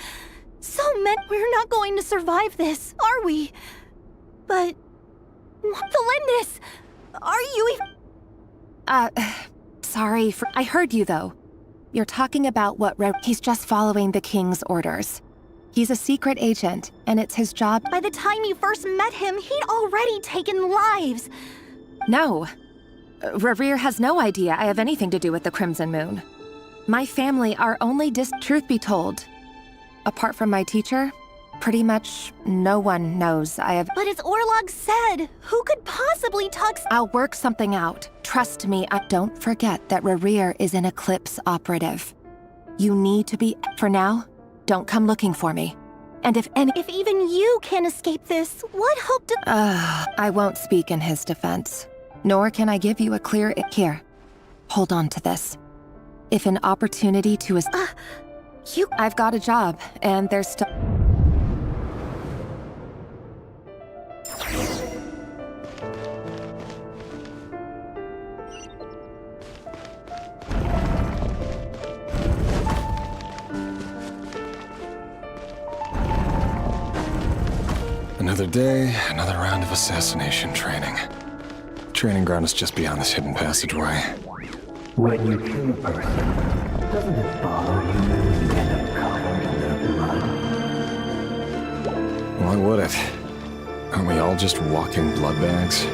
So we're not going to survive this, are we? But... Thelindis! Are you Sorry for... I heard you, though. You're talking about what he's just following the king's orders. He's a secret agent, and it's his job... By the time you first met him, he'd already taken lives. No. Rerir has no idea I have anything to do with the Crimson Moon. My family are only truth be told. Apart from my teacher, Pretty much no one knows I have. But as Orlog said, who could possibly talk? I'll work something out. Trust me, don't forget that Rerir is an Eclipse operative. You need to be. For now, don't come looking for me. And if even you can escape this, what hope do? I won't speak in his defense. Nor can I give you a clear. Here, hold on to this. If an opportunity to I've got a job, and there's still. Another day, another round of assassination training. Training ground is just beyond this hidden passageway. When you kill a person, doesn't it bother you when you end up covered in their blood? Why would it? Aren't we all just walking blood bags?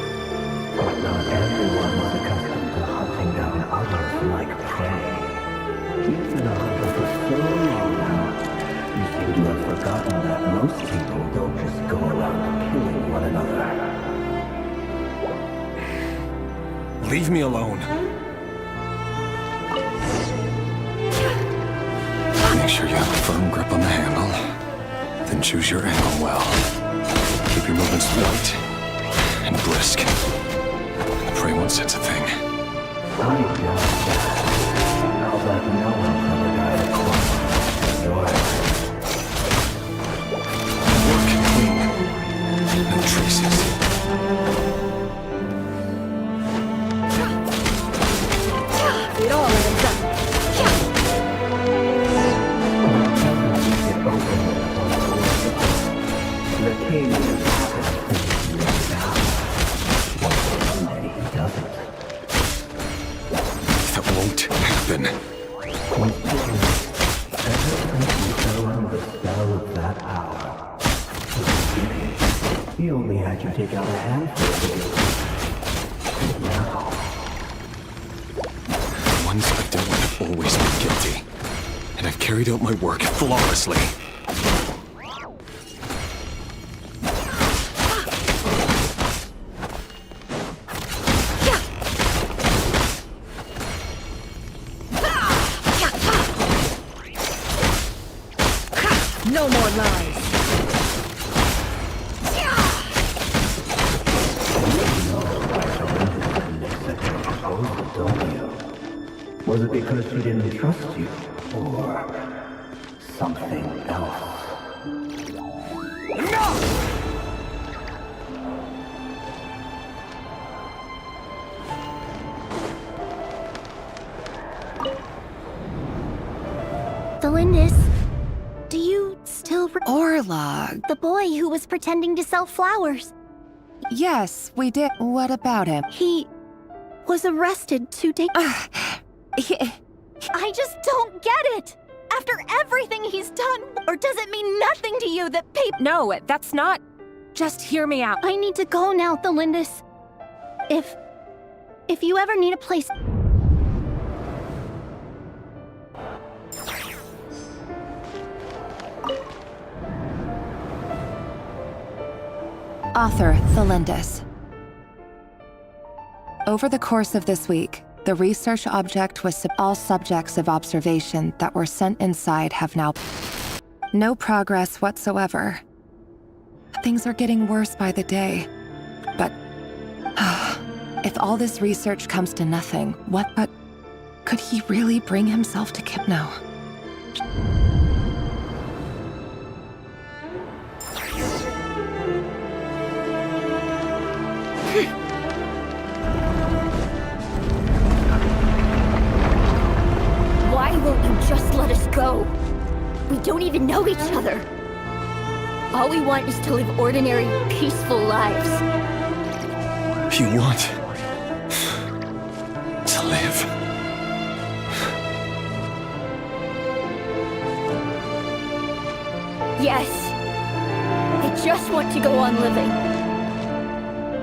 But not everyone was accustomed to hunting down others like prey. You've been a hunter for so long now, you seem to have forgotten that most people don't just go around killing one another. Leave me alone. Make sure you have a firm grip on the handle. Then choose your angle well. Keep your movements light and brisk. And the prey won't sense a thing. I know that. Now that no one's ever died of close. Enjoy. Work clean. No traces. It all ends up. The king is now. He doesn't. That won't happen. The spell of that hour. He only had you take out a handful of it. Now. The ones I've dealt with have always been guilty. And I've carried out my work flawlessly. No more lies. Was it because she didn't trust you? Or something else? Delindis, do you still Orlog. The boy who was pretending to sell flowers. Yes, we did. What about him? He was arrested 2 days. I just don't get it. After everything he's done, or does it mean nothing to you that people? No, that's not. Just hear me out. I need to go now, Delindis. If you ever need a place. Author Thelindis. Over the course of this week, the research object was all subjects of observation that were sent inside have now no progress whatsoever. Things are getting worse by the day. But if all this research comes to nothing, but could he really bring himself to Kipno? Why won't you just let us go? We don't even know each other. All we want is to live ordinary, peaceful lives. You want to live. Yes. I just want to go on living.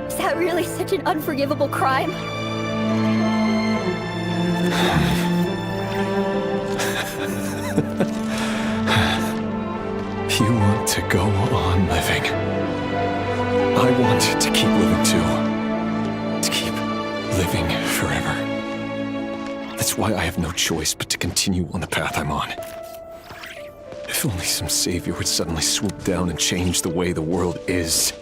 Is that really such an unforgivable crime? You want to go on living. I want to keep living too. To keep living forever. That's why I have no choice but to continue on the path I'm on. If only some savior would suddenly swoop down and change the way the world is.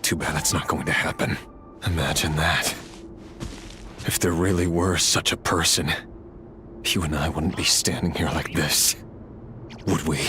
Too bad it's not going to happen. Imagine that. If there really were such a person, you and I wouldn't be standing here like this, would we?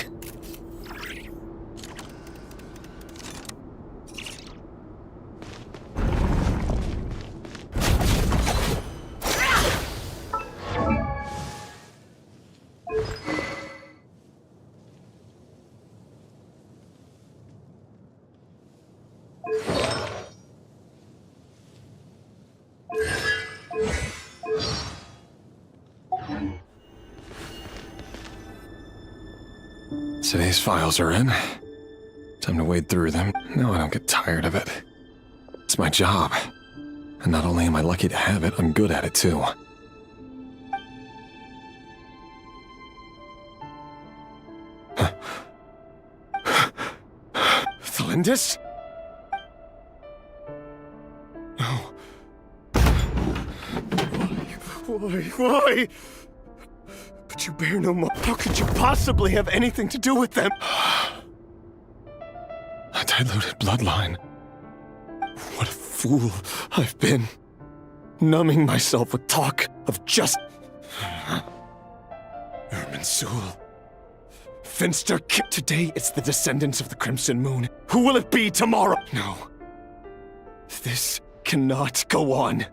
Today's files are in. Time to wade through them. No, I don't get tired of it. It's my job. And not only am I lucky to have it, I'm good at it too. Thelindis? No. Why? But you bear no more. How could you possibly have anything to do with them? A diluted bloodline. What a fool I've been. Numbing myself with talk of just... Irminsul. Finster. Today it's the descendants of the Crimson Moon. Who will it be tomorrow? No. This cannot go on.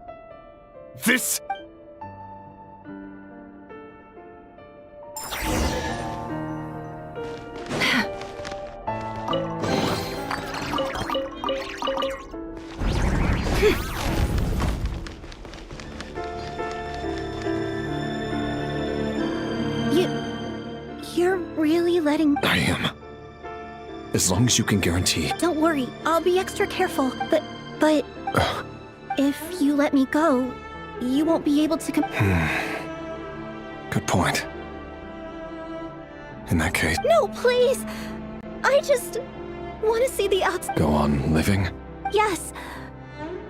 This... You're really letting... I am. As long as you can guarantee... Don't worry, I'll be extra careful, but... If you let me go, you won't be able to Good point. In that case... No, please! I just... want to see the outside... Go on living? Yes.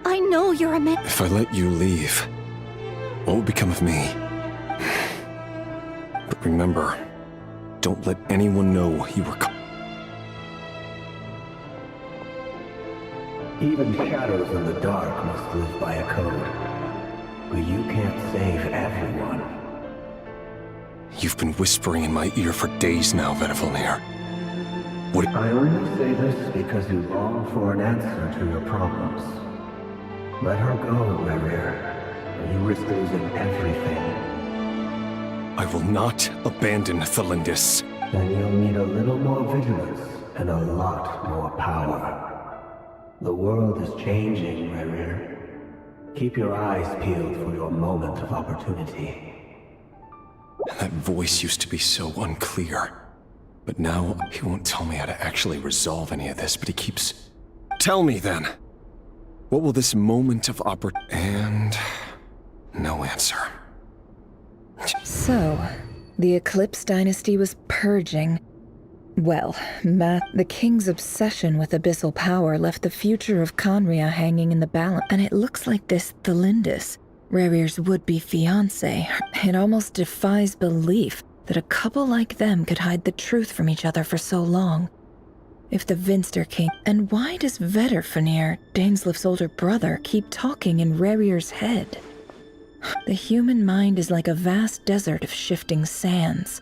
I know you're a man... If I let you leave, what will become of me? But remember, don't let anyone know you were... Even shadows in the dark must live by a code. But you can't save everyone. You've been whispering in my ear for days now, Venevolnir. What... I only say this because you long for an answer to your problems. Let her go, Rerir, or you risk losing everything. I will not abandon Thelindis. Then you'll need a little more vigilance and a lot more power. The world is changing, Rerir. Keep your eyes peeled for your moment of opportunity. That voice used to be so unclear. But now, he won't tell me how to actually resolve any of this, but he keeps... Tell me then! What will this moment of And... no answer. So, the Eclipse dynasty was purging. Well, the king's obsession with abyssal power left the future of Conria hanging in the balance, and it looks like this Thelindis, Rerir's would-be fiancé, it almost defies belief that a couple like them could hide the truth from each other for so long. If the Vinster King... And why does Vedderfanir, Daneslif's older brother, keep talking in Rerir's head? The human mind is like a vast desert of shifting sands.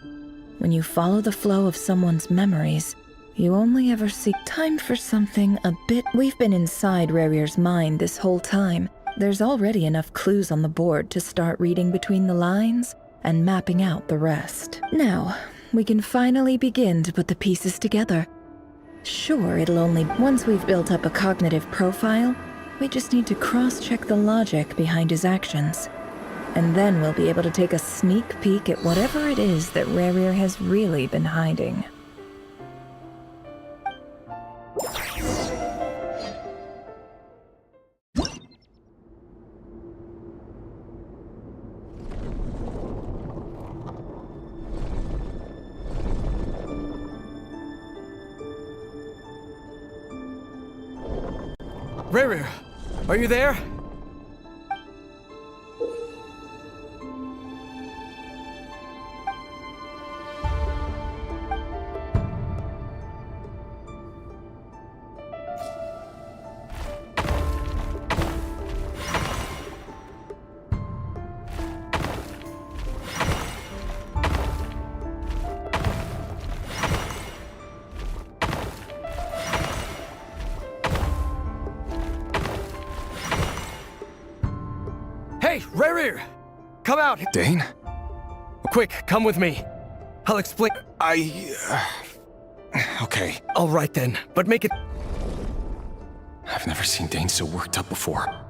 When you follow the flow of someone's memories, you only ever see time for something a bit... We've been inside Rerir's mind this whole time. There's already enough clues on the board to start reading between the lines and mapping out the rest. Now, we can finally begin to put the pieces together. Sure, it'll only... Once we've built up a cognitive profile, we just need to cross-check the logic behind his actions. And then we'll be able to take a sneak peek at whatever it is that Rerir has really been hiding. Rerir, are you there? Hey, Rerir! Come out! Dane? Quick, come with me. I'll explain. Okay. All right then, but make it... I've never seen Dane so worked up before.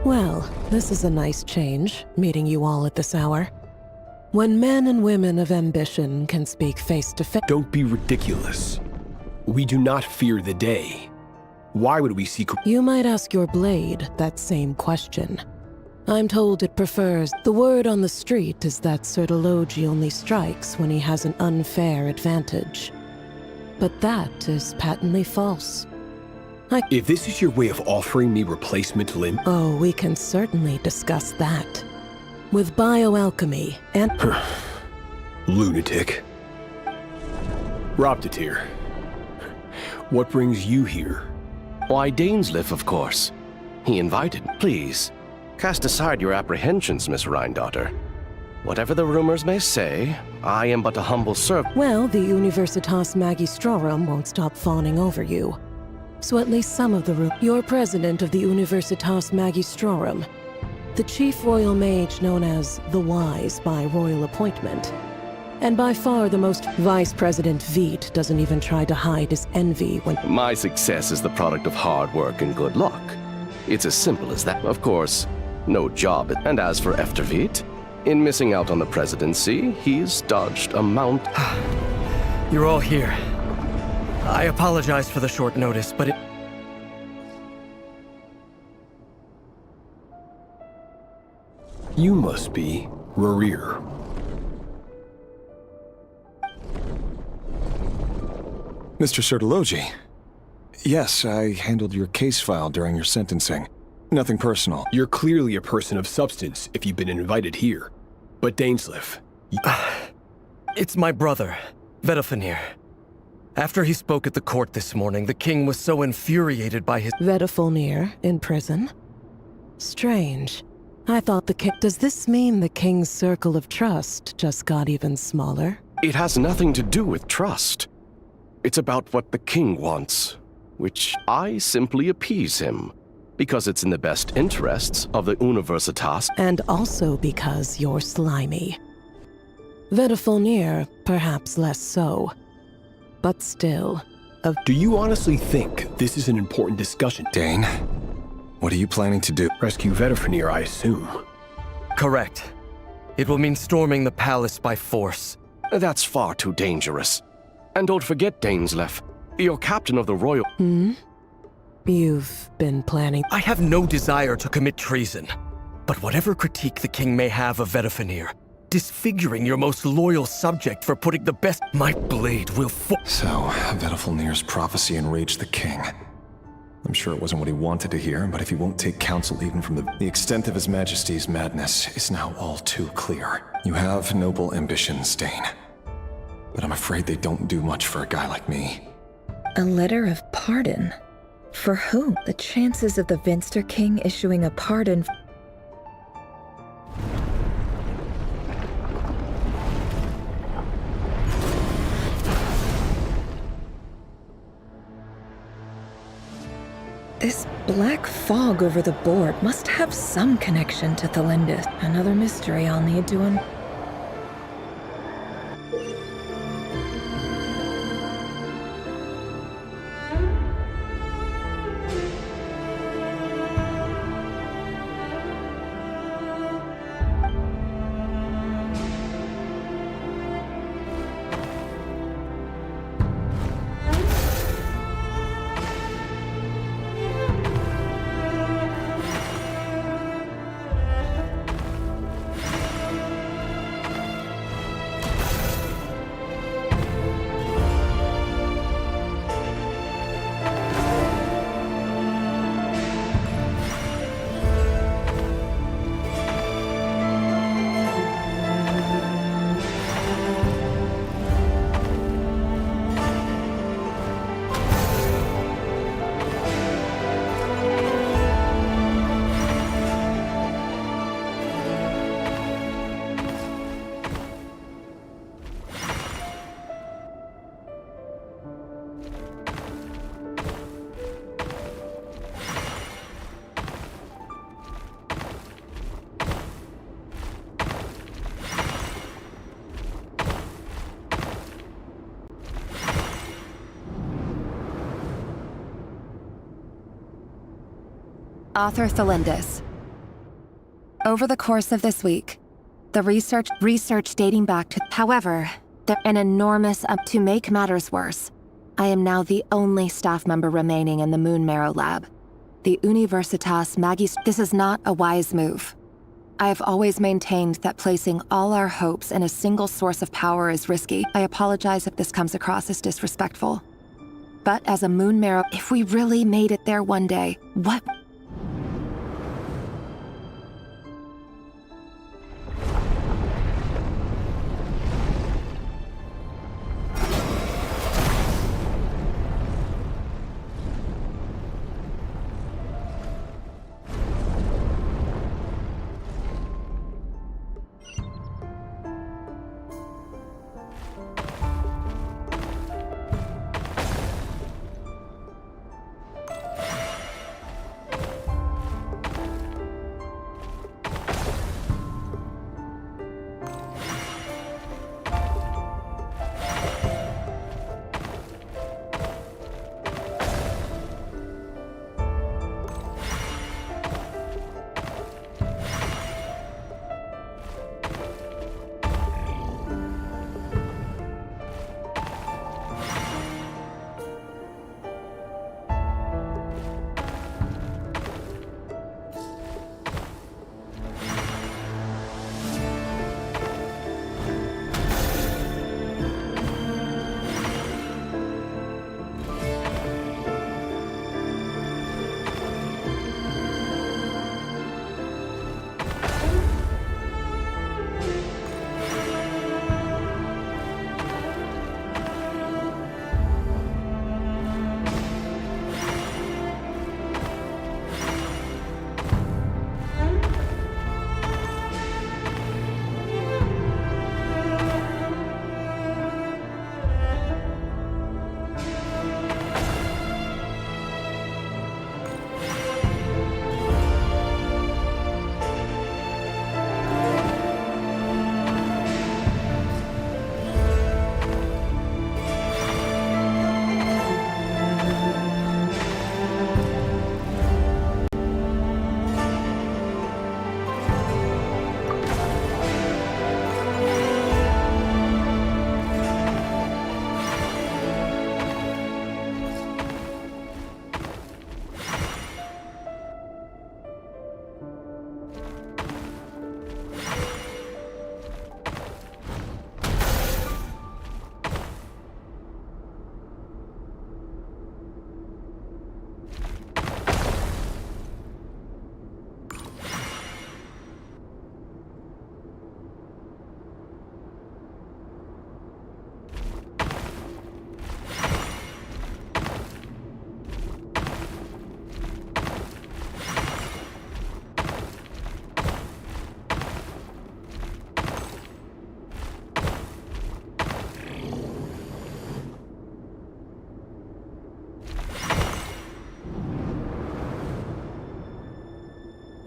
Well, this is a nice change, meeting you all at this hour. When men and women of ambition can speak face to face... Don't be ridiculous. We do not fear the day. Why would we seek... You might ask your blade that same question. I'm told it prefers... The word on the street is that Sir Delogi only strikes when he has an unfair advantage. But that is patently false. If this is your way of offering me replacement limb... Oh, we can certainly discuss that. With bioalchemy and... Lunatic. Raptatir. What brings you here? Why, Dainsleif, of course. He invited. Please, cast aside your apprehensions, Miss Rhindaughter. Whatever the rumors may say, I am but a humble servant. Well, the Universitas Magistrorum won't stop fawning over you. So at least some of the You're president of the Universitas Magistrorum, the chief royal mage known as the Wise by royal appointment. And by far the most. Vice President Veidt doesn't even try to hide his envy when. My success is the product of hard work and good luck. It's as simple as that. Of course, no job. And as for After Veidt, in missing out on the presidency, he's dodged a mount. You're all here. I apologize for the short notice, but it... You must be Rerir. Mr. Sertologi. Yes, I handled your case file during your sentencing. Nothing personal. You're clearly a person of substance if you've been invited here. But Dainsleif... It's my brother, Vedalfenir. After he spoke at the court this morning, the king was so infuriated by his... Vedalfenir in prison? Strange. I thought the king... Does this mean the king's circle of trust just got even smaller? It has nothing to do with trust. It's about what the king wants, which I simply appease him, because it's in the best interests of the Universitas. And also because you're slimy. Vedalfenir, perhaps less so. But still, Do you honestly think this is an important discussion? Dane, what are you planning to do? Rescue Vedalfenir, I assume. Correct. It will mean storming the palace by force. That's far too dangerous. And don't forget, Dainsleif, you're captain of the royal... You've been planning... I have no desire to commit treason. But whatever critique the king may have of Vedalfenir, disfiguring your most loyal subject for putting the best... My blade will So, Vedalfenir's prophecy enraged the king. I'm sure it wasn't what he wanted to hear, but if he won't take counsel even from the extent of his majesty's madness is now all too clear. You have noble ambitions, Dane. But I'm afraid they don't do much for a guy like me. A letter of pardon? For whom? The chances of the Vinster King issuing a pardon... This black fog over the board must have some connection to Thelindis. Another mystery I'll need to Author Thelindis. Over the course of this week, the research dating back to... However, there's an enormous... To make matters worse, I am now the only staff member remaining in the Moon Marrow lab. The Universitas Magis... This is not a wise move. I have always maintained that placing all our hopes in a single source of power is risky. I apologize if this comes across as disrespectful. But as a Moon Marrow, if we really made it there one day, what...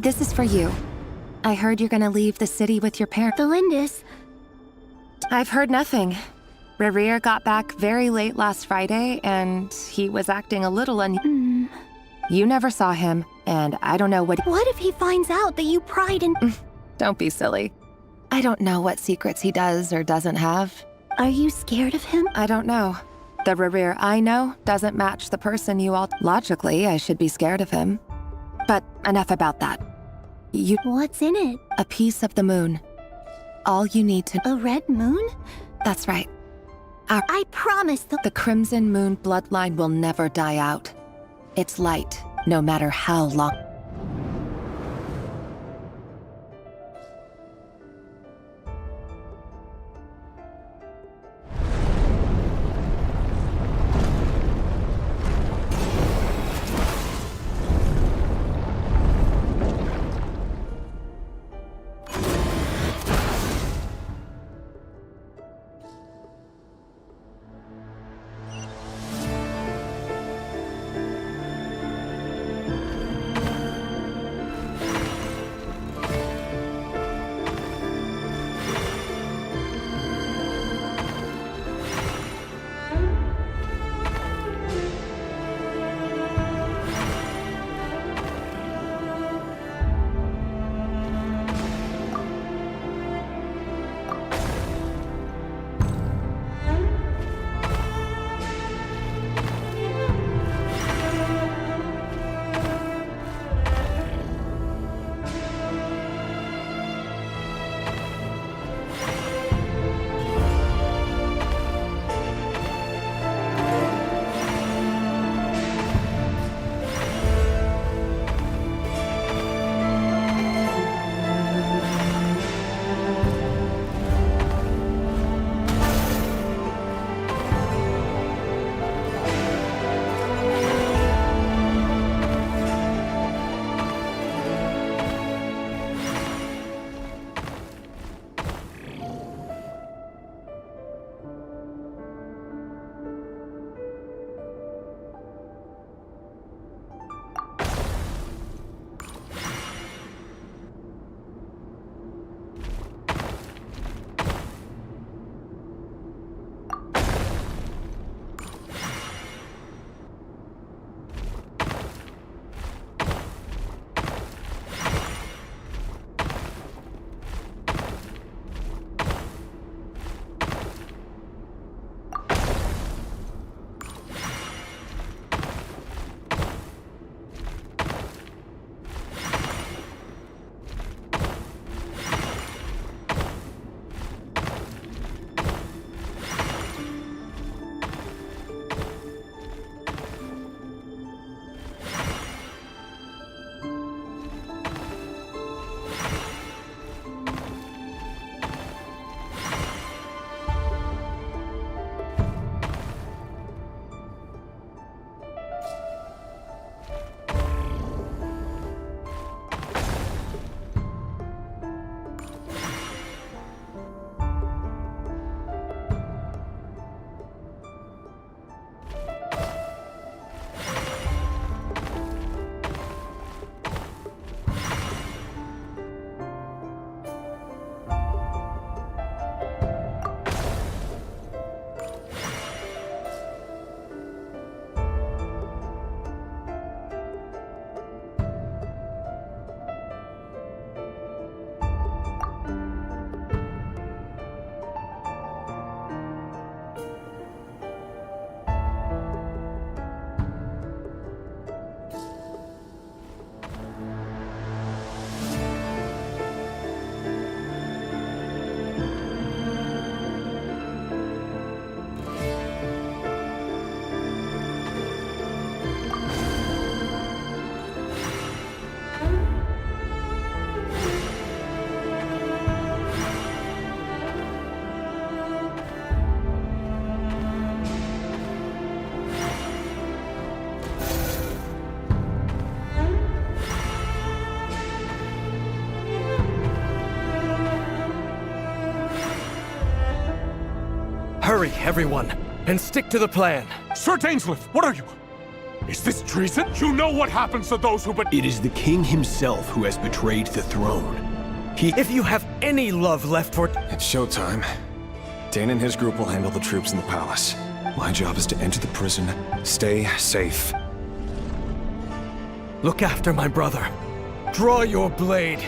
This is for you. I heard you're gonna leave the city with your parents. Belindis. I've heard nothing. Rerir got back very late last Friday, and he was acting a little You never saw him, and I don't know what— What if he finds out that you pried in— Don't be silly. I don't know what secrets he does or doesn't have. Are you scared of him? I don't know. The Rerir I know doesn't match the person you all— Logically, I should be scared of him. But enough about that. What's in it? A piece of the moon. All you need to— A red moon? That's right. I promise the Crimson Moon bloodline will never die out. It's light, no matter how long. Hurry, everyone, and stick to the plan. Sir Dainsleif, what are you? Is this treason? You know what happens to those who It is the king himself who has betrayed the throne. If you have any love left for... It's showtime. Dane and his group will handle the troops in the palace. My job is to enter the prison, stay safe. Look after my brother. Draw your blade.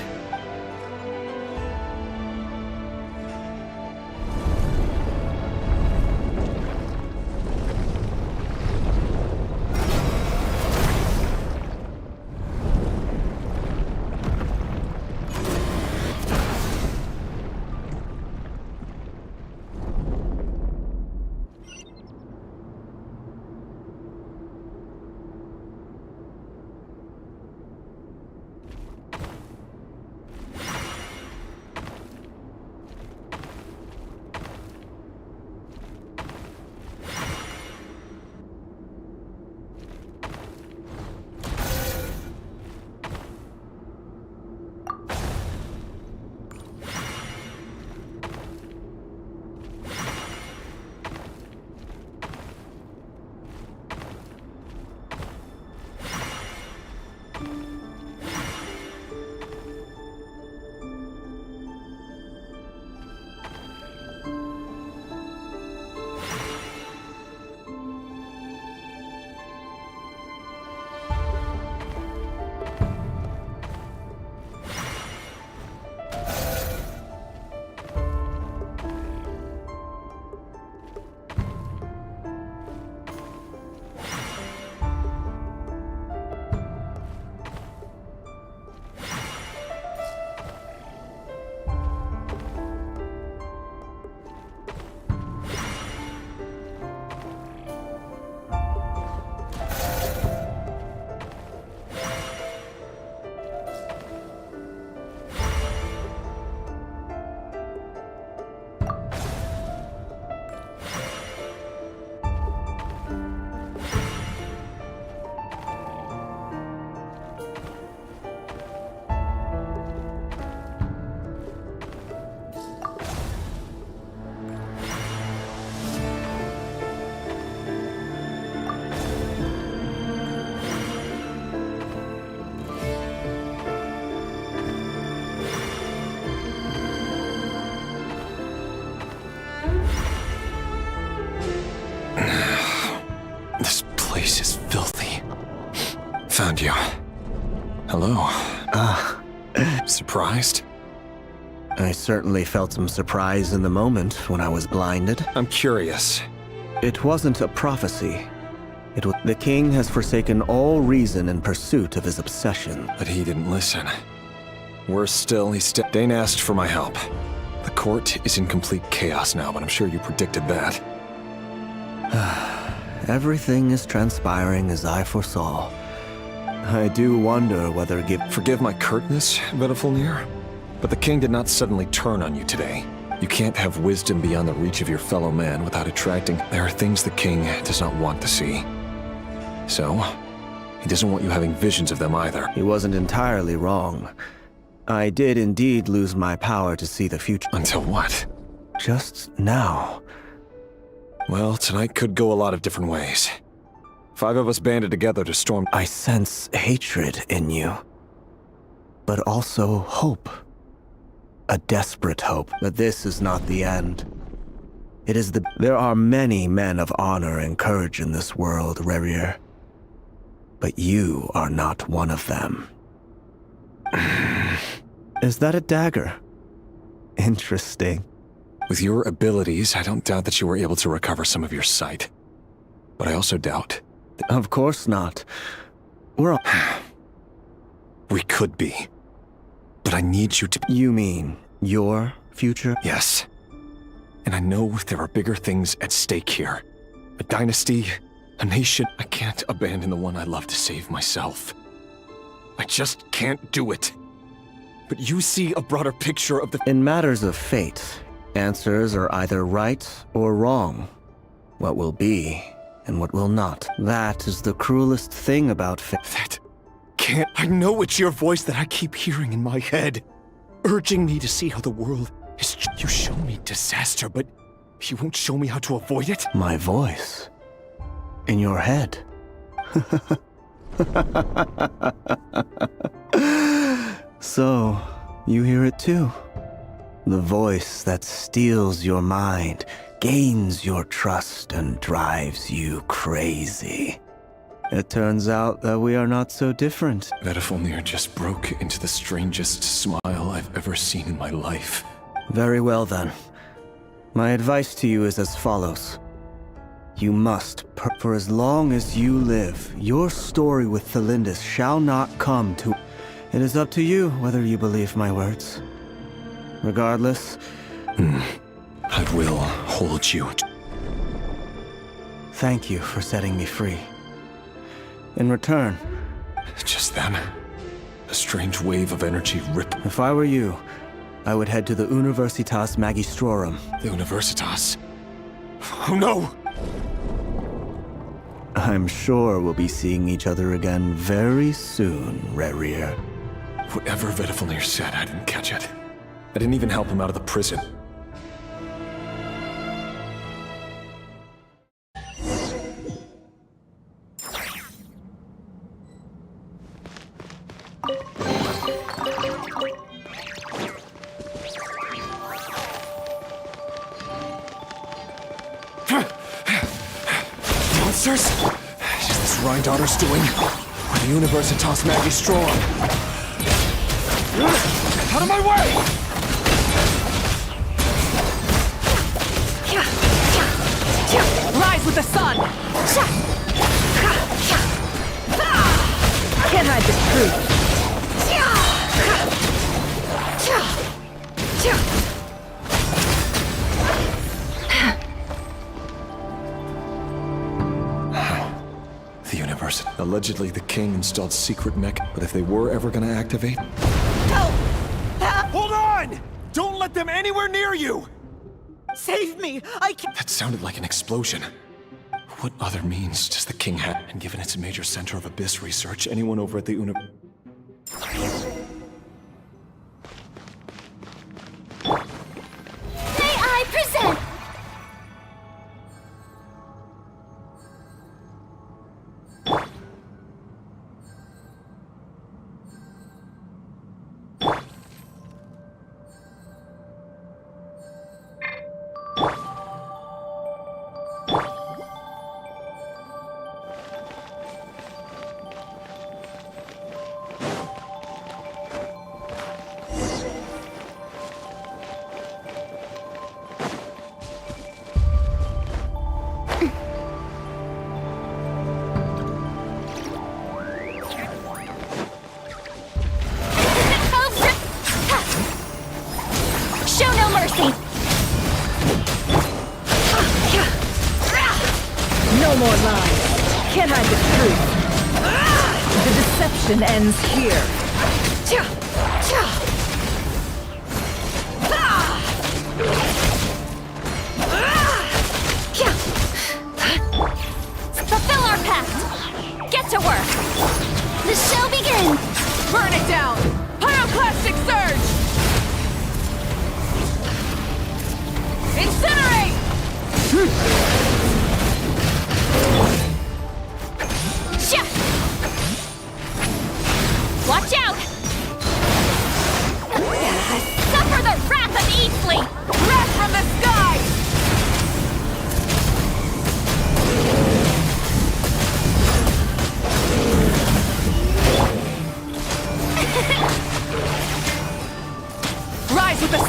Found you. Hello. Surprised? I certainly felt some surprise in the moment when I was blinded. I'm curious. It wasn't a prophecy. It was... The king has forsaken all reason in pursuit of his obsession. But he didn't listen. Worse still, Dane asked for my help. The court is in complete chaos now, but I'm sure you predicted that. Everything is transpiring as I foresaw. I do wonder whether Forgive my curtness, Vedifulnir, but the king did not suddenly turn on you today. You can't have wisdom beyond the reach of your fellow man without attracting... There are things the king does not want to see. So, he doesn't want you having visions of them either. He wasn't entirely wrong. I did indeed lose my power to see the future. Until what? Just now. Well, tonight could go a lot of different ways. 5 of us banded together to storm... I sense hatred in you. But also hope. A desperate hope that this is not the end. It is the... There are many men of honor and courage in this world, Rerir. But you are not one of them. Is that a dagger? Interesting. With your abilities, I don't doubt that you were able to recover some of your sight. But I also doubt... Of course not. We're all... We could be. But I need you to... You mean your future? Yes. And I know there are bigger things at stake here. A dynasty, a nation. I can't abandon the one I love to save myself. I just can't do it. But you see a broader picture of the... In matters of fate, answers are either right or wrong. What will be, and what will not. That is the cruelest thing about fate. That can't... I know it's your voice that I keep hearing in my head, urging me to see how the world is... You show me disaster, but you won't show me how to avoid it? My voice? In your head? So, you hear it too? The voice that steals your mind, gains your trust, and drives you crazy. It turns out that we are not so different. Vedifenir just broke into the strangest smile I've ever seen in my life. Very well then. My advice to you is as follows. You must, for as long as you live, your story with Thelindis shall not come to... It is up to you whether you believe my words. Regardless... I will hold you. Thank you for setting me free. In return... Just then, a strange wave of energy ripped... If I were you, I would head to the Universitas Magistrorum. The Universitas? Oh no! I'm sure we'll be seeing each other again very soon, Rerir. Whatever Vedifenir said, I didn't catch it. I didn't even help him out of the prison. Monsters? Is this Rhindaughter's doing? Or the Universitas Magistrorum? Out of my way! Rise with the sun! Can't hide the truth. The University. Allegedly, the king installed secret mech, but if they were ever gonna activate... Hold on! Don't let them anywhere near you! Save me! I can't... That sounded like an explosion. What other means does the king have? And given it's a major center of abyss research, anyone over at the May I present... No more lies. Can't hide the truth. The deception ends here. Fulfill our pact! Get to work! The show begins! Burn it down! Pyroclastic surge! Incinerate! Watch out! Suffer the wrath of Eastleigh! Wrath from the sky! Rise with the...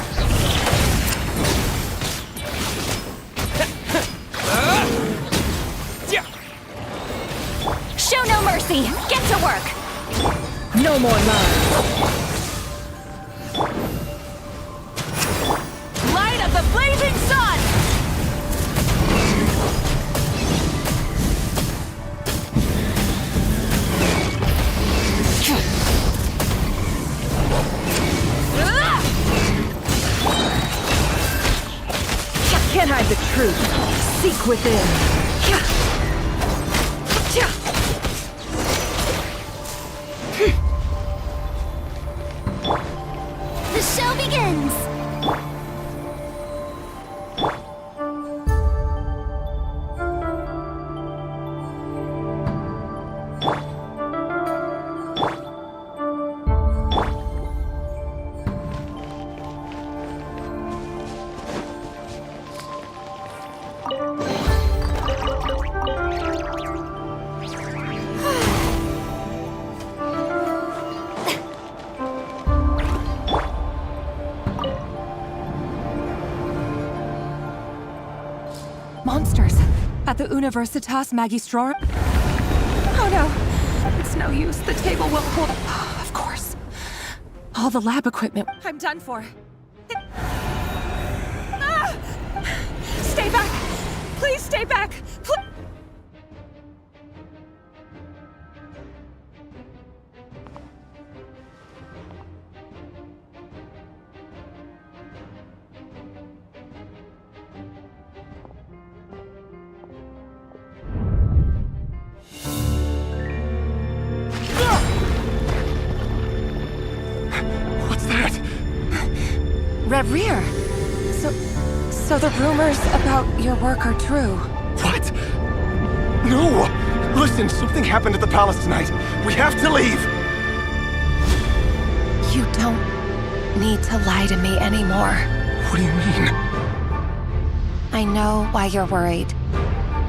Show no mercy! Get to work! No more lies. Light of the blazing sun! Can't hide the truth. Seek within. The show begins! At the Universitas Magistrorum? Oh no, it's no use. The table won't hold. Of course. All the lab equipment. I'm done for. Ah! Stay back! Please stay back! Rear. So the rumors about your work are true. What? No! Listen, something happened at the palace tonight. We have to leave! You don't need to lie to me anymore. What do you mean? I know why you're worried,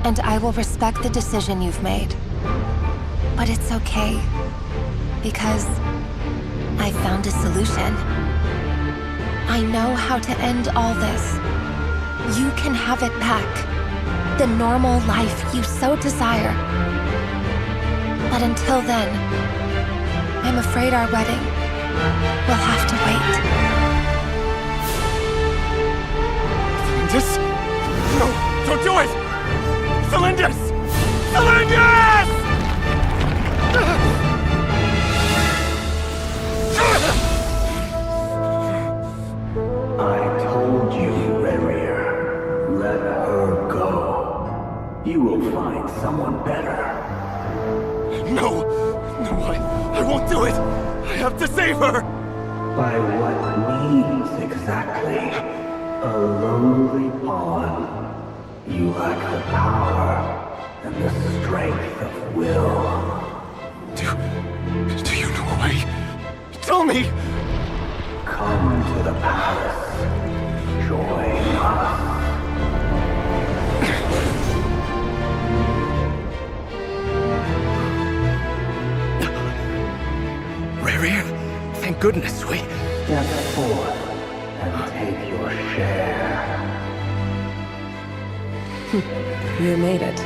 and I will respect the decision you've made. But it's okay, because I found a solution. I know how to end all this. You can have it back. The normal life you so desire. But until then, I'm afraid our wedding will have to wait. Celindus? No, don't do it! Celindus! Celindus! I told you, Rerir. Let her go. You will find someone better. No! No, I won't do it! I have to save her! By what means exactly? A lowly pawn. You lack the power and the strength of will. Do you know a way? Tell me! Come to the palace. Join us. Rerir, thank goodness we... Step forth and take your share. You made it.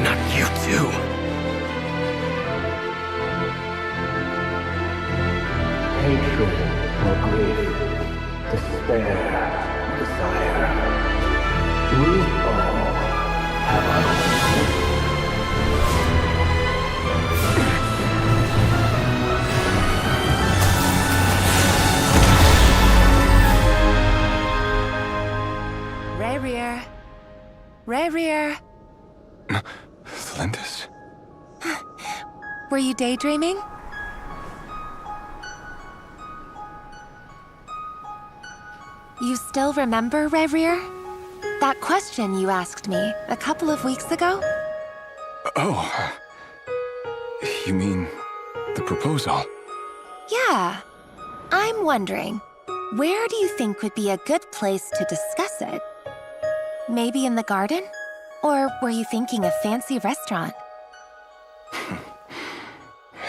Not you too. Hatred or grief, despair, desire. We all have our Rerir. Rerir. Celindus? Were you daydreaming? You still remember, Rerir? That question you asked me a couple of weeks ago? Oh. You mean the proposal? Yeah. I'm wondering, where do you think would be a good place to discuss it? Maybe in the garden? Or were you thinking a fancy restaurant?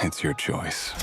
It's your choice.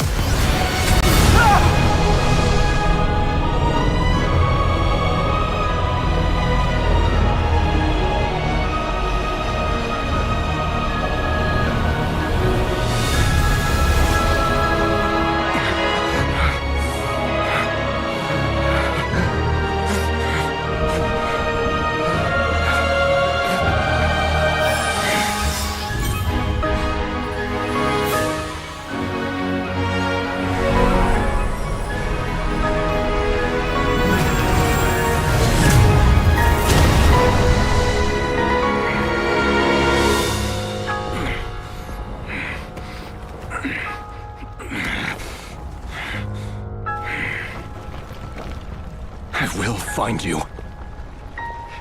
Find you.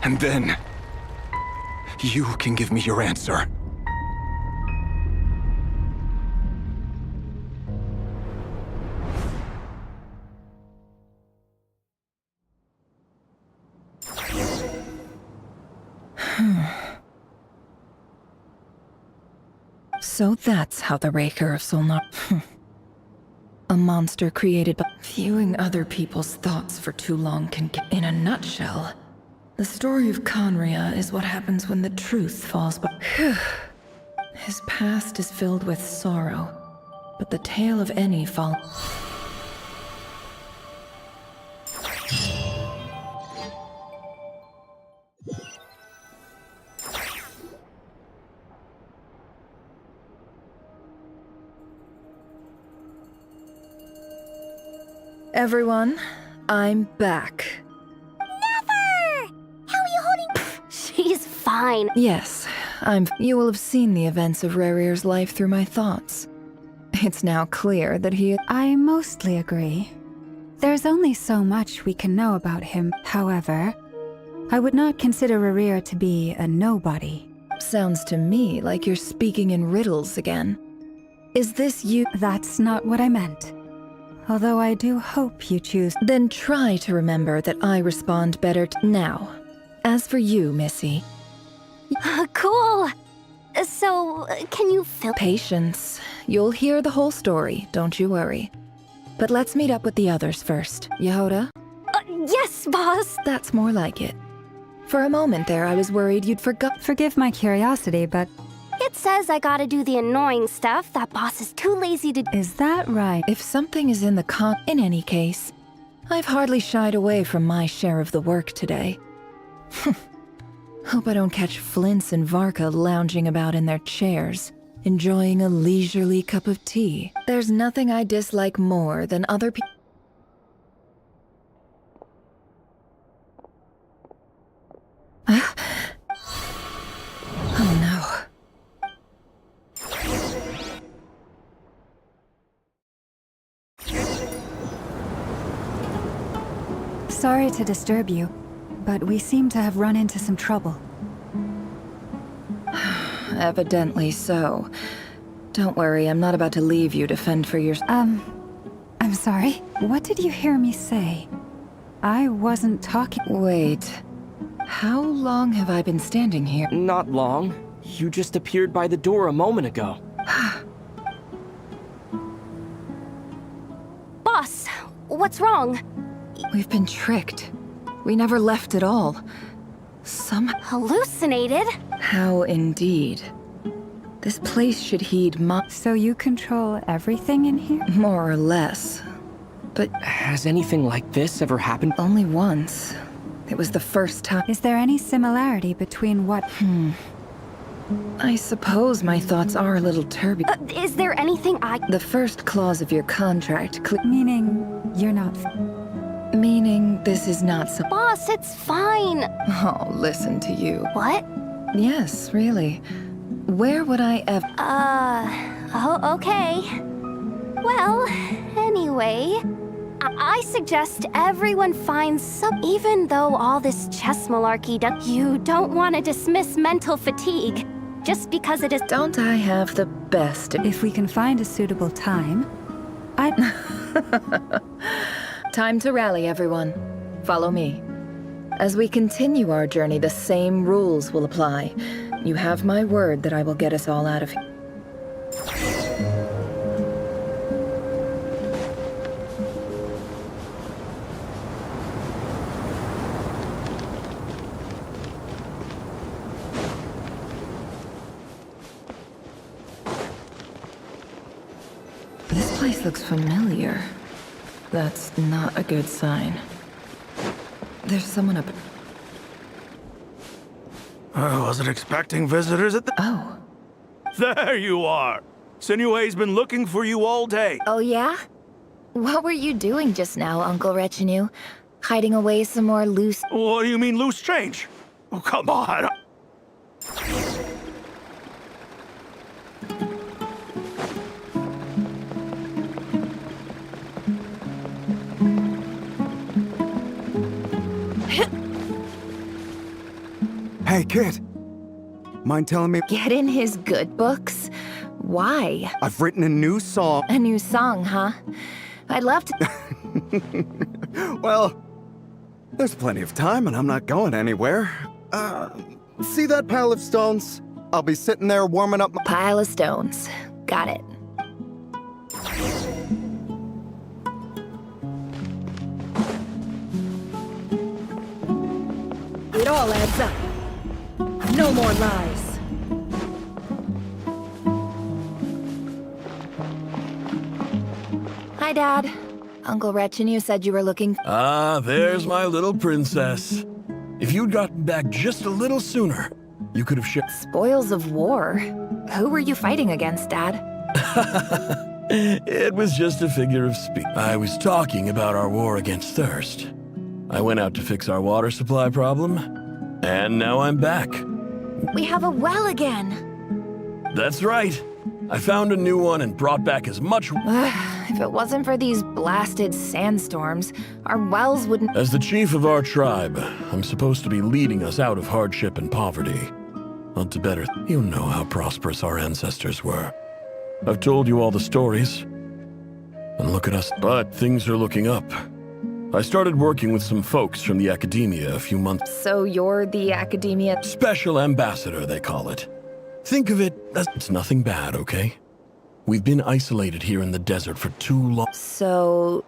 And then, you can give me your answer. So that's how the Raker of Solnar... A monster created by viewing other people's thoughts for too long can get... In a nutshell, The story of Conria is what happens when the truth falls by. His past is filled with sorrow, but the tale of any fall. Everyone, I'm back. Never! How are you holding? She's fine. Yes, You will have seen the events of Rerir's life through my thoughts. It's now clear that I mostly agree. There's only so much we can know about him. However, I would not consider Rerir to be a nobody. Sounds to me like you're speaking in riddles again. Is this you? That's not what I meant. Although I do hope you choose. Then try to remember that I respond better now. As for you, Missy. Cool. So, can you fill— Patience. You'll hear the whole story, don't you worry. But let's meet up with the others first. Yehoda? Yes, boss! That's more like it. For a moment there, I was worried you'd Forgive my curiosity, but... It says I gotta do the annoying stuff that boss is too lazy to— Is that right? If something is in the in any case, I've hardly shied away from my share of the work today. Hope I don't catch Flintz and Varka lounging about in their chairs, enjoying a leisurely cup of tea. There's nothing I dislike more than other people. Oh no. Sorry to disturb you, but we seem to have run into some trouble. Evidently so. Don't worry, I'm not about to leave you to fend for your— I'm sorry. What did you hear me say? I wasn't talking— Wait. How long have I been standing here? Not long. You just appeared by the door a moment ago. Boss, what's wrong? We've been tricked. We never left at all. Hallucinated? How indeed. This place should heed my— So you control everything in here? More or less. But has anything like this ever happened? Only once. It was the first time. Is there any similarity between what— I suppose my thoughts are a little turbulent. Is there anything The first clause of your contract Meaning you're not— Meaning this is not some— Boss, it's fine. Oh, listen to you. What? Yes, really. Where would I ever— Oh, okay. Well, anyway, I suggest everyone finds some— Even though all this chess malarkey you don't want to dismiss mental fatigue, just because it is— Don't I have the best— If we can find a suitable time, Time to rally, everyone. Follow me. As we continue our journey, the same rules will apply. You have my word that I will get us all out of here. This place looks familiar. That's not a good sign. There's someone up— I wasn't expecting visitors at the— Oh. There you are! Sinue's been looking for you all day. Oh yeah? What were you doing just now, Uncle Retinue? Hiding away some more loose— What do you mean loose change? Oh, come on! Hey, kid. Mind telling me— Get in his good books? Why? I've written a new song. A new song, huh? I'd love to— Well, there's plenty of time and I'm not going anywhere. See that pile of stones? I'll be sitting there warming up my— Pile of stones. Got it. all adds up. No more lies. Hi, Dad. Uncle Retinue said you were looking. Ah, there's my little princess. If you'd gotten back just a little sooner, you could have shared. Spoils of war? Who were you fighting against, Dad? It was just a figure of speech. I was talking about our war against thirst. I went out to fix our water supply problem, and now I'm back. We have a well again. That's right. I found a new one and brought back as much. If it wasn't for these blasted sandstorms, our wells wouldn't. As the chief of our tribe, I'm supposed to be leading us out of hardship and poverty. On to better. You know how prosperous our ancestors were. I've told you all the stories. And look at us. But things are looking up. I started working with some folks from the academia a few months. So you're the academia? Special ambassador, they call it. Think of it as it's nothing bad, okay? We've been isolated here in the desert for too long. So,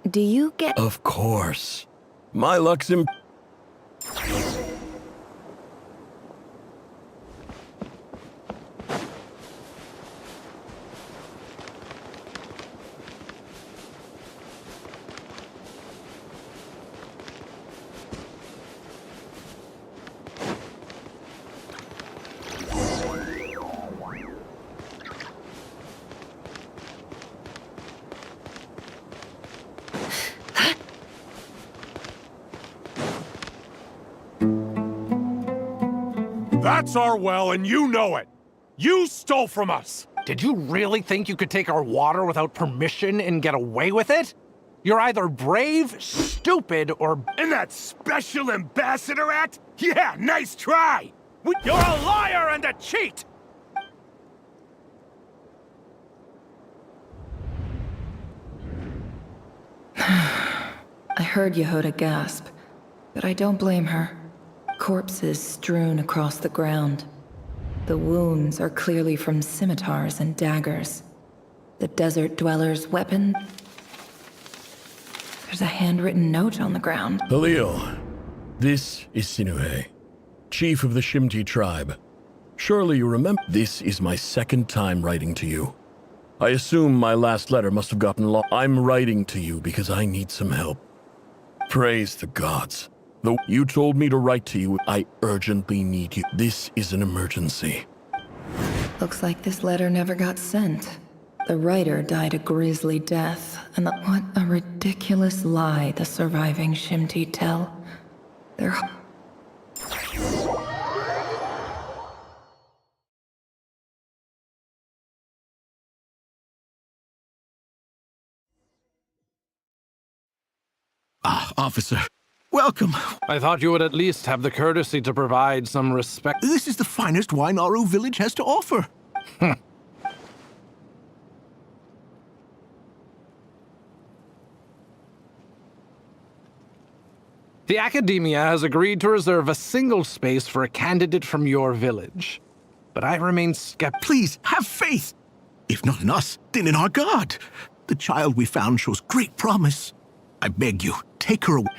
do you get... Of course. My luck's in... That's our well, and you know it! You stole from us! Did you really think you could take our water without permission and get away with it? You're either brave, stupid, or... And that Special Ambassador act? Yeah, nice try! You're a liar and a cheat! I heard Yehuda gasp, but I don't blame her. Corpses strewn across the ground. The wounds are clearly from scimitars and daggers. The desert dweller's weapon... There's a handwritten note on the ground. Halil, this is Sinuhe, chief of the Shimti tribe. Surely you remember. This is my second time writing to you. I assume my last letter must have gotten lost. I'm writing to you because I need some help. Praise the gods. Though you told me to write to you, I urgently need you. This is an emergency. Looks like this letter never got sent. The writer died a grisly death, and what a ridiculous lie the surviving Shimti tell. They're... Officer. Welcome. I thought you would at least have the courtesy to provide some respect. This is the finest wine Aru village has to offer. The Academia has agreed to reserve a single space for a candidate from your village. But I remain skeptical. Please, have faith. If not in us, then in our god. The child we found shows great promise. I beg you, take her away.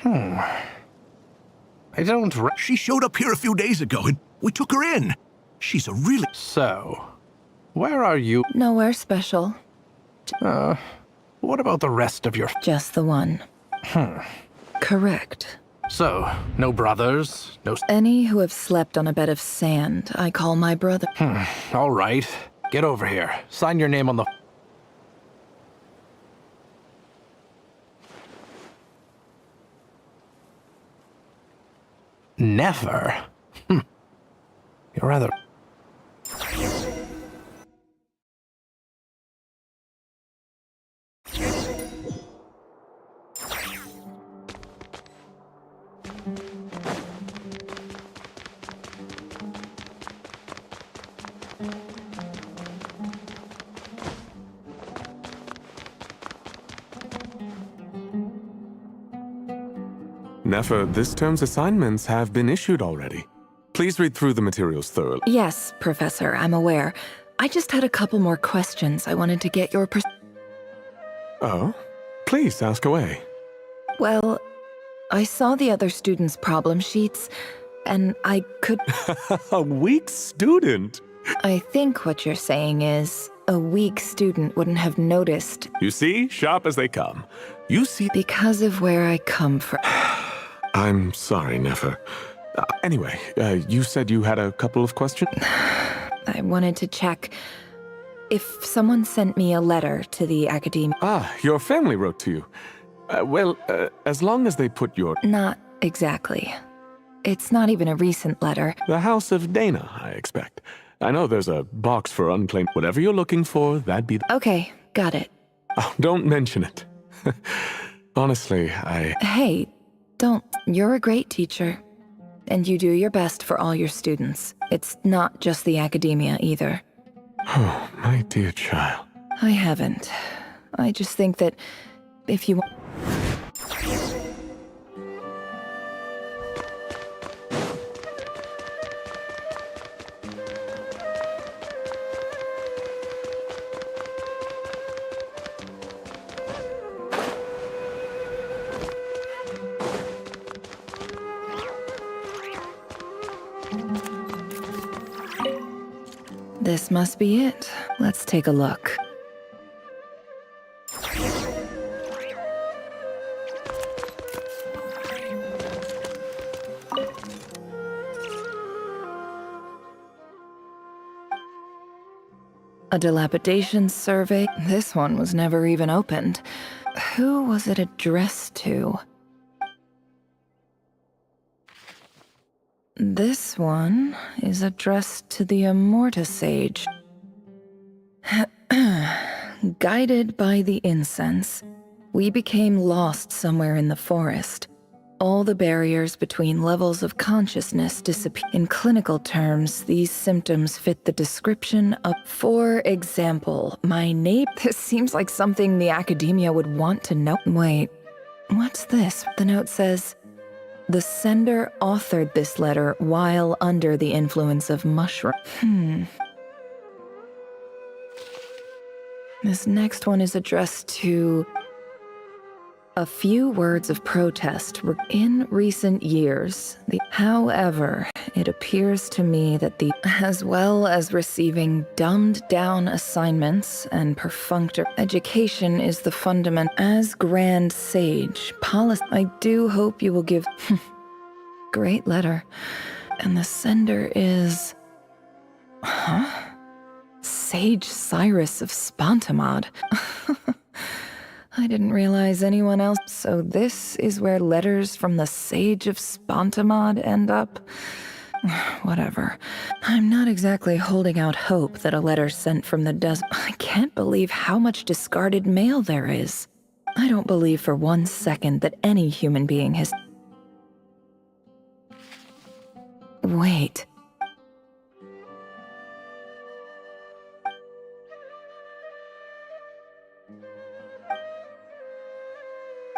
I don't... She showed up here a few days ago, and we took her in. She's a really... So, where are you? Nowhere special. What about the rest of your... Just the one. Correct. So, no brothers, no... Any who have slept on a bed of sand, I call my brother. All right. Get over here. Sign your name on the... Never? You're rather... Nefer, this term's assignments have been issued already. Please read through the materials thoroughly. Yes, Professor, I'm aware. I just had a couple more questions I wanted to get your Oh? Please, ask away. Well, I saw the other students' problem sheets, and I could... A weak student? I think what you're saying is a weak student wouldn't have noticed. You see? Sharp as they come. You see... Because of where I come from. I'm sorry, Nefer. Anyway, you said you had a couple of questions? I wanted to check if someone sent me a letter to the academia. Ah, your family wrote to you. Well, as long as they put your... Not exactly. It's not even a recent letter. The House of Dana, I expect. I know there's a box for unclaimed... Whatever you're looking for, that'd be... Okay, got it. Oh, don't mention it. Honestly, Hey, don't. You're a great teacher. And you do your best for all your students. It's not just the academia, either. Oh, my dear child. I haven't. I just think that if you... This must be it. Let's take a look. A dilapidation survey. This one was never even opened. Who was it addressed to? This one is addressed to the Immortus Sage. Guided by the incense, we became lost somewhere in the forest. All the barriers between levels of consciousness disappear. In clinical terms, these symptoms fit the description of... For example, my neighbor... This seems like something the academia would want to know. Wait, what's this? The note says... The sender authored this letter while under the influence of mushroom. This next one is addressed to... A few words of protest were in recent years. However, it appears to me that as well as receiving dumbed-down assignments and perfunctory education is the fundament. As Grand Sage, policy. I do hope you will give... Great letter. And the sender is... Huh? Sage Cyrus of Spontamod. I didn't realize anyone else. So this is where letters from the Sage of Spontamod end up? Whatever. I'm not exactly holding out hope that a letter sent from the desert... I can't believe how much discarded mail there is. I don't believe for 1 second that any human being has... Wait.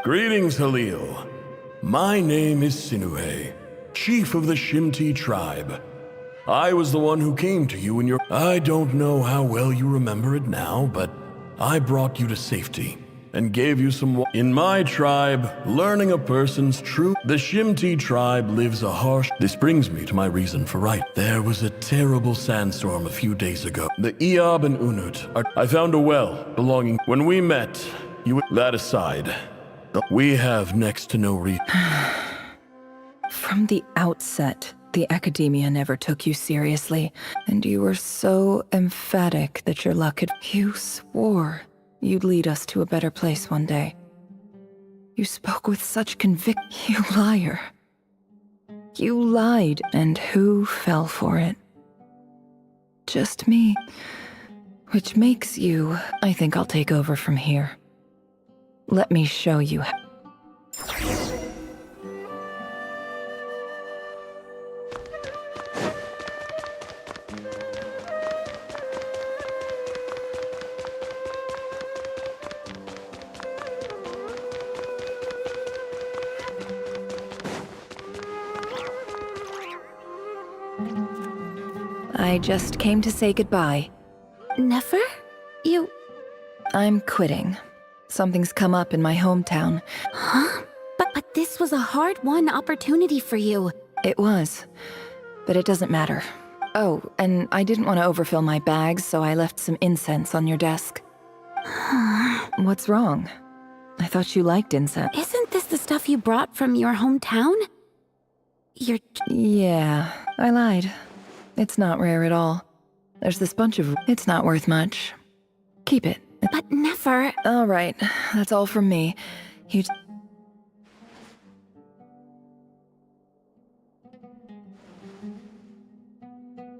Greetings, Halil. My name is Sinuhe, chief of the Shimti tribe. I was the one who came to you in your... I don't know how well you remember it now, but I brought you to safety and gave you some... In my tribe, learning a person's true... The Shimti tribe lives a harsh... This brings me to my reason for writing. There was a terrible sandstorm a few days ago. The Eob and Unut are... I found a well belonging... When we met, you... That aside... We have next to no reason. From the outset, the academia never took you seriously, and you were so emphatic that your luck had... You swore you'd lead us to a better place one day. You spoke with such conviction. You liar. You lied, and who fell for it? Just me. Which makes you... I think I'll take over from here. Let me show you how. I just came to say goodbye. Nefer? You... I'm quitting. Something's come up in my hometown. Huh? But this was a hard-won opportunity for you. It was. But it doesn't matter. Oh, and I didn't want to overfill my bags, so I left some incense on your desk. What's wrong? I thought you liked incense. Isn't this the stuff you brought from your hometown? Yeah, I lied. It's not rare at all. There's this bunch of... It's not worth much. Keep it. But never... All right, that's all from me. You...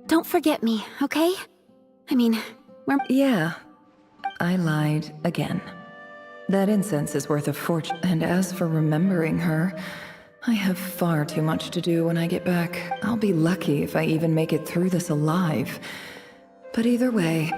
Don't forget me, okay? I mean, we're... Yeah, I lied again. That incense is worth a fortune. And as for remembering her, I have far too much to do when I get back. I'll be lucky if I even make it through this alive. But either way...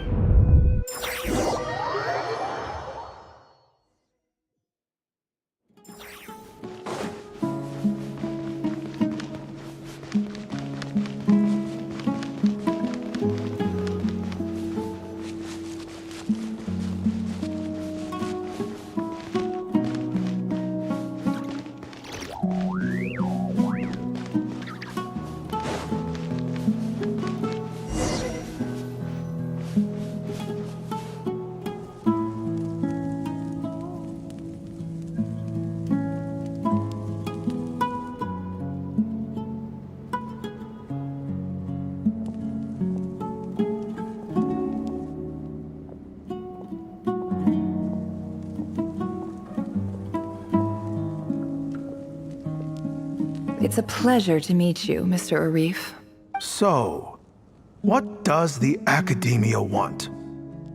It's a pleasure to meet you, Mr. Arif. So, what does the Academia want?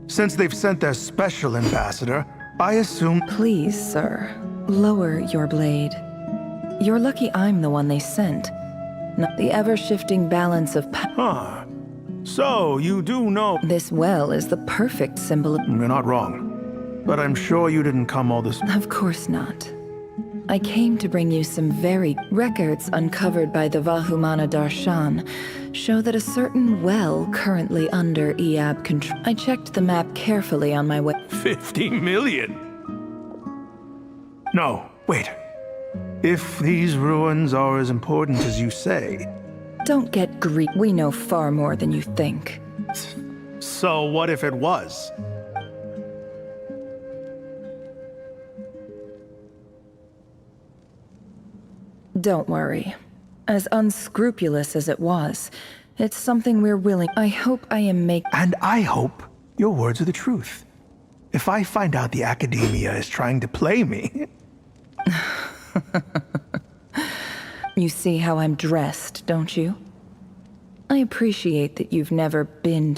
Since they've sent their special ambassador, I assume... Please, sir, lower your blade. You're lucky I'm the one they sent, not the ever-shifting balance of Huh. So, you do know... This well is the perfect symbol of... You're not wrong. But I'm sure you didn't come all this... Of course not. I came to bring you some very... Records uncovered by the Vahumana Darshan show that a certain well currently under Eab control... I checked the map carefully on my way... 50 million? No, wait. If these ruins are as important as you say... Don't get greedy. We know far more than you think. So what if it was? Don't worry. As unscrupulous as it was, it's something we're willing... I hope I am making... And I hope your words are the truth. If I find out the Academia is trying to play me... You see how I'm dressed, don't you? I appreciate that you've never been...